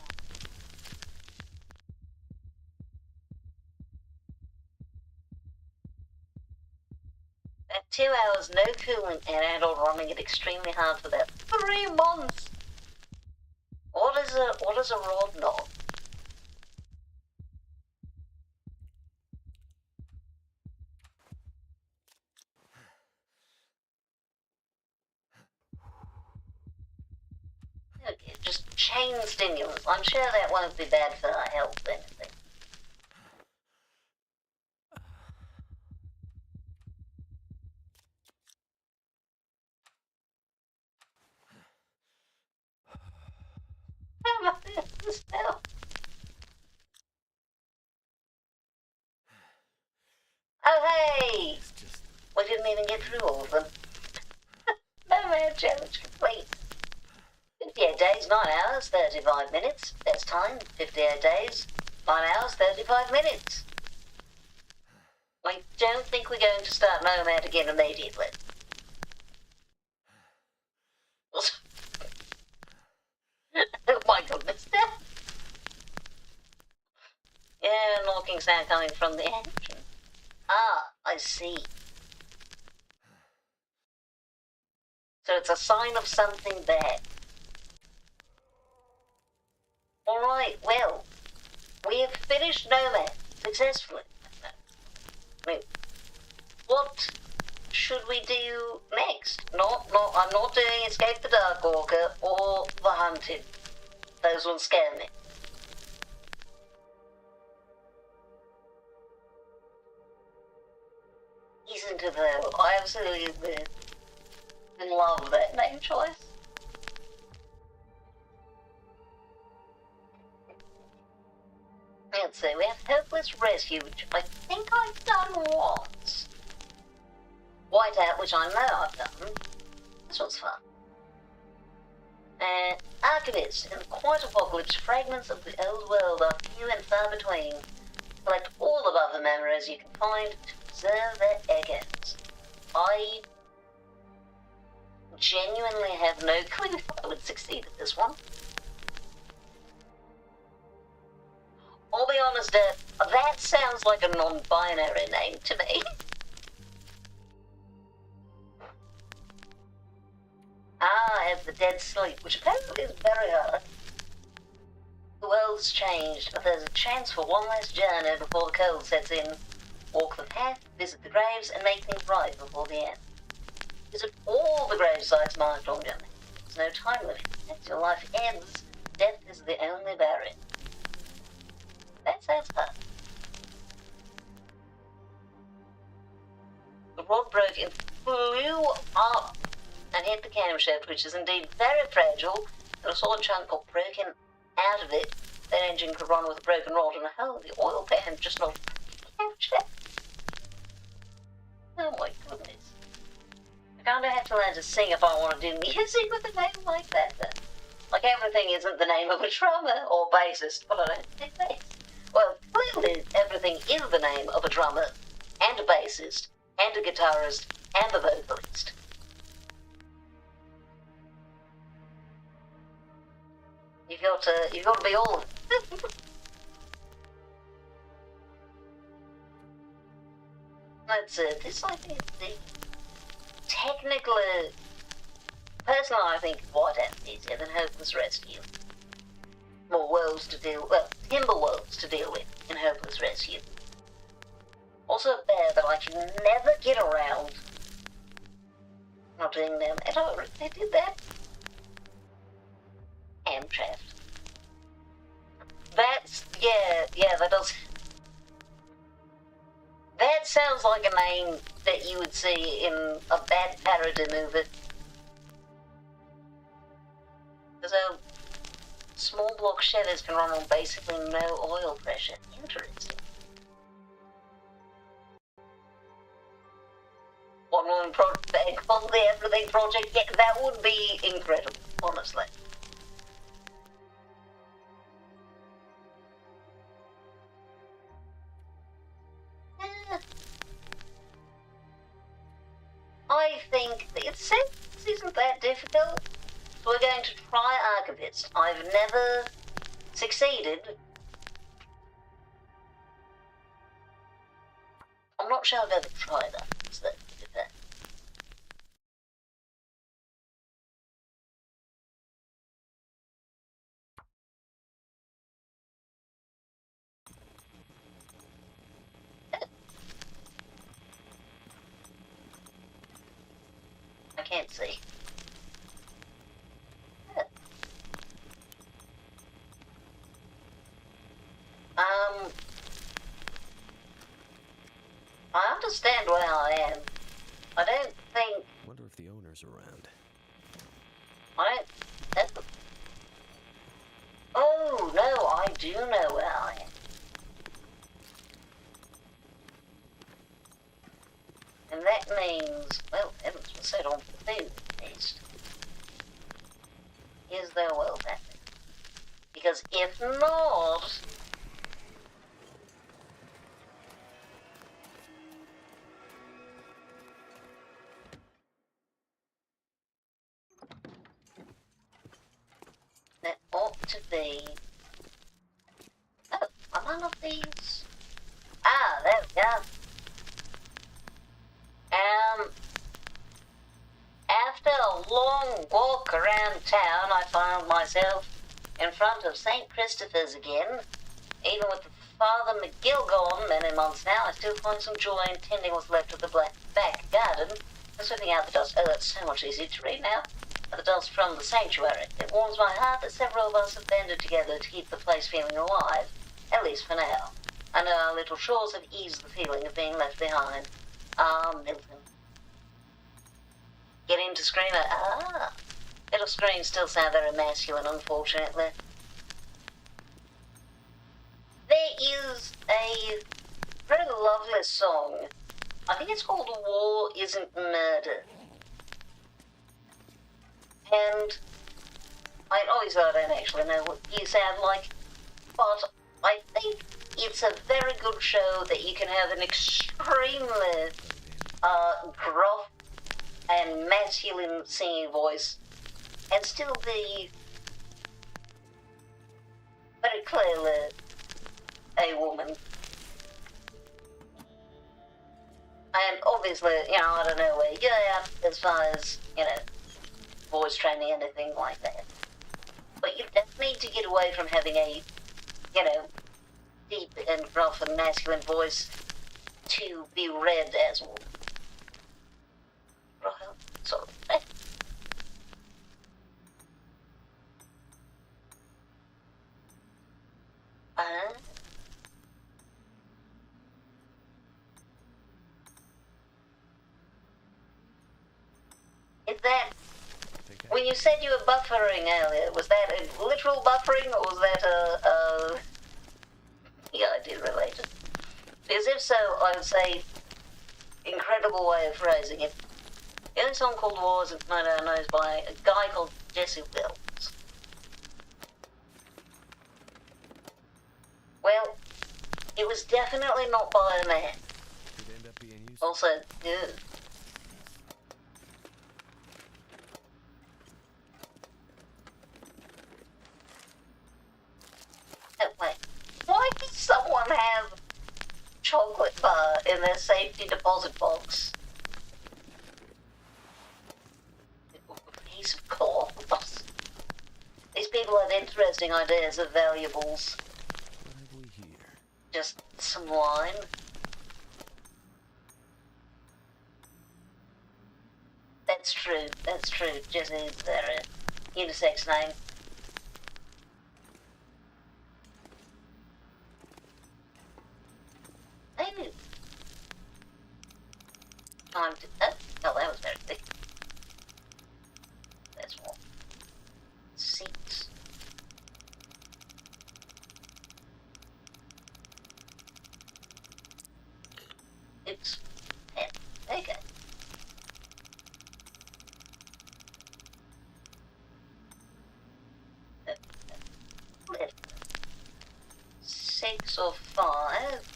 Speaker 1: 2 hours, no coolant, and adult running it extremely hard for that 3 months. What is a rod knob? Okay, just chain stimulants. I'm sure that won't be bad for our health or anything. The smell. Oh hey! We didn't even get through all of them. No man challenge complete. 58 days, 9 hours, 35 minutes. Best time, 58 days, 9 hours, 35 minutes. I don't think we're going to start Nomad again immediately. Oh my goodness. Yeah, knocking sound coming from the engine. Ah, I see. So it's a sign of something bad. Alright, well, we have finished Nomad successfully. I mean, what should we do next? I'm not doing Escape the Darkwalker or The Hunted. Those ones scare me. Isn't it though? I absolutely love that name choice. Let's see, we have Hopeless Rescue, which I think I've done once. Whiteout, which I know I've done. This one's fun. Archivist. In the quiet apocalypse, fragments of the old world are few and far between. Collect all above the memories you can find to preserve their echoes. I genuinely have no clue if I would succeed at this one. I'll be honest, that sounds like a non-binary name to me. I have the dead sleep, which apparently is very hard. The world's changed, but there's a chance for one last journey before the cold sets in. Walk the path, visit the graves, and make things right before the end. Visit all the grave sites marked on journey. There's no time limit. As your life ends, death is the only barrier. That sounds fun. The rod broke and flew up and hit the camshaft, which is indeed very fragile, and a solid chunk got broken out of it. That engine could run with a broken rod and a hole in the oil pan, just not the camshaft. Oh my goodness. I kind of have to learn to sing if I want to do music with a name like that. Like everything isn't the name of a drummer or bassist, but I don't think bass. Well, clearly everything is the name of a drummer, and a bassist, and a guitarist, and a vocalist. You've got to be all of it. This I think is the technically, personally I think Whiteout is easier than Hopeless Rescue. More worlds to deal, well, timber worlds to deal with in Hopeless Rescue. Also a bear that I can never get around. Not doing them at all. They did that. Amcraft. That's, yeah, that does. That sounds like a name that you would see in a bad parody movie. So, small block Chevys can run on basically no oil pressure. Interesting. One woman project on the Everything Project, yeah, that would be incredible, honestly. I think it isn't that difficult. So we're going to try Archivist. I've never succeeded. I'm not sure I've ever tried that. can't see. I understand where I am. I don't think...
Speaker 2: Wonder if the owner's around.
Speaker 1: I don't... Oh, no, I do know where I am. And that means, well, heavens were set on food, at least. Is there wealth happening? Because if not... there ought to be... Oh, are none of these... Ah, there we go. After a long walk around town, I found myself in front of St. Christopher's again. Even with Father McGill gone many months now, I still find some joy in tending what's left of the back garden and sweeping out the dust. Oh, that's so much easier to read now. The dust from the sanctuary. It warms my heart that several of us have banded together to keep the place feeling alive, at least for now. I know our little chores have eased the feeling of being left behind. Ah, Milton. Get him to scream at... Ah! Little screams still sound very masculine, unfortunately. There is a very lovely song. I think it's called War Isn't Murder. And obviously I don't actually know what you sound like, but I think it's a very good show that you can have an extremely gruff and masculine singing voice and still be very clearly a woman. And obviously, you know, I don't know where you're at as far as, you know, voice training, anything like that. But you don't need to get away from having a, you know, deep and gruff and masculine voice to be read as a woman. Well, sort of. Is that... When you said you were buffering earlier, was that a literal buffering, or was that a idea related? Because if so, I would say, incredible way of phrasing it. The only song called War Isn't Murder I know is by a guy called Jesse Wells. Well, it was definitely not by a man. Also, yeah. Oh, wait. Why does someone have chocolate bar in their safety deposit box? A piece of cloth. These people have interesting ideas of valuables.
Speaker 2: What have we here?
Speaker 1: Just some wine. That's true, that's true. Jesse is their unisex name. Maybe. Time to... Oh, that was very thick. That's what. 6. Oops. 10. Okay. Left. 6 or 5.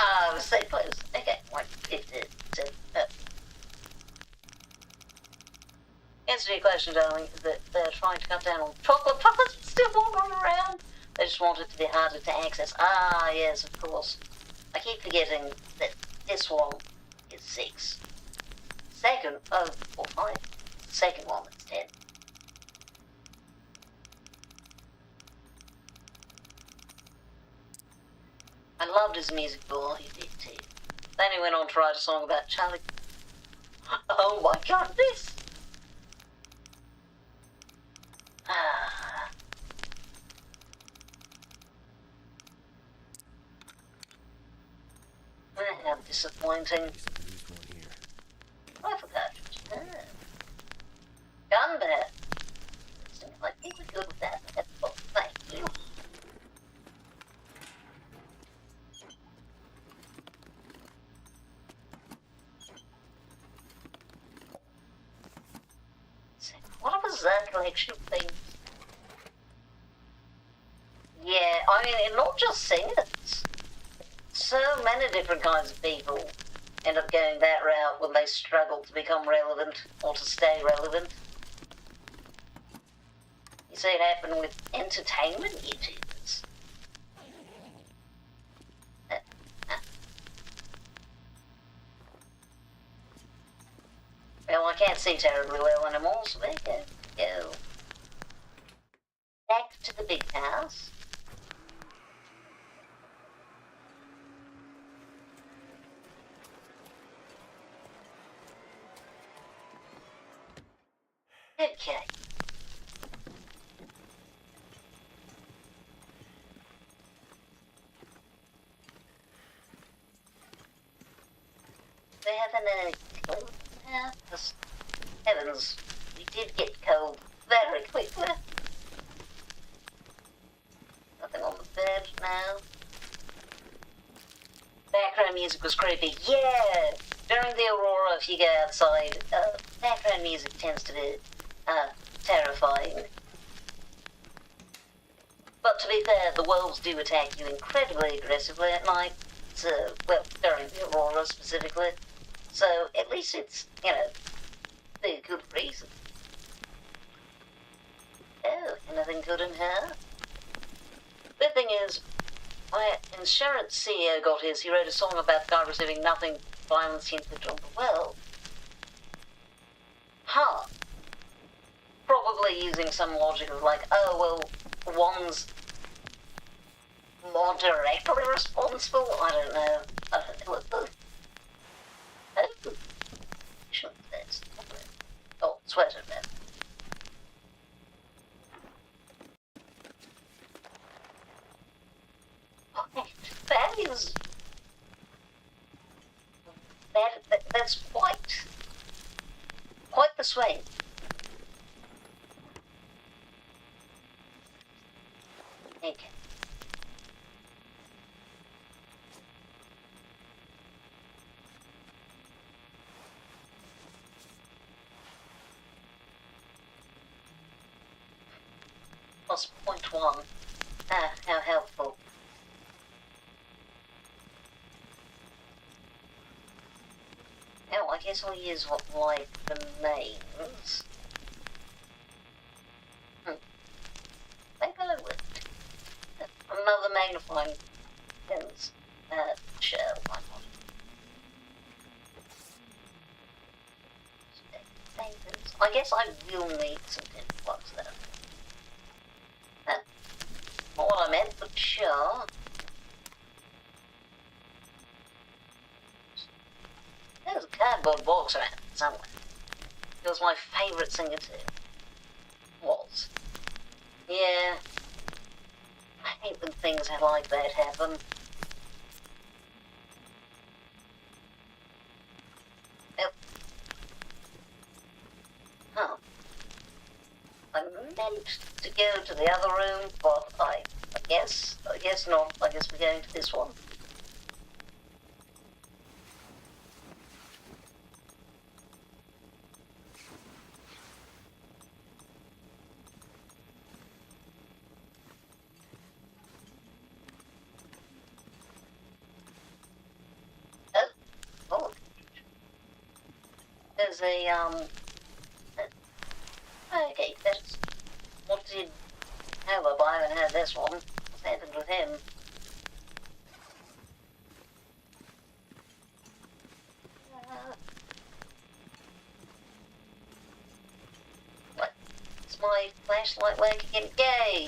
Speaker 1: I was so close. Okay, 150. Answer to your question, darling, is that they're trying to cut down on chocolate bars but still wandering around. They just want it to be harder to access. Ah, yes, of course. I keep forgetting that this one is 6. Second, or 5. Second one is 10. I loved his music for all he did too. Then he went on to write a song about Charlie. Oh my goodness! How disappointing. I forgot. Gun bear. I think we're good with that. Oh, thank you. What was that collection of things? Yeah, I mean, and not just singers. So many different kinds of people end up going that route when they struggle to become relevant or to stay relevant. You see it happen with entertainment YouTubers. Well, I can't see terribly well anymore, so there you go. Back to the big house. Okay. They have any clothes now? Because, heavens, we did get cold very quickly. Nothing on the bed now. Background music was creepy. Yeah! During the aurora, if you go outside, background music tends to be terrifying. But to be fair, the wolves do attack you incredibly aggressively at night. So, well, during the aurora specifically. So, at least it's, you know, for a good reason. Oh, anything good in here? The thing is, when Insurance CEO got his, he wrote a song about the guy receiving nothing violence inflicted on the world. Huh. Probably using some logic of like, oh, well, one's more directly responsible? I don't know. I don't know what the... Oh. Oh, sweater then. That is... That's quite the swing. Okay. Plus 0.1. Ah, how helpful. Now, I guess I'll use what like remains. Maybe I would. Another magnifying lens. Sure, why not? I guess I will need some tin plugs though. Not what I meant, but sure. There's a cardboard box around somewhere. It was my favourite singer too. Was. Yeah. I hate when things like that happen. Yep. Huh. I meant to go to the other room, but I guess not. I guess we're going to this one. There's a, okay, that's, what did Howard, I haven't had this one. What's happened with him? What? Is my flashlight working again? Yay!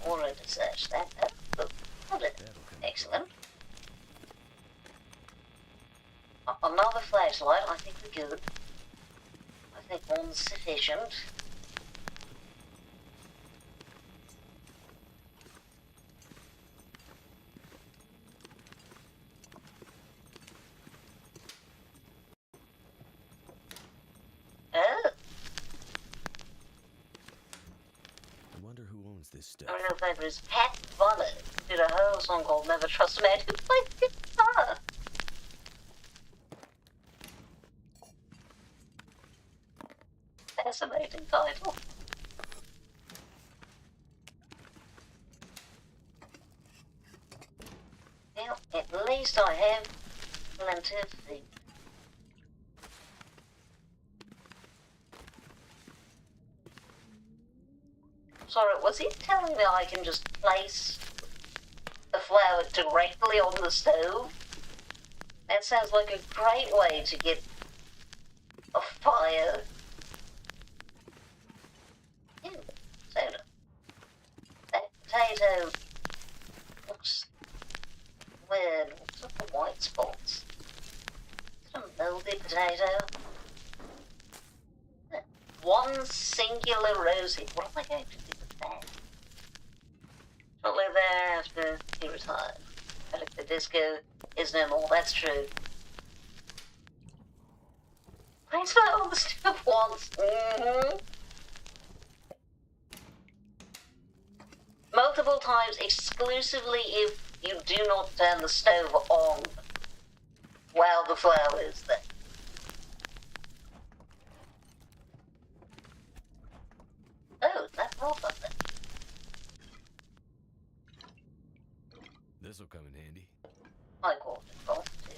Speaker 1: already searched that. Oh, got it. Excellent. Another flashlight. I think we're good. I think one's sufficient. Oh.
Speaker 2: I wonder who owns this stuff.
Speaker 1: My real favourite is Pat Bonner, who did a whole song called Never Trust a Man Who Plays Guitar. Fascinating title. Well, at least I have plenty of food. Sorry, was he telling me I can just place the flour directly on the stove? That sounds like a great way to get a fire. Ew, soda. That potato looks weird. What's up the white spots? Is it a moldy potato? One singular rosy. What am I going to do with that? Shortly thereafter, he retired. The disco is no more, that's true. I saw all the stuff once. Multiple times, exclusively if you do not turn the stove on while the flour is there. Oh, that's all of it.
Speaker 2: This'll come in handy.
Speaker 1: I got it off too.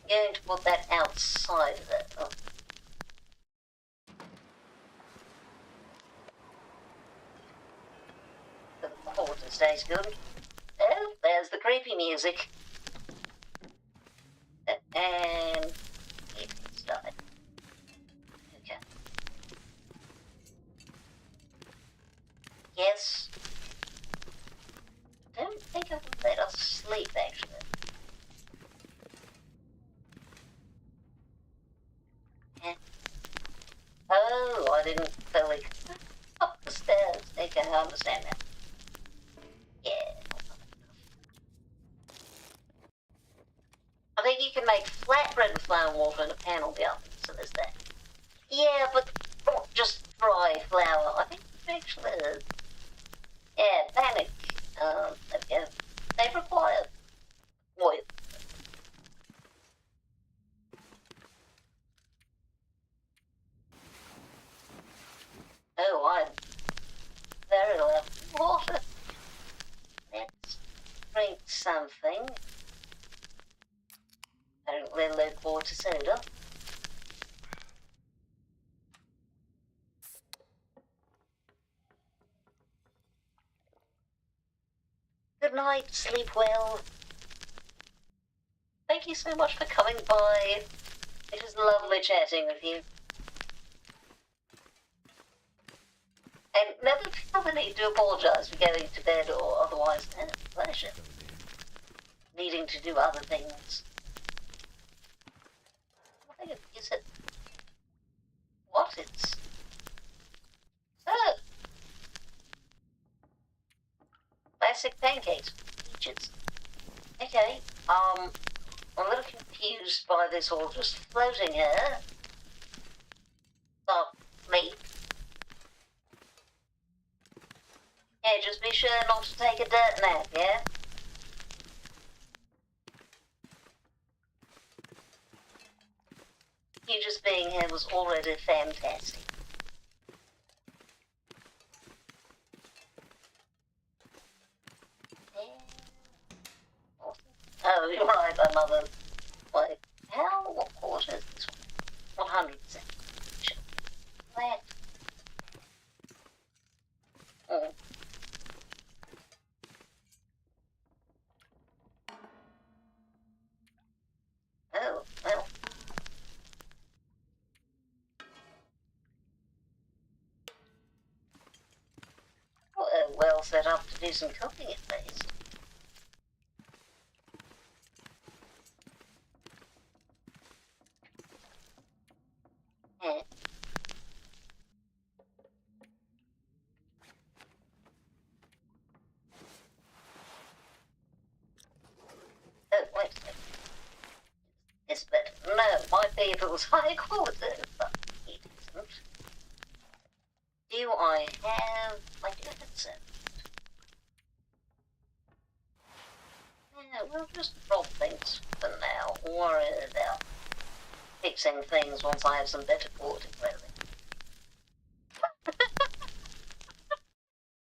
Speaker 1: I'm going to put that outside there. Oh. The quarter stays good. Oh, there's the creepy music. And it started. Okay. Yes. Don't think I can let us sleep, actually. Yeah. Oh, I didn't fully up the stairs. Okay, I understand now. Yeah. I think you can make flatbread with flour and water in a pan on the oven, so there's that. Yeah, but not just dry flour. I think it actually is. Yeah, panic. Okay. They require oil. Oh, I'm very low. Water. Let's drink something. Apparently low water soda. Good night, sleep well. Thank you so much for coming by. It was lovely chatting with you. And never feel the need to apologise for going to bed or otherwise. Pleasure. Needing to do other things. Is it? What? It's... Oh! Classic pancakes. Peaches. Okay, I'm a little confused by this all just floating here. Not me. Yeah, just be sure not to take a dirt nap, yeah? You just being here was already fantastic. Oh, you're right, another. Wait, how? What quarter is this one? 100%. Sure. That. Oh. Oh, well. Well, well set up to do some cooking at least. Yeah. Oh, wait a second. It's better. No, might be if it was high quality, but it isn't. Do I have... I do have some. Yeah, we'll just drop things for now. Worry about fixing things once I have some better quality clothing.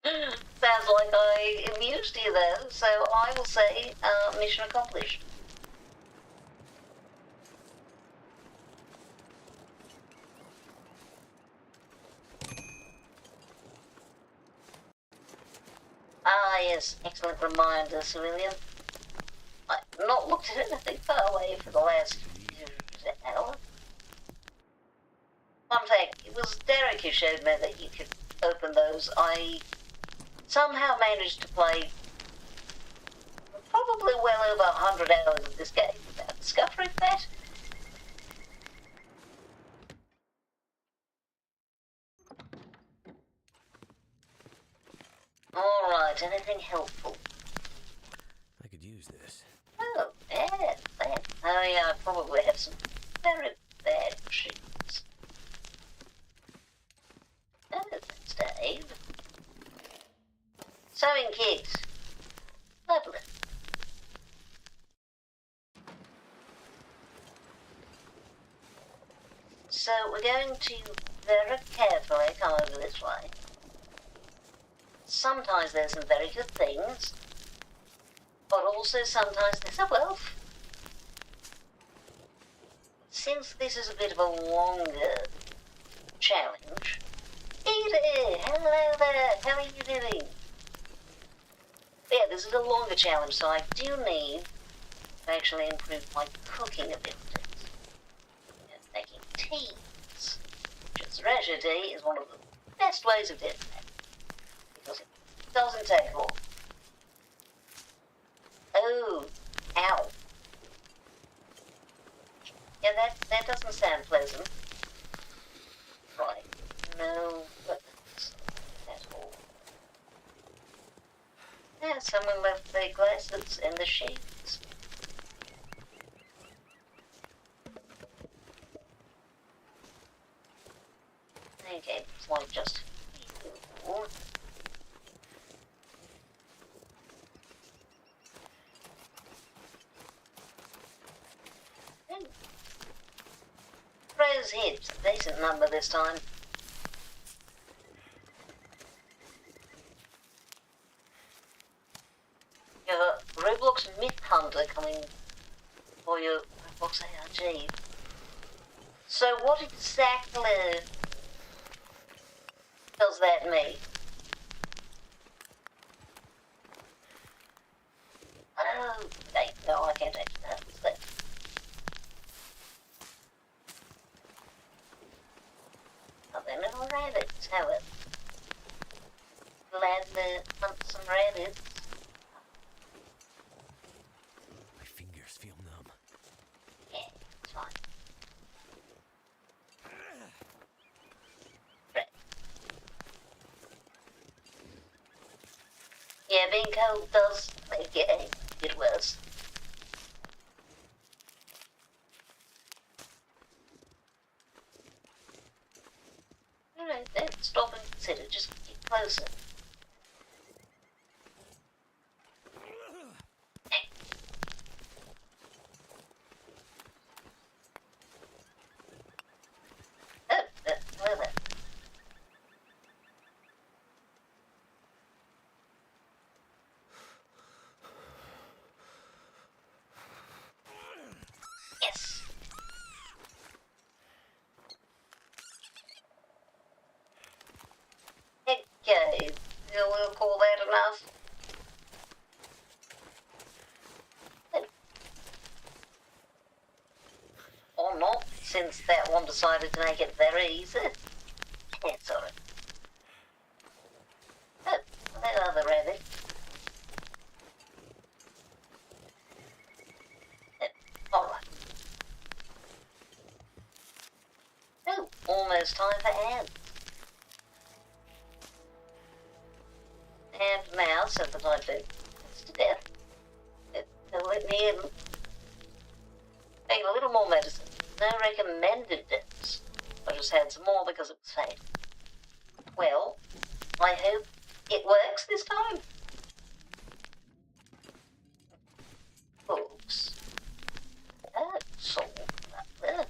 Speaker 1: Sounds like I amused you though, so I will say mission accomplished. Ah yes, excellent reminder, civilian. I've not looked at anything far away for the last hour. Fun fact, it was Derek who showed me that you could open those. I somehow managed to play probably well over 100 hours of this game without discovering that. Alright, anything helpful?
Speaker 2: I could use this.
Speaker 1: Oh, bad. Oh yeah, I probably have some very bad machines. Oh, thanks, Dave. Sewing kit. Lovely. So we're going to very carefully come over this way. Sometimes there's some very good things, but also sometimes there's a wealth. Since this is a bit of a longer challenge... Edie! Hello there! How are you doing? Yeah, this is a longer challenge, so I do need to actually improve my cooking abilities. And making teas, which is treasure tea, is one of the best ways of doing that. Because it doesn't take long. Oh, ow. Yeah, that doesn't sound pleasant. Right, no weapons at all. Yeah, someone left their glasses in the sheets. Okay, it's like just... Rose hips, decent number this time. Your Roblox Myth Hunter coming for your Roblox ARG. So what exactly does that mean? Oh, wait, no, I can't actually have that. Oh, they're little rabbits, however. Glad to hunt some rabbits.
Speaker 2: My fingers feel numb.
Speaker 1: Yeah, it's fine. Right. Yeah, being cold does make it a bit worse. Alright, don't stop and consider, just get closer. Well then. Yes. Okay, we'll call that enough. Or not, since that one decided to make it very easy. Yeah, sorry. Oh, there are the rabbit. Alright. Oh, almost time for ants. And now, so that I don't it's to death. They'll let me in. Take a little more medicine. No recommended dose. I just had some more because it was fake. Well, I hope it works this time. Oops. That's all right.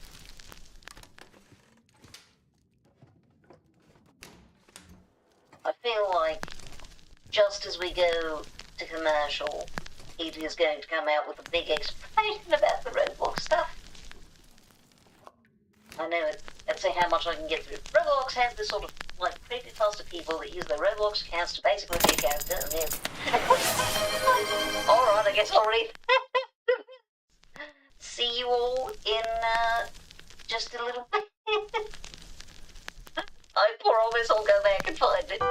Speaker 1: I feel like just as we go to commercial, it is going to come out with a big explanation about the Roblox stuff. I know it. Let's see how much I can get through. Roblox has this sort of like creepypasta people that use their Roblox accounts to basically be a character, and then alright, I guess I'll read. See you all in just a little bit. I promise I'll go back and find it.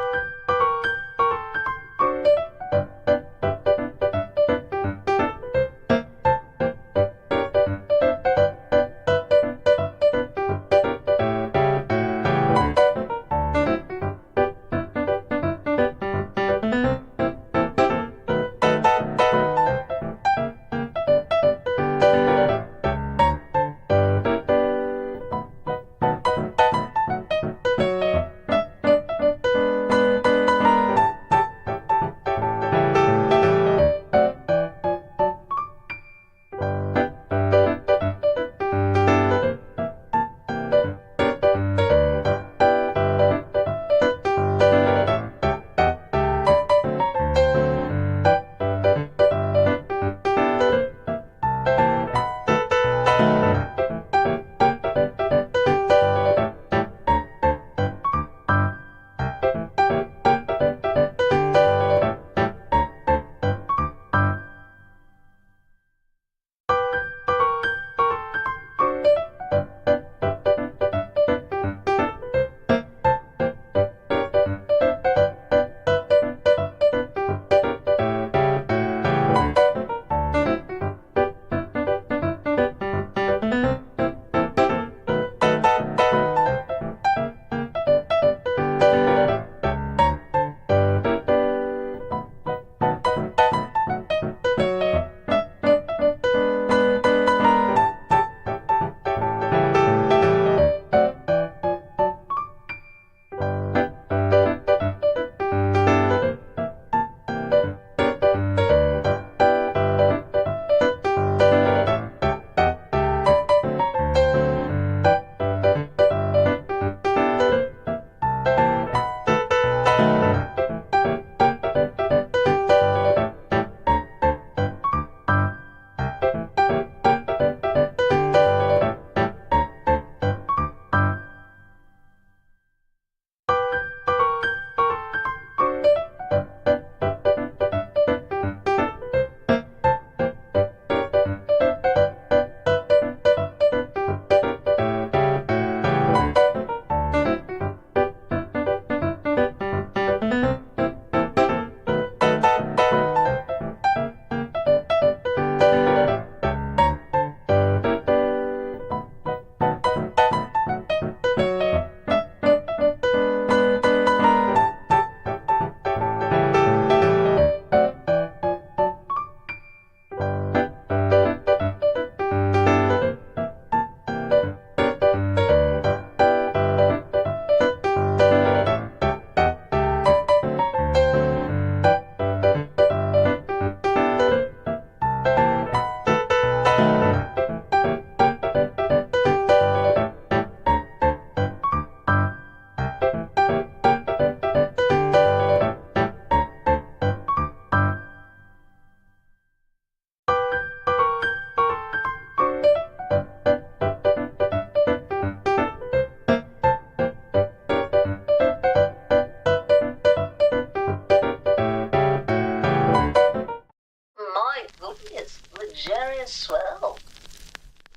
Speaker 1: Swell.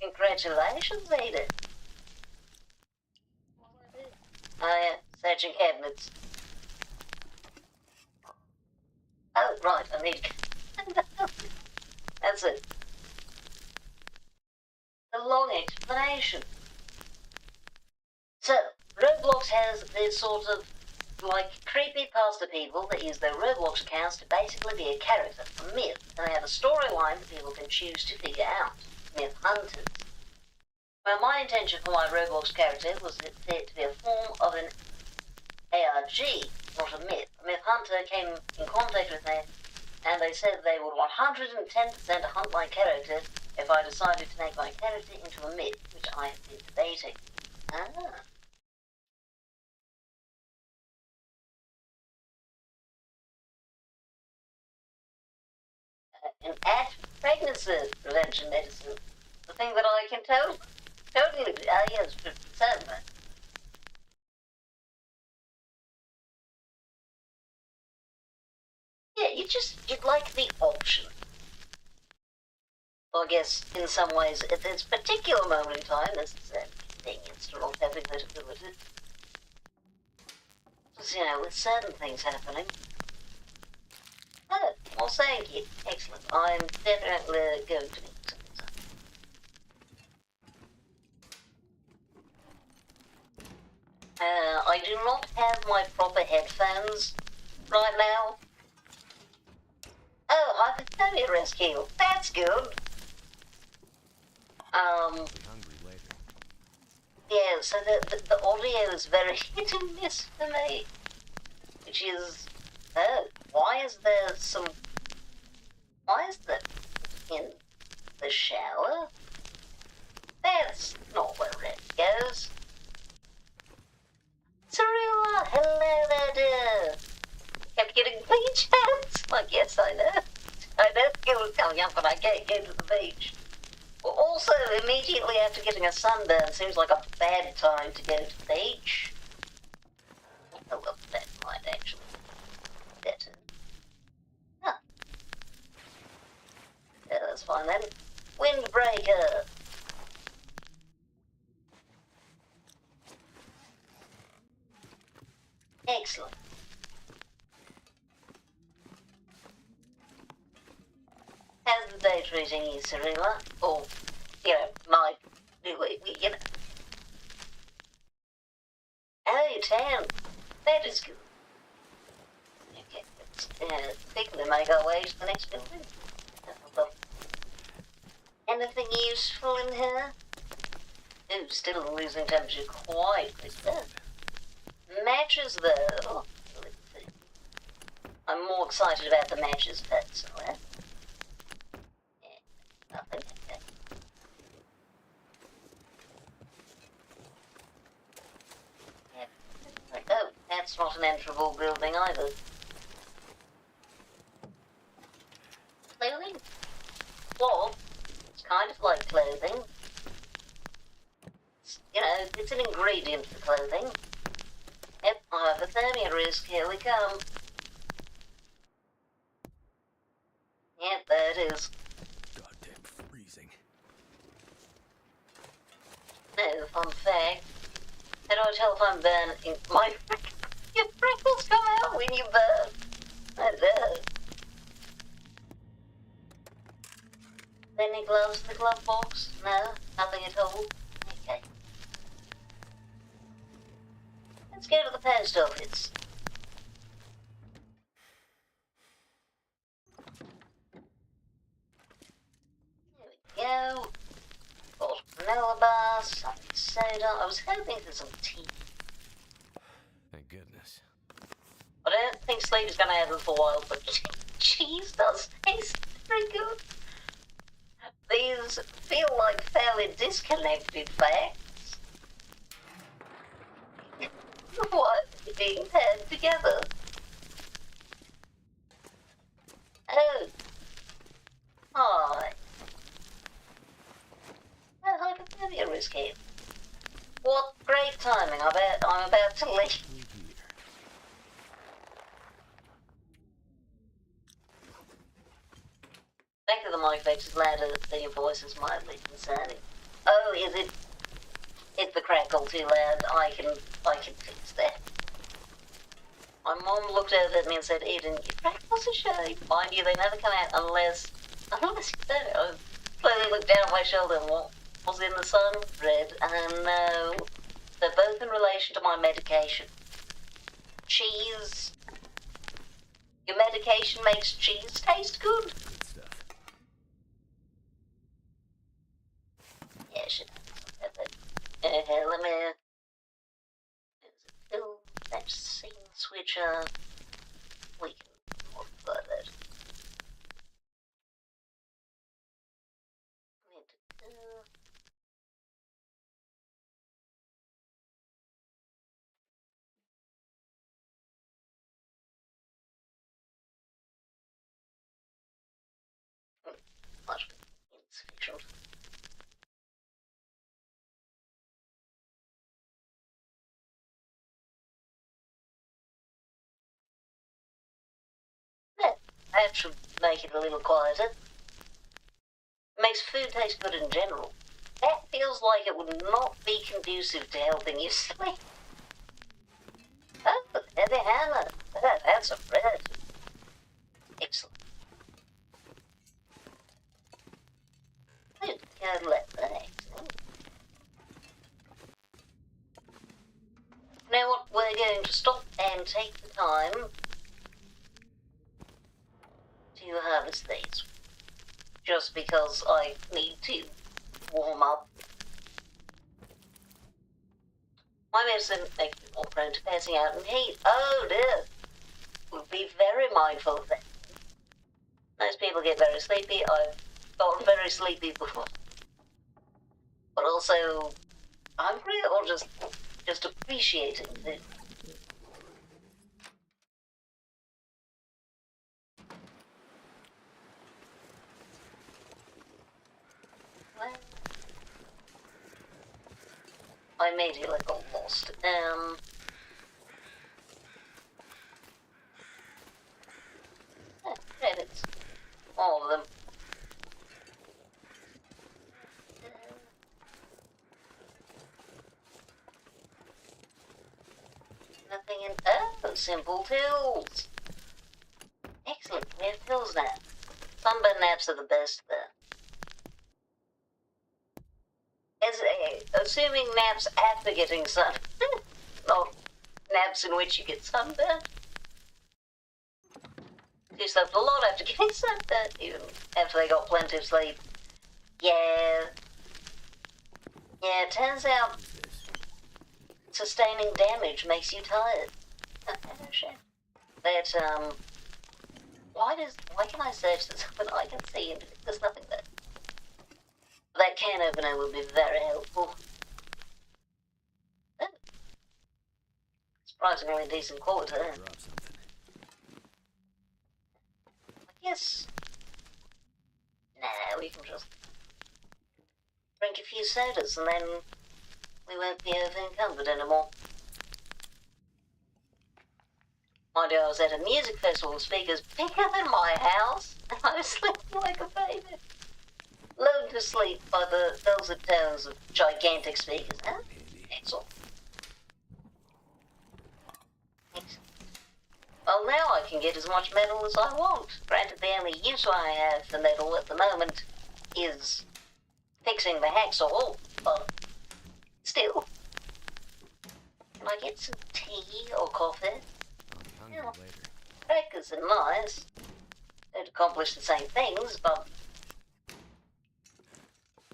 Speaker 1: Congratulations, Ada. Oh yeah, searching cabinets. I need to... That's it. A long explanation. So, Roblox has this sort of, like, creepy pasta people that use their Roblox accounts to basically be a character, a myth, and they have a storyline that people can choose to figure out. Myth hunters. Well, my intention for my Roblox character was for it to be a form of an ARG, not a myth. A myth hunter came in contact with me, and they said they would 110% hunt my character if I decided to make my character into a myth, which I have been debating. Ah. An pregnancy prevention medicine. The thing that I can totally, yes, certainly. Yeah, you'd like the option. Well, I guess in some ways, at this particular moment in time, there's the convenience to not having that ability. Just, you know, with certain things happening. Oh, well, thank you. Excellent. I'm definitely going to need some of this. I do not have my proper headphones right now. Oh, hypothermia rescue. That's good.
Speaker 2: Hungry later.
Speaker 1: Yeah, so the audio is very hit and miss for me. Which is... Oh, why is there in the shower? That's not where red goes. Sarula, hello there, dear. Kept getting beach hands. Like, yes, I know. I know it was coming up, but I can't go to the beach. Well, also, immediately after getting a sunburn seems like a bad time to go to the beach. Oh, well, that might actually be better. Huh. Yeah, that's fine then. Windbreaker. Excellent. How's the day treating you, Serena? Or, you know, you know. Oh, 10. That is good. Okay, let's quickly make our way to the next building. Anything useful in here? Ooh, still losing temperature quite quickly. Matches, though. Oh, let's see. I'm more excited about the matches personally. Yeah, nothing. Okay. Yeah. Oh, that's not an enterable building either. Clothing? Cloth? It's kind of like clothing. You know, it's an ingredient for clothing. Yep, hypothermia risk, here we come. Yep, there it is.
Speaker 2: Goddamn freezing.
Speaker 1: No, fun fact. How do I tell if I'm burning? Your freckles come out when you burn. I know. Any gloves in the glove box? No, nothing at all. Okay. Let's go to the post office. There we go. Got granola bar, some soda. I was hoping for some tea.
Speaker 2: Thank goodness.
Speaker 1: I don't think Sleep is going to have it for a while, but cheese does taste very good. These feel like fairly disconnected facts. What are being paired together? Oh. Hi. No hypothermia risk here. What great timing. I bet I'm about to leave. The fact that the mic makes is louder than your voice is mildly concerning. Oh, is it? Is the crackle too loud? I can fix that. My mom looked over at me and said, Eden, you practice a shame. Mind you, they never come out unless you know. I slowly looked down at my shoulder and what was in the sun? Red. And no. They're both in relation to my medication. Cheese. Your medication makes cheese taste good?
Speaker 2: Good stuff.
Speaker 1: Yeah, shit. Let me... Oh, that scene switcher. We can modify that. Much insufficient. That should make it a little quieter. Makes food taste good in general. That feels like it would not be conducive to helping you sleep. Oh, heavy hammer. That's a bread. Excellent. Good excellent. Now what, we're going to stop and take the time to harvest these. Just because I need to warm up. My medicine makes me more prone to passing out in heat. Oh dear. We'll be very mindful of that. Most people get very sleepy. I've gotten very sleepy before. But also hungry or just appreciating food. Well, I made you like all lost. Credits. All of them. Nothing in... Oh, simple tools. Excellent, we have pills now. Sunburn naps are the best there. Assuming naps after getting sun. Not naps in which you get sunburned. You slept a lot after getting sunburned, even after they got plenty of sleep. Yeah. Yeah, it turns out sustaining damage makes you tired. That, why can I search this when I can see it? There's nothing there. That can opener would be very helpful. Oh. Surprisingly decent quality.
Speaker 2: Drop something.
Speaker 1: Yes. Nah, we can just drink a few sodas and then we won't be over encumbered anymore. Mind you, I was at a music festival with speakers bigger than my house, and I was sleeping like a baby. Lulled to sleep by the dulcet tones of gigantic speakers. Huh? Excellent. Well, now I can get as much metal as I want. Granted, the only use I have for metal at the moment is fixing the hacksaw, but still. Can I get some tea or coffee?
Speaker 2: I'll be hungry later.
Speaker 1: Crackers are nice. Don't accomplish the same things, but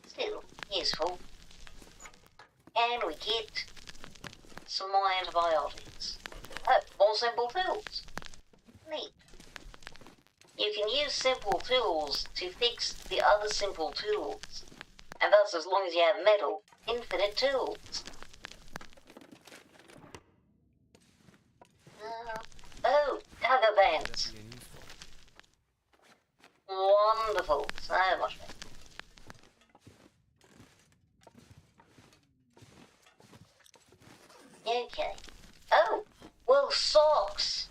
Speaker 1: still useful. And we get some more antibiotics. Oh, more simple tools. Neat. You can use simple tools to fix the other simple tools. And thus, as long as you have metal, infinite tools. Oh, cargo bands.
Speaker 2: Being useful.
Speaker 1: Wonderful. So much better. Okay. Oh, well, socks.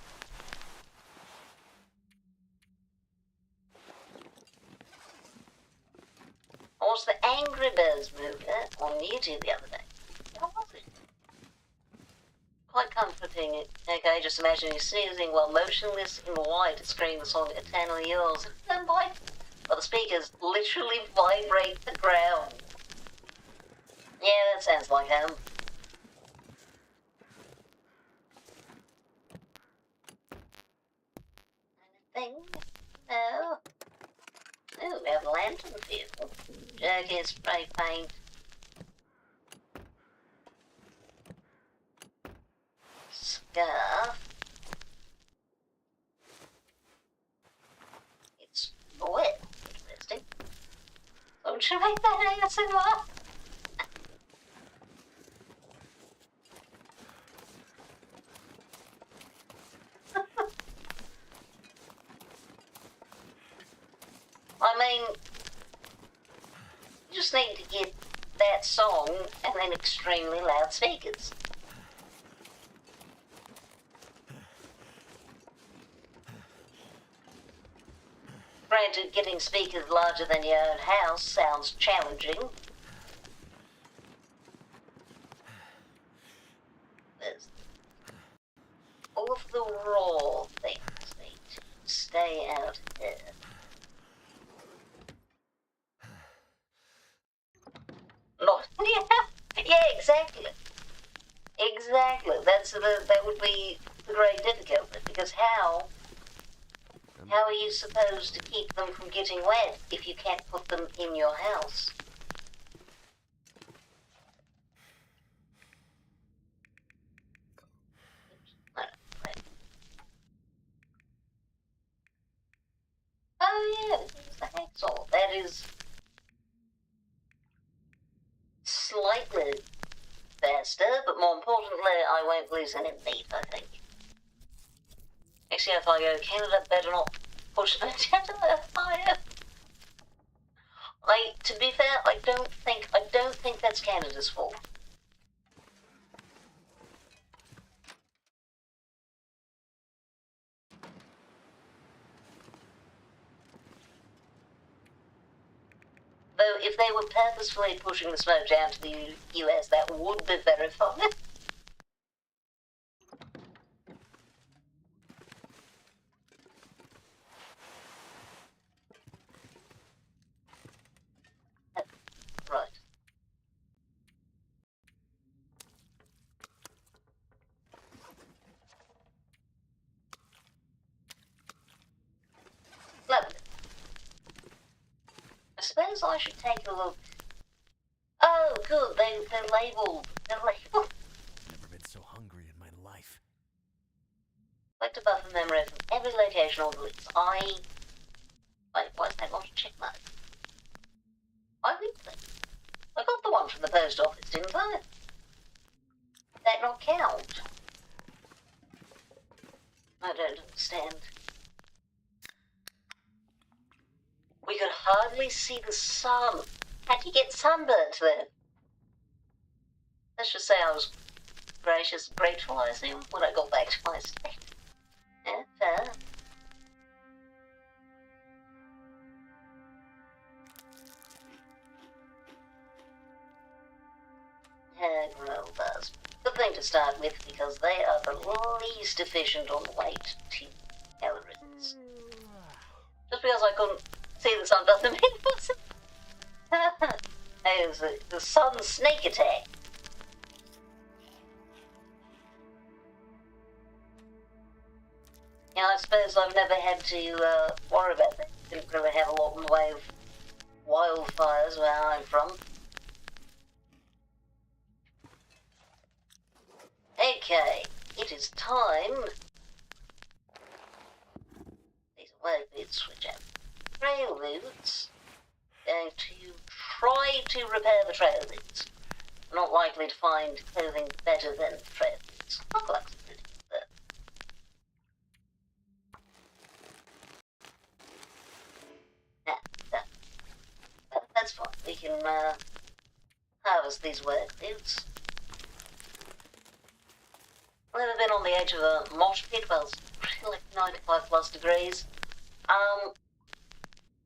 Speaker 1: I watched the Angry Birds movie on YouTube the other day. How was it? Quite comforting. putting it. Okay, just imagine you snoozing while motionless in white, screaming the song eternally yours. Then why? Well, the speakers literally vibrate the ground. Yeah, that sounds like him. Anything? No. Ooh, we have a lantern fuel. Jerky, spray paint. Scuffed. It's wet. Interesting. So should I make that ASMR? I mean, you just need to get that song and then extremely loud speakers. Granted, getting speakers larger than your own house sounds challenging. There's all of the raw things need to stay out here. Not, yeah, exactly. Exactly. That would be the great difficulty, because how are you supposed to keep them from getting wet if you can't put them in your house? Oh yeah, use the hacksaw. That is slightly faster, but more importantly, I won't lose any meat, I think. Actually, if I go Canada, better not push the agenda higher. To be fair, I don't think that's Canada's fault. Though, if they were purposefully pushing the smoke down to the US, that would be very fun. Right. Lovely. I suppose I should take a look. Oh, good. They're labelled. They're labelled.
Speaker 2: Never been so hungry in my life.
Speaker 1: Collect a buffer memory from every location on the list. Wait, why is that not a check mark? Why would they? I got the one from the post office, didn't I? That not count? I don't understand. We could hardly see the sun. How'd you get sunburnt then? Let's just say I was gracious and grateful, I assume, when I got back to my state. Yeah, fair. Grow bars. Good thing to start with, because they are the least efficient on the way to calories. Just because I couldn't see the sun doesn't mean it wasn't. It was the sun snake attack. Yeah, I suppose I've never had to worry about that. Didn't really have a lot in the way of wildfires where I'm from. Okay, it is time. These work boots switch out. Trail boots. Going to try to repair the trail boots. Not likely to find clothing better than trail boots. Not like something, but that's fine. We can harvest these work boots. I've never been on the edge of a mosh pit. Well, it's really like 95 plus degrees. I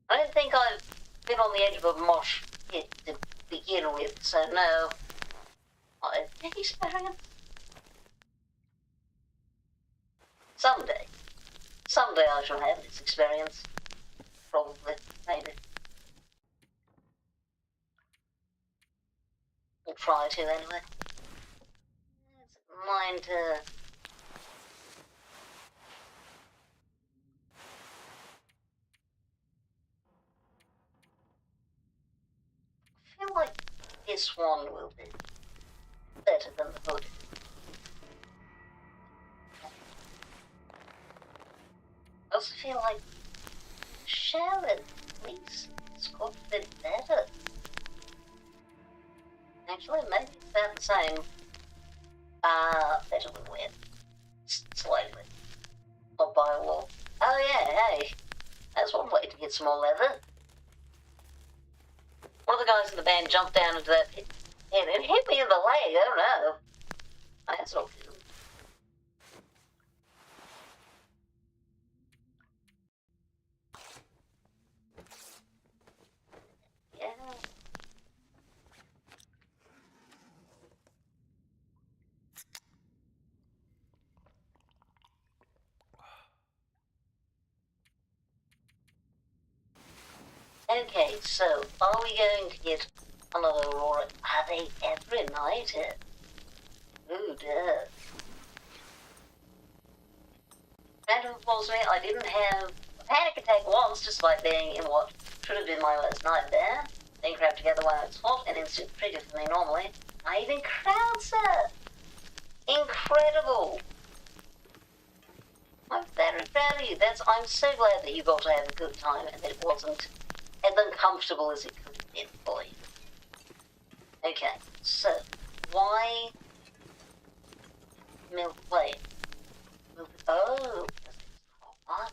Speaker 1: don't think I've been on the edge of a mosh pit to begin with, so no. Not an experience. Someday. Someday I shall have this experience. Probably. Maybe. We'll try to, anyway. Mind, I feel like this one will be better than the hood. I also feel like shell at least it's got a bit better. Actually, maybe it's about the same. Better than wet. Slightly. Not by a wall. Oh yeah, hey. That's one way to get some more leather. One of the guys in the band jumped down into that pit and it hit me in the leg. Oh no. That's not good. Yeah. Okay, so are we going to get another Aurora? Are they every night? Ooh, duh. Phantom falls me, I didn't have a panic attack once, despite being in what should have been my worst nightmare. Being crap together while it's hot, an instant trigger for me normally. I even crowd surf! Incredible! I'm very proud of you. I'm so glad that you got to have a good time and that it wasn't as uncomfortable as it could have been for you. Okay, so why milk? Wait, milk. Oh, what?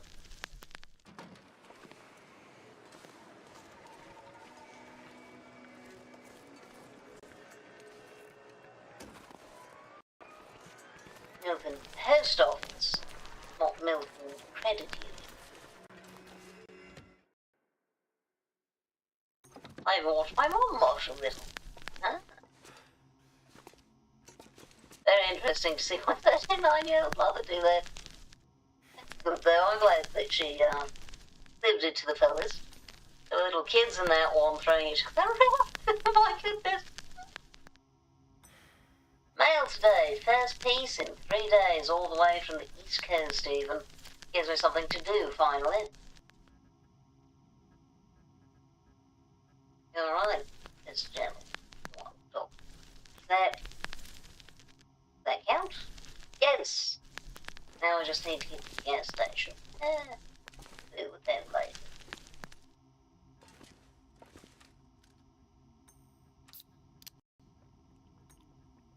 Speaker 1: Milton post office, not Milton credit union. I watched my mom watch a little. Huh? Very interesting to see my 39-year-old mother do that. But though I'm glad that she lived it to the fellas. The little kids in that one throwing each other around. My goodness. Mail today. First piece in 3 days, all the way from the East Coast even. Gives me something to do, finally. Alright, Mr. Gentleman. That count? Yes. Now I just need to get to the gas station. Deal with that later.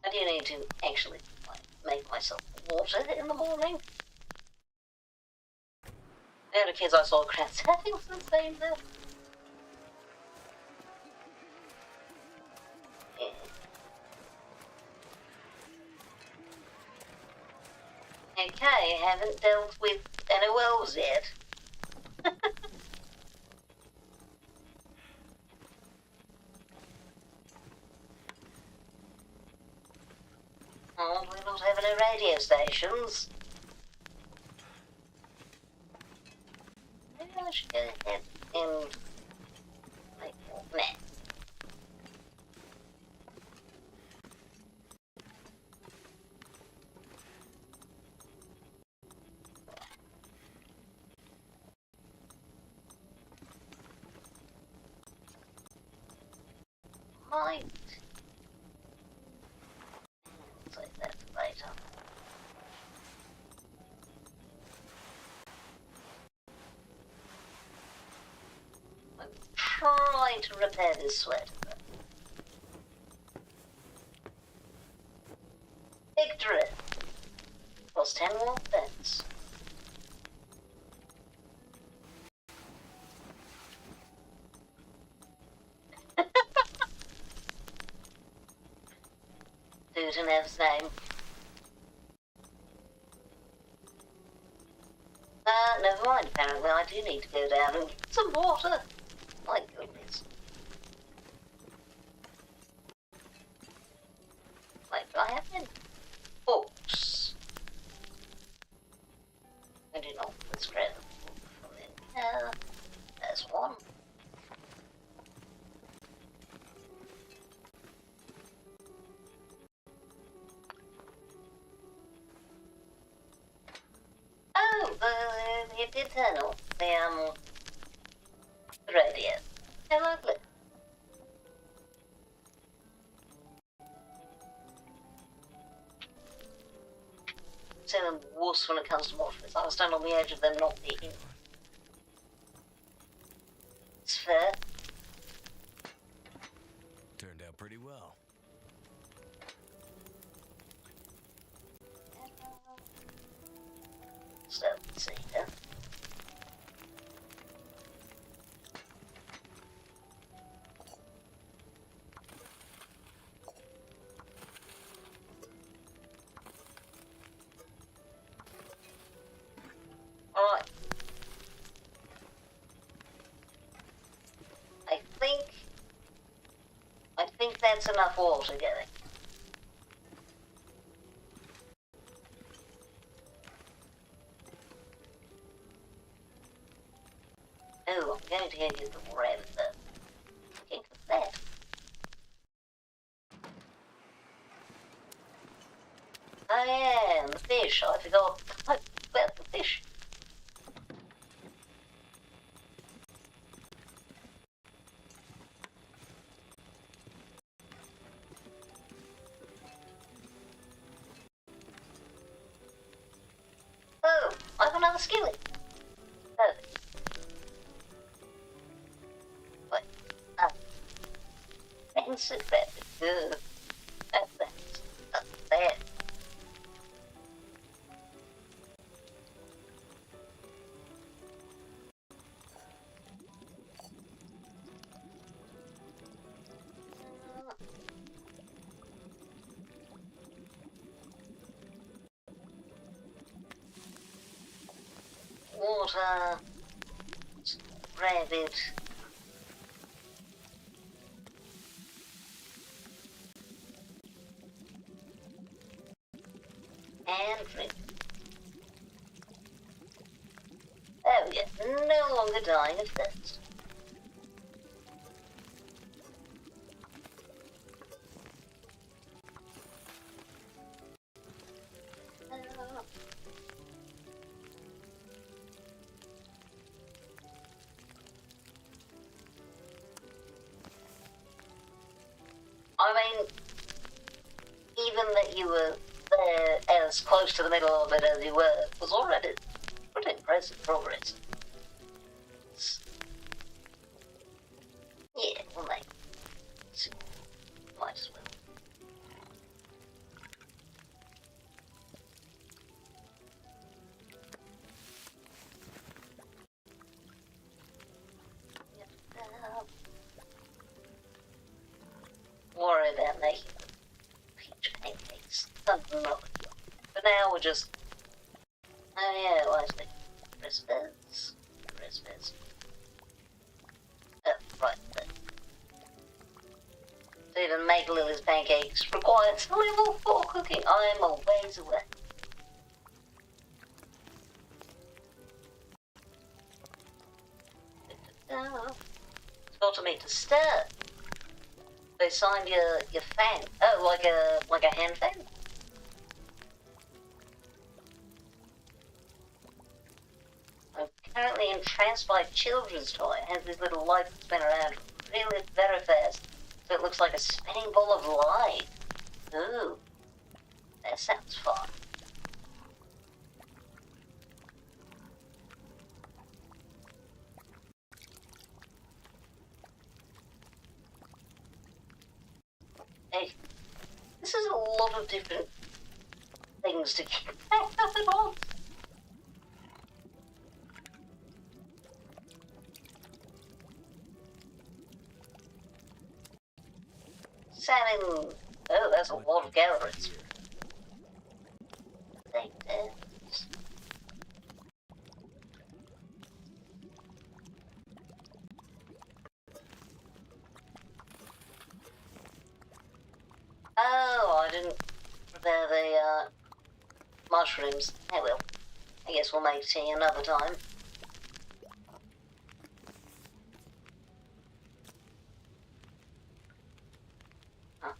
Speaker 1: I do need to actually make myself water in the morning. The other kids I saw crowd surfing was insane though. Yeah. Okay, haven't dealt with NOLs yet. Oh, we don't have any radio stations. Maybe I should go ahead and make more. Nah. Might. Save that for later. I'm trying to repair this sweater. Victory! Plus 10 more pence. Dude and Ev's name. Never mind, apparently I do need to go down and get some water. My goodness. Wait, do I have any books? I do not. Let's grab the book from there. There's one. Oh, it did turn off. The radio. How lovely. So I'm worse when it comes to morphins. I stand on the edge of them not being. It's fair.
Speaker 3: Turned out pretty well.
Speaker 1: So, let's see here. Alright. I think that's enough water going. Oh, I'm going to go get the rabbit though. Think of that. Oh yeah, and the fish. I forgot about the fish. Oh, I have another skillet. Perfect. Wait. Rancid rabbit. Ugh. That's bad. Water, rabbit, and drink. There we go, no longer dying of thirst. I mean, even that you were there as close to the middle of it as you were was already pretty impressive progress. Yeah, well, mate. Might as well. Worry about making peach pancakes. Something wrong. For now, we're just. Oh, yeah, wisely. Recipes. Oh, right there. To even make Lily's pancakes requires level 4 cooking. I'm a ways away. It's got to make to stir. They signed your fan. Oh, like a hand fan? I'm currently entranced by a children's toy. It has this little light that spin around really very fast. So it looks like a spinning ball of light. Ooh. That sounds fun. Hey, this is a lot of different things to keep track of at once. Salmon. Oh, that's a lot of calories. Take this. Oh, I didn't prepare the mushrooms. I will. I guess we'll make tea another time. I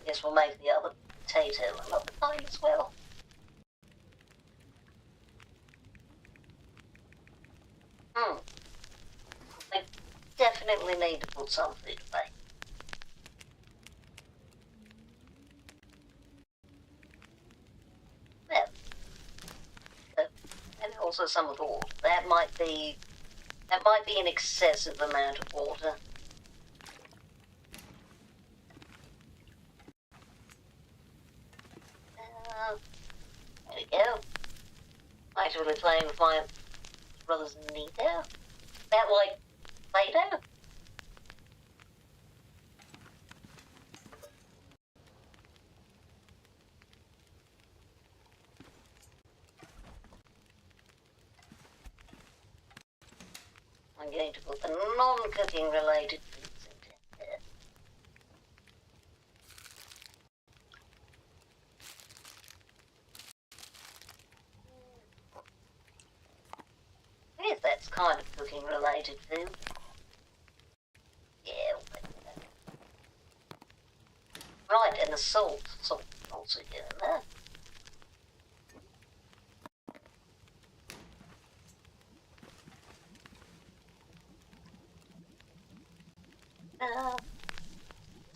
Speaker 1: guess we'll make the other potato another time as well. I definitely need to put some food away. And also some of the water. That might be an excessive amount of water. There we go. I'm actually playing with my brother's Nico. That like Play-Doh? I'm going to put the non-cooking related foods into there. I guess that's kind of cooking related food. Yeah, we'll make that. Right, and the salt. Salt also go in there.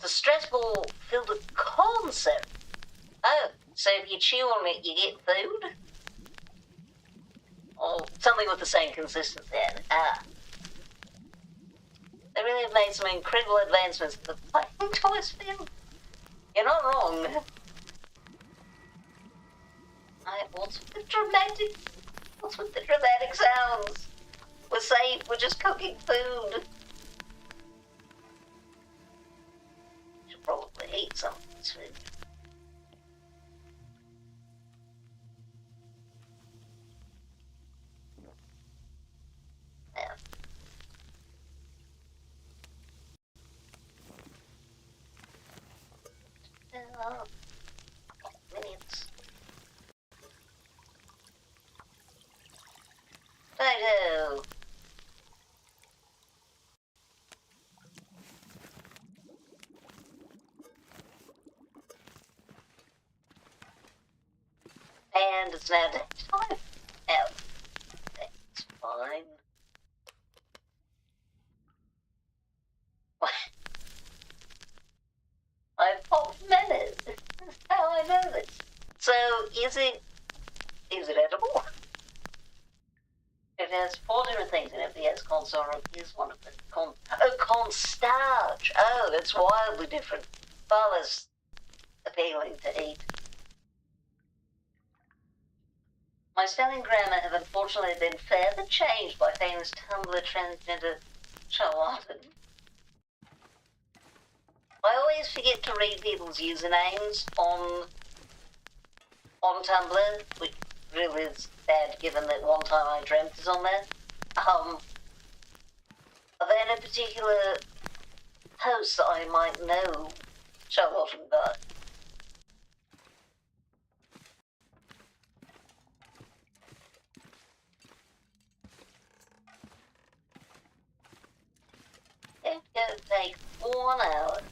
Speaker 1: The stress ball filled with corn syrup. Oh, so if you chew on it, you get food? Or something with the same consistency. They really have made some incredible advancements in the playing toys field. You're not wrong. What's with the dramatic sounds? We're safe, we're just cooking food. Should probably eat some of this food. Yeah. Minutes. Righto. And it's now daytime. Oh, that's fine. What? I've popped menace. That's how I know this. So, is it edible? It has 4 different things in it. Yes, corn syrup is one of them. Corn starch. Oh, that's wildly different. Far less appealing to eat. My spelling grammar have unfortunately been further changed by famous Tumblr transgender charlatan. I always forget to read people's usernames on Tumblr, which really is bad given that One Time I Dreamt is on there. Then a particular post that I might know charlatan by. It's going to take 1 hour.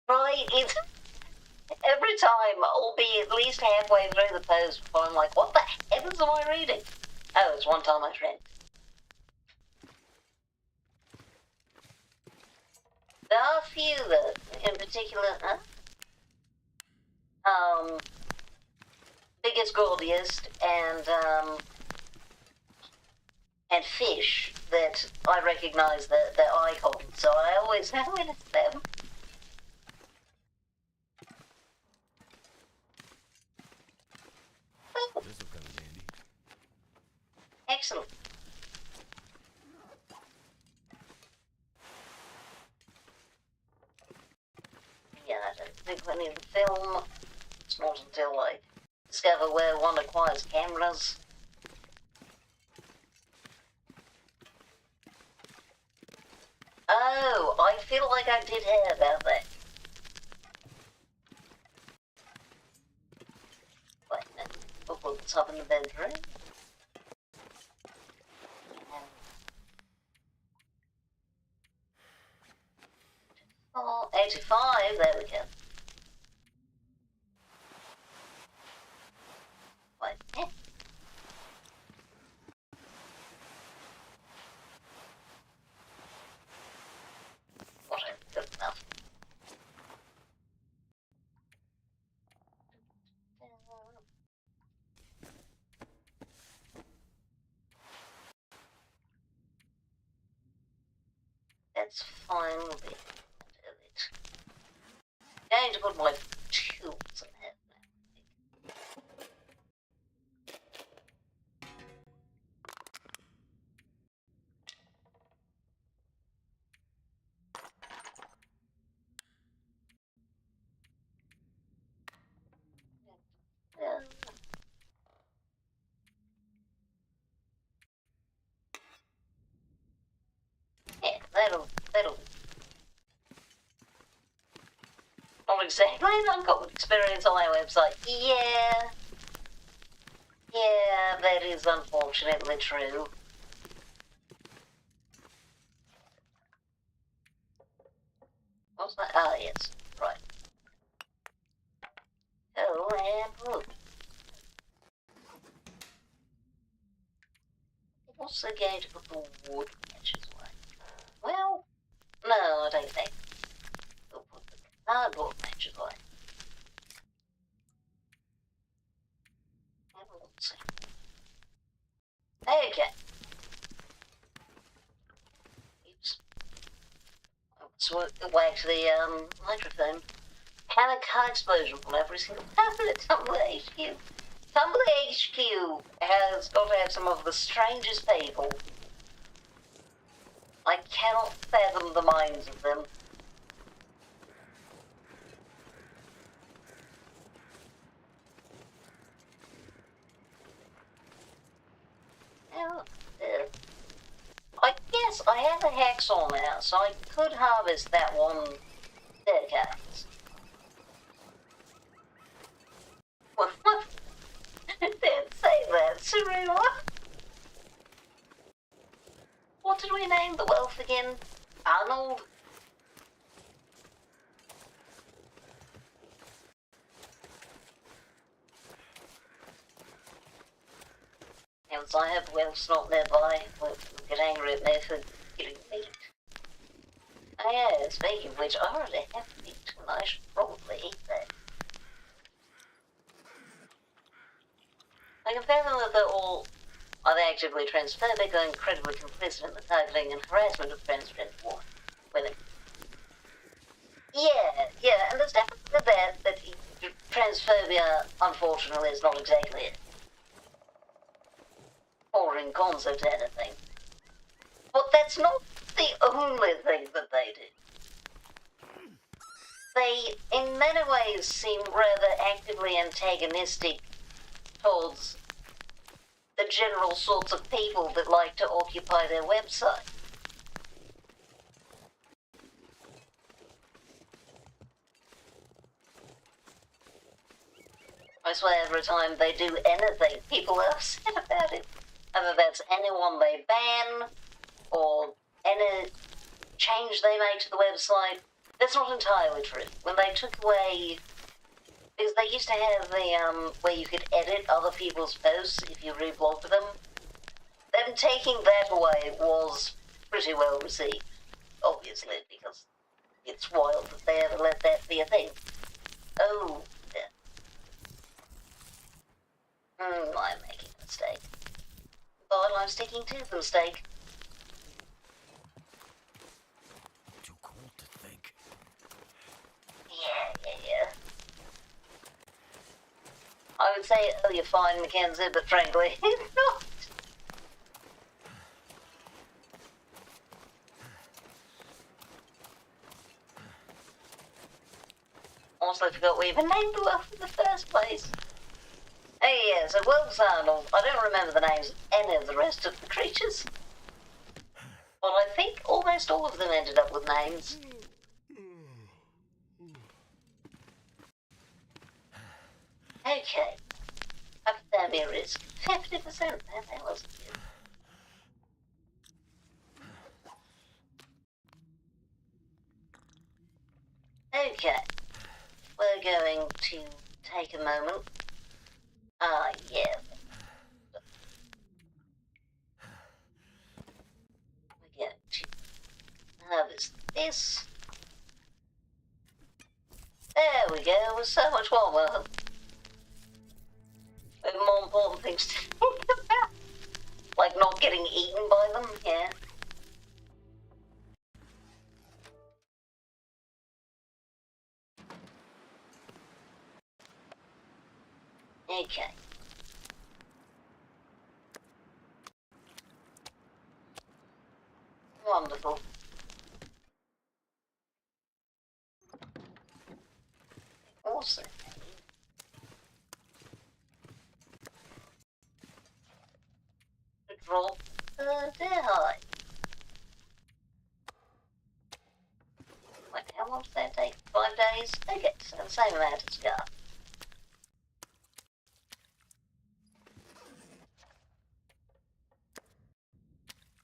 Speaker 1: Right, it's every time I'll be at least halfway through the post before I'm like, what the heavens am I reading? Oh, it's One Time I Dreamt. There are a few that, in particular, Biggest, Gaudiest, and Fish that I recognise their icons, so I always know when it's them. Oh,
Speaker 3: This'll come in handy.
Speaker 1: excellent. Yeah, I don't think I need to film. It's not until I discover where one acquires cameras. Oh, I feel like I did hear about that. look what's up in the bedroom. Oh, 85, there we go. Wait, yeah. Whatever, good enough. That's fine, we'll be able to do it. Going to put my tools in there. Yeah, that'll. Not exactly an uncommon experience on our website. Yeah, that is unfortunately true. What's that? Ah, yes, right. Oh, and wood. What's the game to put the wood matches away? Well, no, I don't think. We'll put the cardboard matches away. And we'll see. Okay. Oops. So we'll whack the microphone. Can a car explosion on every single person at Tumblr HQ? Tumblr HQ has got to have some of the strangest people. I cannot fathom the minds of them. Well, I guess I have a hacksaw now, so I could harvest that one decades. What? Didn't say that, Serena. What did we name the wealth again? Arnold? As I have wealth not nearby, will get angry at me for getting meat. Oh yeah, speaking of which, I already have meat, and I should probably eat that. I can fathom that they're all either actively transphobic or incredibly complicit in the targeting and harassment of transgender women. Yeah, and there's definitely that transphobia, unfortunately, is not exactly it. Or in concept anything. But that's not the only thing that they do. They, in many ways, seem rather actively antagonistic towards the general sorts of people that like to occupy their website. I swear every time they do anything, people are upset about it. Whether that's anyone they ban, or any change they make to the website. That's not entirely true. When they took away... Because they used to have the, where you could edit other people's posts if you reblogged them. Them taking that away was pretty well received, obviously, because it's wild that they ever let that be a thing. Oh, yeah. I'm making a mistake. But I'm sticking to the mistake.
Speaker 3: Too cold to think.
Speaker 1: Yeah. I would say, oh, you're fine, Mackenzie, but frankly, not. Also forgot we even named the wolf in the first place. Oh yeah, so Wolf's Arnold. I don't remember the names of any of the rest of the creatures. But I think almost all of them ended up with names. Okay. Hypothermia risk 50%. That wasn't good. Okay, we're going to take a moment. Yeah. We're going to harvest this. There we go, it was so much warmer. With more important things to think about. Like not getting eaten by them, yeah. Okay. Wonderful. Also, to drop the high. Wait, how long does that take? 5 days? Okay, so the same amount as Scar.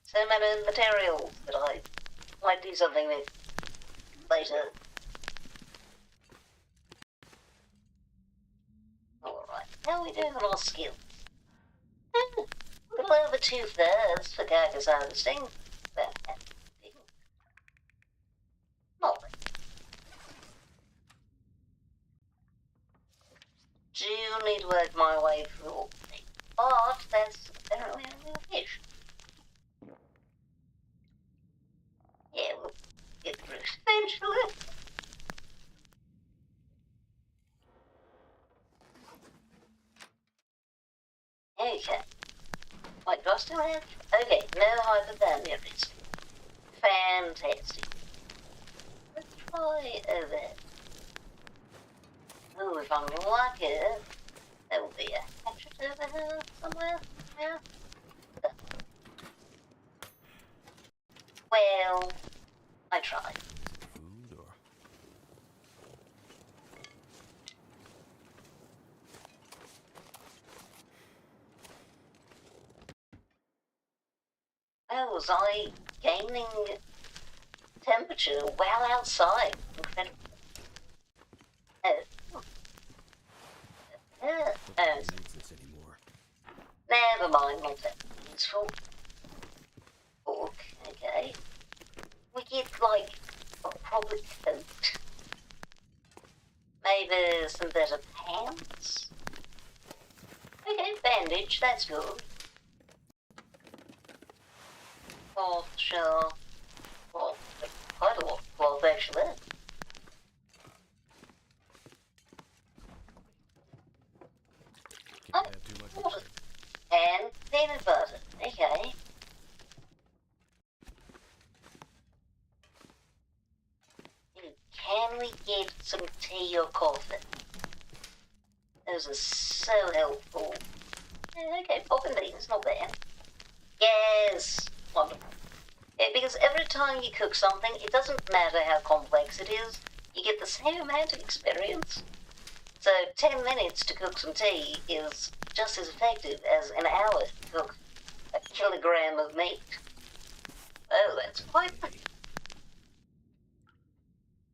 Speaker 1: Same amount of materials that I might do something with later. Alright, how are we doing on our skills? A little over 2/3 for carcass harvesting. Fantastic. Not bad. Do need to work my way through all the things, but that's apparently only a fish. Yeah, we'll get through it eventually. Okay. Wait, do I still have? Okay, no hypothermia risk. Fantastic. Let's try over. Oh, if I'm lucky, there will be a hatchet over here somewhere. Yeah. Well, I tried.
Speaker 3: Food or
Speaker 1: Oh, was I gaining temperature while outside? Incredible. Oh. Oh.
Speaker 3: needs this anymore.
Speaker 1: Never mind, not that useful. Book, okay. We get, like, a proper coat. Maybe some better pants? Okay, bandage, that's good. Cloth, sure. Well, quite a lot of cloth, actually.
Speaker 3: Can't have too much
Speaker 1: Water.
Speaker 3: of it.
Speaker 1: And peanut butter, okay. Can we get some tea or coffee? Those are so helpful. Yeah, okay, popping these, not bad. Yes, wonderful. Yeah, because every time you cook something, it doesn't matter how complex it is, you get the same amount of experience. So 10 minutes to cook some tea is just as effective as an hour to cook a kilogram of meat. Oh, that's quite...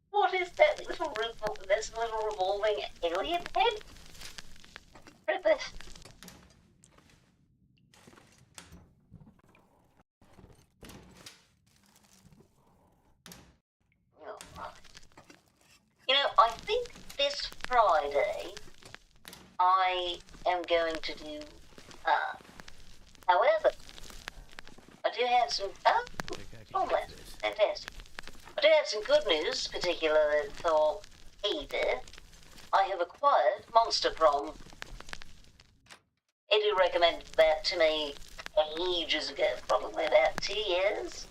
Speaker 1: What is that little this little revolving alien head? Ripper. Oh, right. You know, I think this Friday I am going to do, however, I do have some, fantastic. I do have some good news, particularly for Ada. I have acquired Monster Prom. Edu recommended that to me ages ago, probably about 2 years.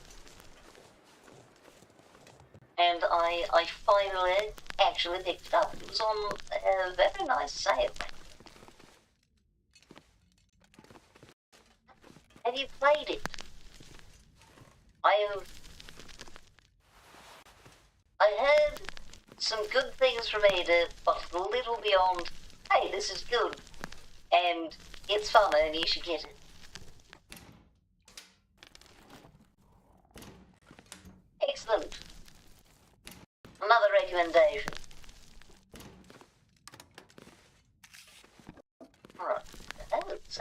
Speaker 1: And I finally actually picked it up. It was on a very nice sale. Have you played it? I heard some good things from Ada, but a little beyond, hey, this is good. And it's fun and you should get it. Excellent. Another recommendation. Right. Notes.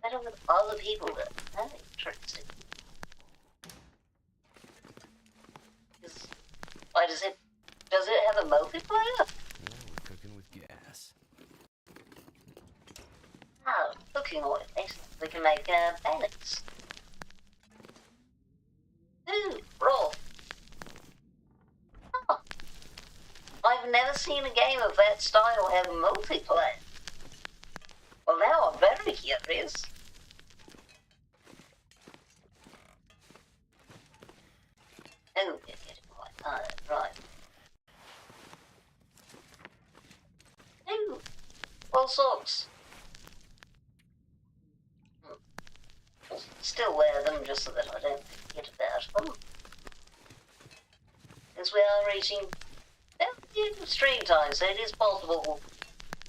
Speaker 1: Better with other people that are interested. Why does it have a multiplayer?
Speaker 3: Now we're cooking with gas.
Speaker 1: Oh, cooking oil. Excellent. We can make panics. Ooh, raw. Oh. I've never seen a game of that style have multiplayer. Well, now I'm very curious. Oh, we're getting quite tired, right. Ooh, all sorts. Still wear them just so that I don't forget about them. As we are reaching stream time, so it is possible.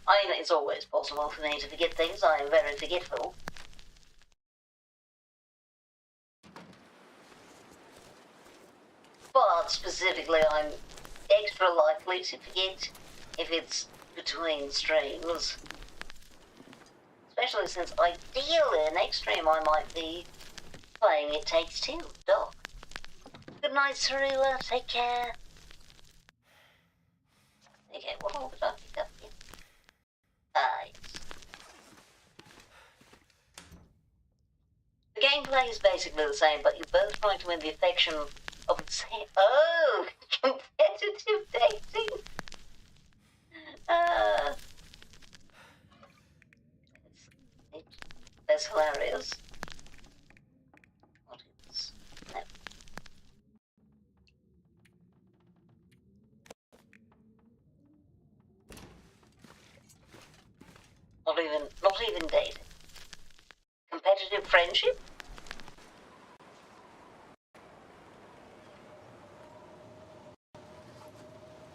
Speaker 1: I mean, it's always possible for me to forget things. I am very forgetful. But specifically, I'm extra likely to forget if it's between streams. Especially since ideally next stream I might be playing It Takes Two. Doc. Good night, Sarula. Take care. Okay, what all did I pick up here? Yes. The gameplay is basically the same, but you're both trying to win the affection of the same. Oh, competitive dating. That's hilarious. What is that? Not even dating. Competitive friendship?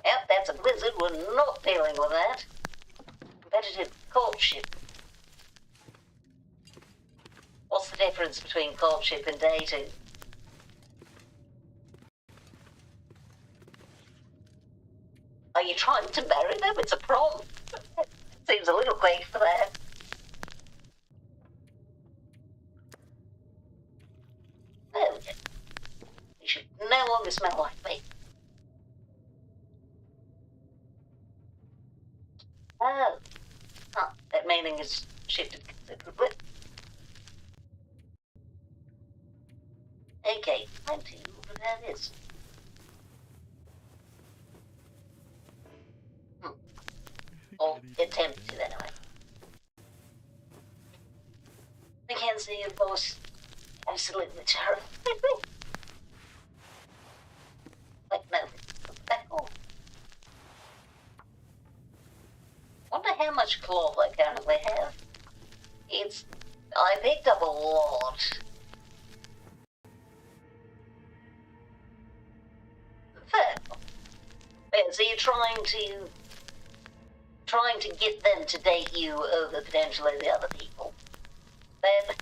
Speaker 1: Yep, that's a blizzard. We're not dealing with that. Competitive courtship. What's the difference between courtship and dating? Are you trying to marry them? It's a prom. Seems a little quick for that. There we go. You should no longer smell like me. Oh. Huh, that meaning has shifted considerably. Okay, time to prepare this. Or attempt to, anyway. Mackenzie, of course, absolutely terrible. Like, no, back off. Wonder how much cloth I currently have. I picked up a lot. Fair. Yeah, so you're trying to get them to date you over potentially the other people. That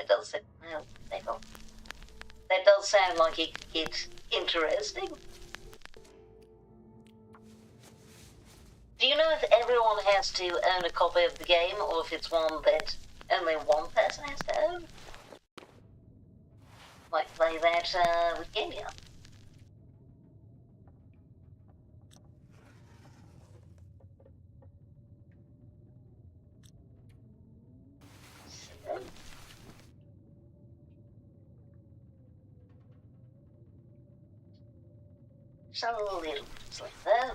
Speaker 1: does sound, well, that does sound like it could get interesting. Do you know if everyone has to own a copy of the game, or if it's one that only one person has to own? Might play that with Kenya. So little bits like that.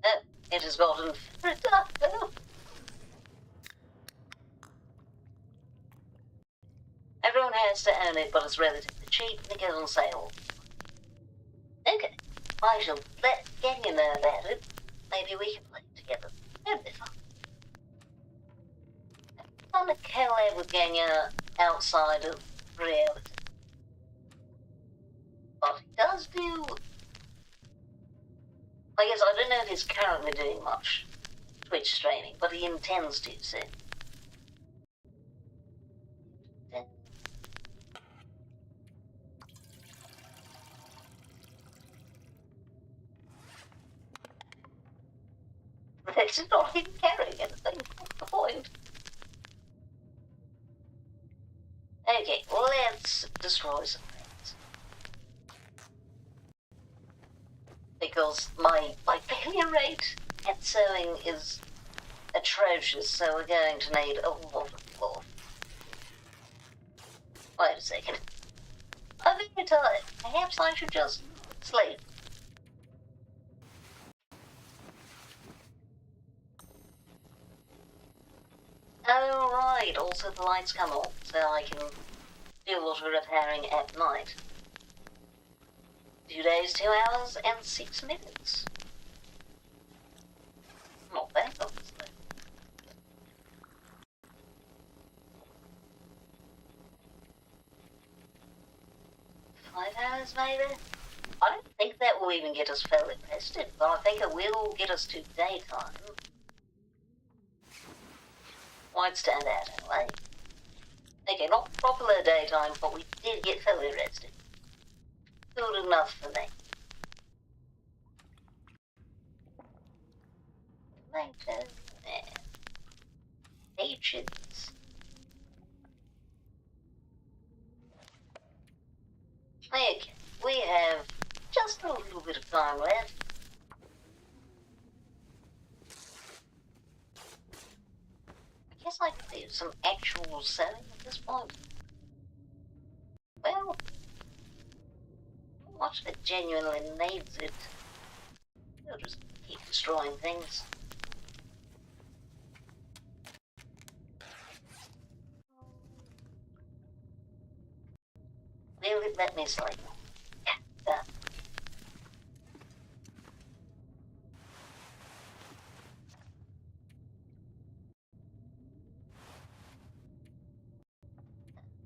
Speaker 1: Oh, it has gotten reductive. Everyone has to own it, but it's relatively cheap and it goes on sale. Okay, I shall let Kenya know about it. Maybe we can play together. That'd be fun. I'm gonna collab with Kenya outside of reality. But he does do I guess I don't know if he's currently doing much Twitch streaming, but he intends to soon. This is not even carrying anything. What's the point? Okay, let's destroy some things. Because my failure rate at sewing is atrocious, so we're going to need a lot of cloth. Wait a second. I'm very tired. Perhaps I should just sleep. Oh, right. Also, the lights come on, so I can do a lot of repairing at night. 2 days, 2 hours, and 6 minutes. Not bad, obviously. 5 hours, maybe? I don't think that will even get us fairly rested, but I think it will get us to daytime. Might stand out anyway. Okay, not proper daytime, but we did get fairly rested. Good enough for me. Tomatoes and peaches. Okay, we have just a little bit of time left. I guess I could do some actual sewing at this point. Well, not much that genuinely needs it. We'll just keep destroying things. Will it let me sleep? Yeah.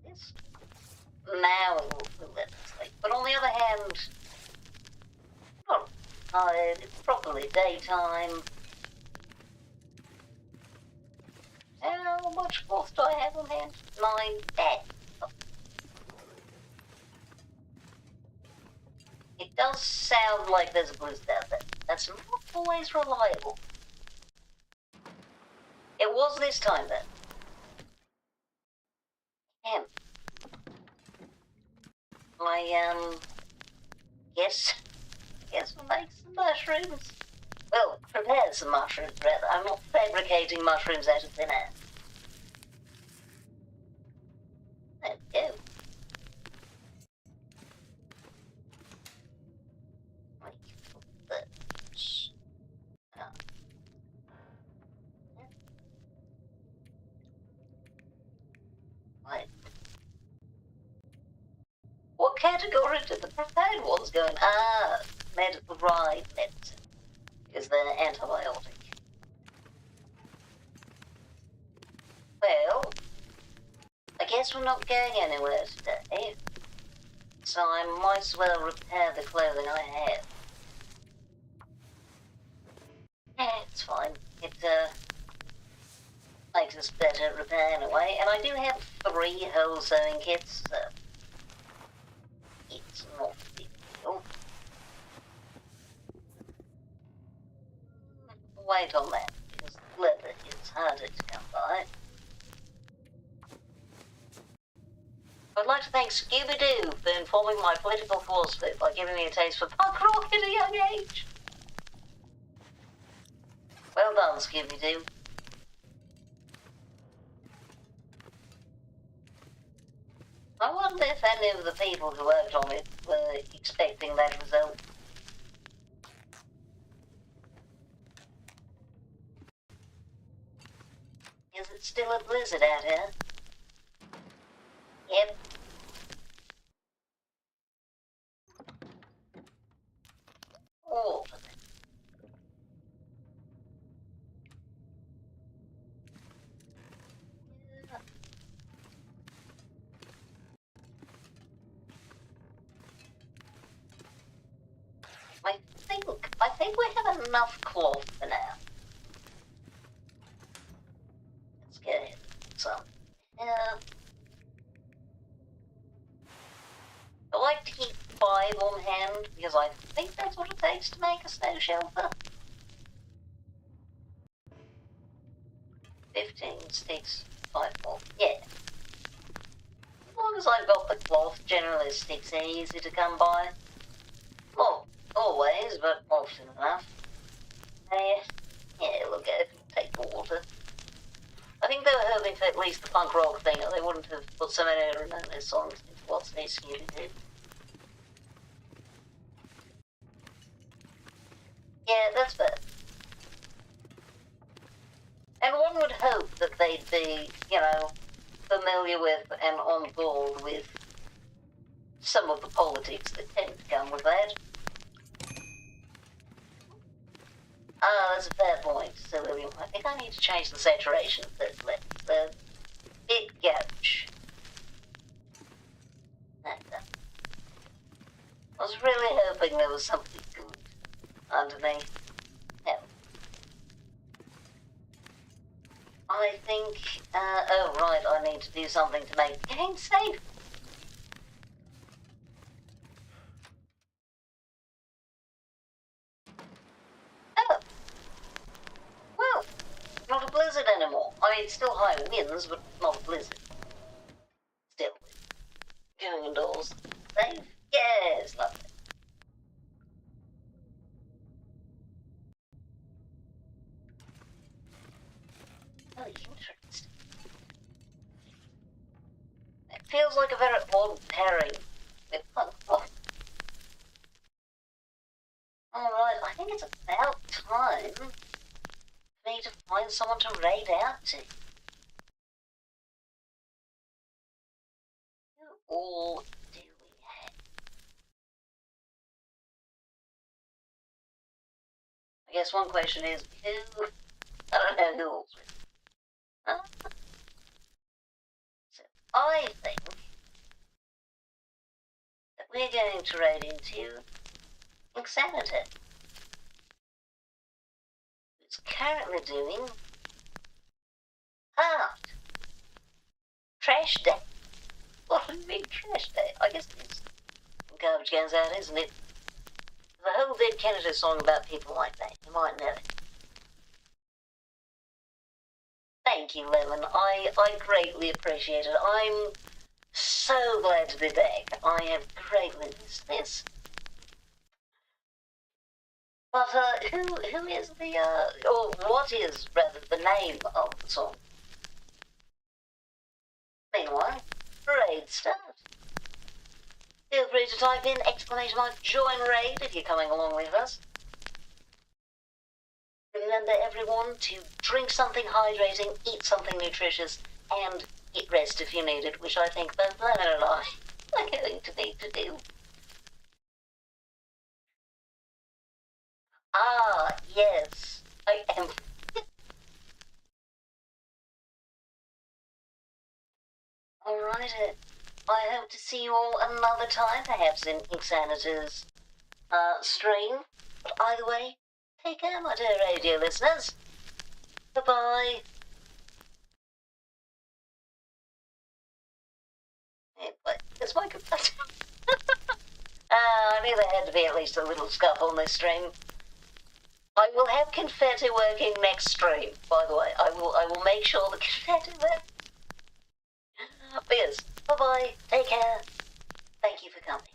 Speaker 1: This now will let me sleep. But on the other hand, not tired, it's properly daytime. How much cloth do I have on hand? 9 bags. It does sound like there's a boost out there. That's not always reliable. It was this time, then. And I, guess we'll make some mushrooms. Well, prepare some mushrooms, rather. I'm not fabricating mushrooms out of thin air. There we go. Wait. What category did the prepared ones go in? Ah, medical right medicine. Because they're antibiotic. Well, I guess we're not going anywhere today. So I might as well repair the clothing I have. Yeah, it's fine. It, makes us better repair anyway. And I do have 3 whole sewing kits, so it's not a big deal. Wait on that, because leather is harder to come by. I'd like to thank Scooby-Doo for informing my political philosophy by giving me a taste for punk rock at a young age. Well done, Scooby-Doo. I wonder if any of the people who worked on it were expecting that result. Is it still a blizzard out here? Yep. All of it. I think I think we have enough cloth for now. Let's get some. I like to keep 5 on hand because I think that's what it takes to make a snow shelter. 15 sticks, 5 more. Yeah. As long as I've got the cloth, generally sticks are easy to come by. Well, always, but often enough. Yeah, look at it. Take water. I think they were hoping for at least the punk rock thing, or they wouldn't have put so many relentless songs into what's this you did. Yeah, that's fair. And one would hope that they'd be, you know, familiar with and on board with some of the politics that tend to come with that. Ah, that's a fair point, so I think I need to change the saturation of those letters. The big gouge. I was really hoping there was something good underneath. No. I think, oh right, I need to do something to make the game safe. Oh. Well, not a blizzard anymore. I mean, it's still high winds, but not a blizzard. Still. Going indoors. Safe? Yes, lovely. Oh, interesting. It feels like a very odd pairing with punk rock. Alright, I think it's about time for me to find someone to raid out to. Who all do we have? I guess one question is, who? I don't know who else with. Huh? So, I think that we're going to raid into Insanity. It's currently doing art. Trash day. What a big trash day. I guess it's garbage goes out, isn't it? The whole Dead Kennedy song about people like that. You might know it. Thank you, Lemon. I greatly appreciate it. I'm so glad to be back. I have greatly missed this. But, who is the, or what is, rather, the name of the song? Meanwhile, raid start. Feel free to type in ! join raid if you're coming along with us. Remember, everyone, to drink something hydrating, eat something nutritious, and eat rest if you need it, which I think both Lemon and I are going to need to do. Ah, yes, I am. Alright, I hope to see you all another time, perhaps in Insanity's stream. But either way, take care, my dear radio listeners. Bye-bye. It's my goodbye. I knew there had to be at least a little scuff on this stream. I will have confetti working next stream, by the way. I will make sure the confetti works. But yes, bye-bye, take care. Thank you for coming.